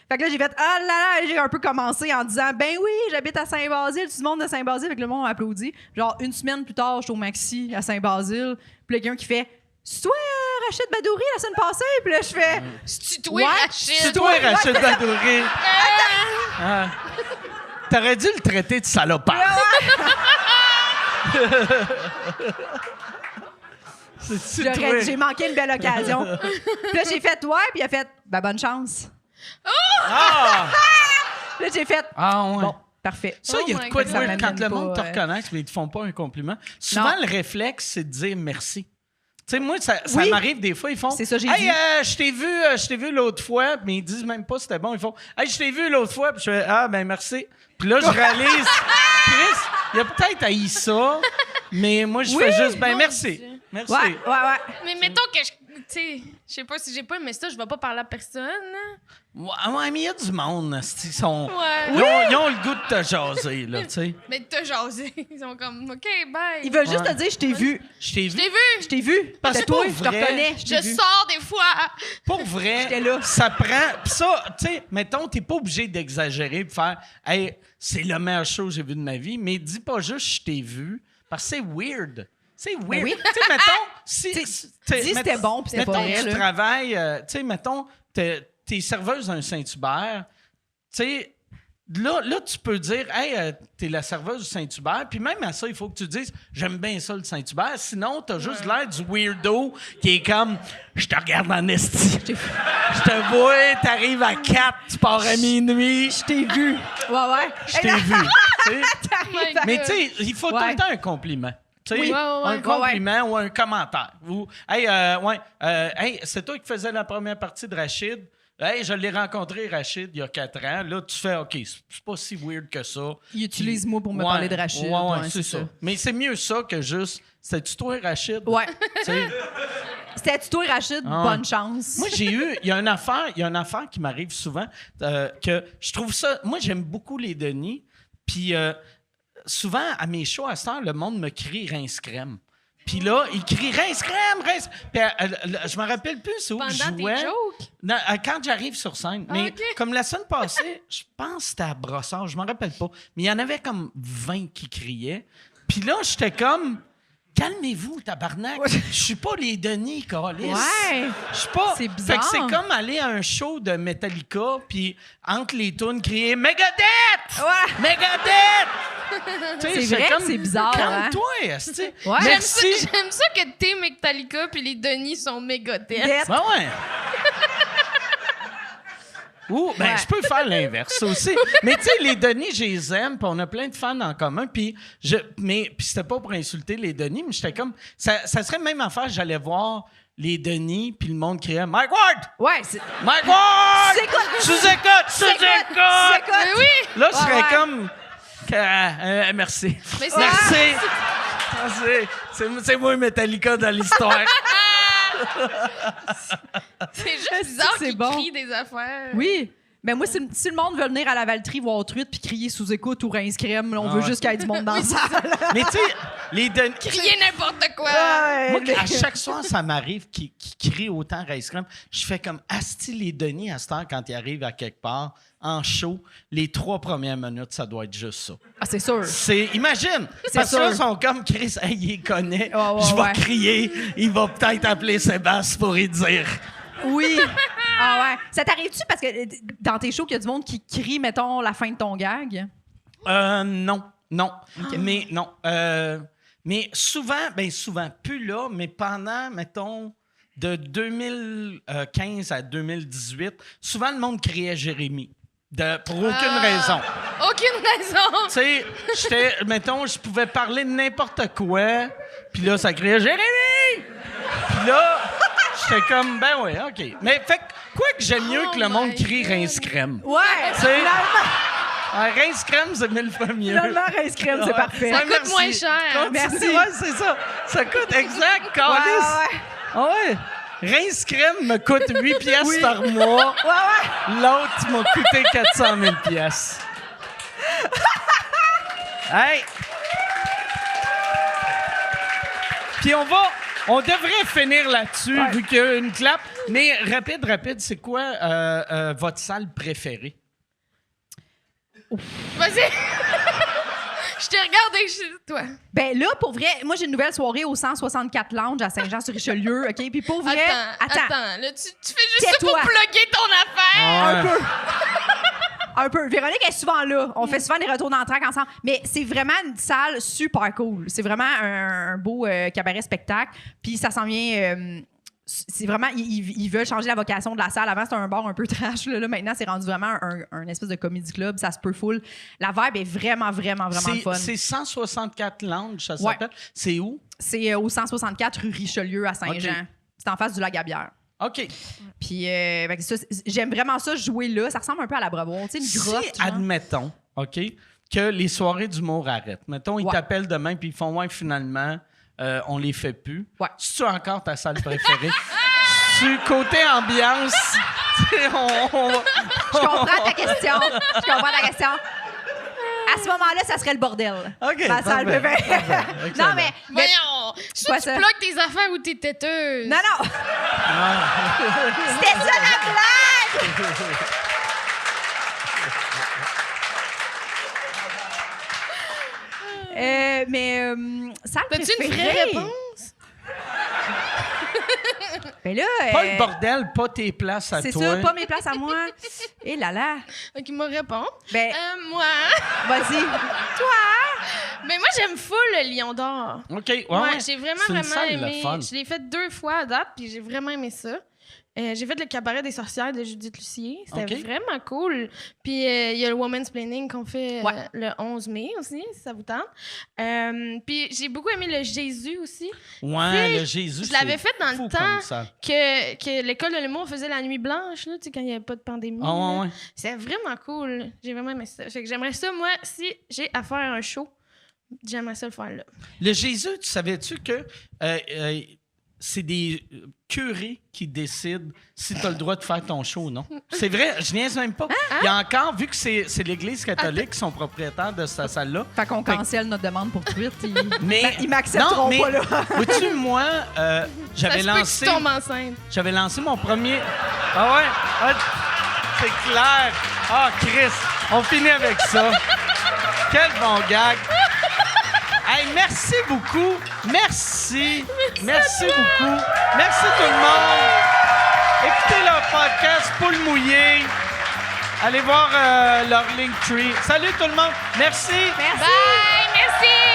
Fait que là, j'ai fait ah là là, j'ai un peu commencé en disant ben oui, j'habite à Saint-Basile, tout le monde de Saint-Basile, fait que le monde m'a applaudi. Genre une semaine plus tard, je suis au Maxi à Saint-Basile, puis quelqu'un qui fait c'est toi Rachid Badouri la semaine passée, puis là je fais C'est toi, Ouais. Rachid! C'est toi, Rachid Badouri. Ah. T'aurais dû le traiter de salopard. C'est toi. j'ai manqué une belle occasion. Puis là j'ai fait ouais, puis il a fait ben bonne chance. Ah! Puis là j'ai fait Ah, ouais. bon, parfait. Ça, il y a Oh de quoi my de God. weird Ça quand le m'amène monde te pas, reconnaît, mais ils te font pas un compliment. Souvent, Non. le réflexe, c'est de dire merci. Tu sais, moi, ça Oui. m'arrive des fois, ils font C'est ça, j'ai hey, dit. je t'ai vu l'autre fois, mais ils disent même pas si c'était bon. Ils font hey, je t'ai vu l'autre fois, puis je fais ah, ben merci. Puis là, je réalise, Chris, il a peut-être haï ça, mais moi, je fais juste ben Mon merci. Dieu. Merci. Ouais. Mais mettons que tu sais, je sais pas si j'ai pas aimé ça, je vais pas parler à personne. hein. Ouais, mais il y a du monde, asti, ils sont. Ouais. Ils ont le goût de te jaser, là, tu sais. Mais t'as jasé. Ils sont comme, OK, bye. Ils veulent juste Ouais. te dire je t'ai vu. Je t'ai Je vu. t'ai vu. Je t'ai vu. Parce C'était que toi, pour je te vrai, reconnais. Je t'ai Je vu. sors des fois. Pour vrai, J'étais là. ça prend. Pis ça, tu sais, mettons, t'es pas obligé d'exagérer et faire hey, c'est le meilleur show que j'ai vu de ma vie, mais dis pas juste je t'ai vu, parce que c'est weird. C'est weird. Ben oui. Tu sais, mettons, si. Dis c'était bon, puis c'était mettons pas que vrai, tu là. travailles, tu sais, mettons, t'es serveuse d'un Saint-Hubert, tu sais. Là, tu peux dire, hey, t'es la serveuse du Saint-Hubert, puis même à ça, il faut que tu dises, j'aime bien ça le Saint-Hubert. Sinon, t'as juste l'air du weirdo qui est comme, je te regarde en esti. Je te vois, t'arrives à 4, tu pars à minuit. Je t'ai vu. Ouais. Je t'ai vu. Tu sais, My mais God. tu sais, il faut tout Ouais. le temps un compliment. Tu sais, Oui. Ouais, ouais, un ouais. compliment ou un commentaire. Ou, hey, hey, c'est toi qui faisais la première partie de Rachid. Hey, je l'ai rencontré, Rachid, il y a 4 ans. Là, tu fais, OK, c'est pas si weird que ça. Il utilise moi pour me Ouais, parler de Rachid. Ouais, c'est ça. Mais c'est mieux ça que juste, c'est-tu toi, Rachid? Ouais. Tu sais, C'était-tu toi, Rachid? Ah. Bonne chance. moi, il y a une affaire qui m'arrive souvent que je trouve ça. Moi, j'aime beaucoup les Denis. Puis souvent, à mes shows à cette heure, le monde me crie Rince Crème. Puis là, il crie Rince Crème, Rince. Puis je me rappelle plus c'est où que je Pendant jouais. tes jokes? Non, quand j'arrive sur scène. Mais ok. comme la semaine passée, je pense que c'était à Brossard, je me rappelle pas. Mais il y en avait comme 20 qui criaient. Puis là, j'étais comme. Calmez-vous, tabarnak. Je suis pas les Denis, Carlis. Ouais. Je suis pas. C'est Fait bizarre. que c'est comme aller à un show de Metallica, puis entre les tunes, crier Megadeth! Ouais. Megadeth! Tu sais, C'est vrai que c'est bizarre, hein? Calme-toi, esti. Ouais. J'aime ça, Merci. j'aime ça que t'es Metallica puis les Denis sont Megadeth. Death. Ben ouais. Ou, ben, Ouais. je peux faire l'inverse aussi. Mais tu sais, les Denis, je les aime, puis on a plein de fans en commun. Puis c'était pas pour insulter les Denis, mais j'étais comme. Ça serait même affaire, j'allais voir les Denis, puis le monde criait Mike Ward! Ouais, c'est. Mike Ward! Sous-écoute! Sous-écoute! Sous-écoute! Mais oui! Là, je serais Ouais, ouais. comme. Merci. Mais c'est- Merci. C'est moi Metallica dans l'histoire. C'est juste Est-ce que bizarre c'est qu'ils bon? crient des affaires. Oui. Mais moi, si le monde veut venir à la Valtrie voir Truite puis crier sous écoute ou Rince Crème, on veut ouais. juste qu'il y ait du monde dans la salle. Mais tu sais, les Denis. Crier n'importe quoi. Moi, à chaque soir, ça m'arrive qu'ils crient autant Rice Crème. Je fais comme Asti les Denis à cette heure quand ils arrivent à quelque part en show. Les 3 premières minutes, ça doit être juste ça. Ah, c'est sûr. Imagine! C'est Parce que là, sûr. ils sont comme Chris, hey, il les connaît. Ouais, Je vais ouais. crier. Il va peut-être appeler Sébastien pour y dire. Oui. Ah ouais. Ça t'arrive-tu parce que dans tes shows, qu'il y a du monde qui crie, mettons, la fin de ton gag? Non. Mais non. Mais souvent, plus là, mais pendant, mettons, de 2015 à 2018, souvent le monde criait Jérémy. Pour aucune raison. Aucune raison. Tu sais, mettons, je pouvais parler de n'importe quoi, puis là, ça criait Jérémy! Puis là, j'étais comme, ben oui, OK. Mais fait que, quoi que j'aime mieux Oh que le monde my crie God. Rince Crème. Ouais. Tu sais, Finalement, Rince Crème, c'est 1000 fois mieux. finalement, Rince Crème, c'est Ouais. parfait. Ça coûte moins cher. Continue. Merci. Ouais, c'est ça. Ça coûte exact, Ouais, câlisse. ouais, Ah ouais. Rince Crème me coûte 8 piastres Oui. par mois. ouais. L'autre m'a coûté 400 000 piastres. Hey! Puis on devrait finir là-dessus, vu qu'il y a une clap. Mais rapide, c'est quoi votre salle préférée? Vas-y. Je t'ai regardé chez toi. Ben là, pour vrai, moi, j'ai une nouvelle soirée au 164 Lounge à Saint-Jean-sur-Richelieu, OK? Puis pour vrai... Attends. Là, tu fais juste ça Tais-toi. pour plugger ton affaire. Un peu. Un peu. Véronique est souvent là. On fait souvent des retours dans le track ensemble. Mais c'est vraiment une salle super cool. C'est vraiment un beau cabaret spectacle. Puis ça s'en vient... c'est vraiment... Ils veulent changer la vocation de la salle. Avant, c'était un bar un peu trash. Là, maintenant, c'est rendu vraiment un espèce de comedy club. Ça se peut full. La vibe est vraiment, vraiment, vraiment le fun. C'est 164 Lounge, ça Ouais. s'appelle. C'est où? C'est au 164 rue Richelieu à Saint-Jean. OK. C'est en face du lac à bière. OK. Puis fait que ça, j'aime vraiment ça, jouer là. Ça ressemble un peu à la Brevoire. Tu sais, une grotte. Si, genre. admettons, OK, que les soirées d'humour arrêtent. Mettons, ils Ouais. t'appellent demain puis ils font « Ouais, finalement, on les fait plus. Ouais. C'est-tu encore ta salle préférée? Sur côté ambiance, tu sais, Je comprends ta question. À ce moment-là, ça serait le bordel. OK, Ma salle parfait, préférée. parfait, excellent. Non, mais... Voyons. Soit Quoi tu ça? bloques tes affaires ou t'es têteuse. Non, non. C'était ça la blague! Salle T'as-tu une préférée? vraie réponse? Ben là, Pas le bordel, pas tes places à c'est toi. ça, pas mes places à moi. Et là là. Ok, me répond. Ben, Moi. vas-y. Mais moi, j'aime full le Lion d'Or. OK, ouais, Ouais, j'ai vraiment, C'est une vraiment salle, aimé. le fun. Je l'ai fait 2 fois à date, puis j'ai vraiment aimé ça. J'ai fait le cabaret des sorcières de Judith Lucier. C'était OK. vraiment cool. Puis il y a le Women's Planning qu'on fait Ouais. le 11 mai aussi, si ça vous tente. Puis j'ai beaucoup aimé le Jésus aussi. Ouais, le Jésus. Je l'avais c'est fait dans fou le comme temps ça. que l'école de l'humour faisait la nuit blanche, là, tu sais, quand il n'y avait pas de pandémie. Ah, ouais, là. ouais. C'est vraiment cool. J'ai vraiment aimé ça. Fait que j'aimerais ça, moi, si j'ai à faire un show, j'aimerais ça le faire là. Le Jésus, tu savais-tu que c'est des curés qui décident si tu as le droit de faire ton show ou non? C'est vrai, je niaise même pas. Il y a encore, vu que c'est l'Église catholique qui sont propriétaires de cette salle-là. Fait qu'on cancelle notre demande pour tweet. Mais Ils m'accepteront non, mais pas, là. vois-tu, moi, j'avais Ça se peut que lancé... tu tombes enceinte. J'avais lancé mon premier... Ah ouais? Ah, c'est clair. Ah, Chris, on finit avec ça. Quel bon gag. Hey, merci beaucoup. Merci. Merci beaucoup. Merci tout le monde. Écoutez leur podcast Poule mouillée. Allez voir leur Linktree. Salut tout le monde. Merci. Bye! Merci!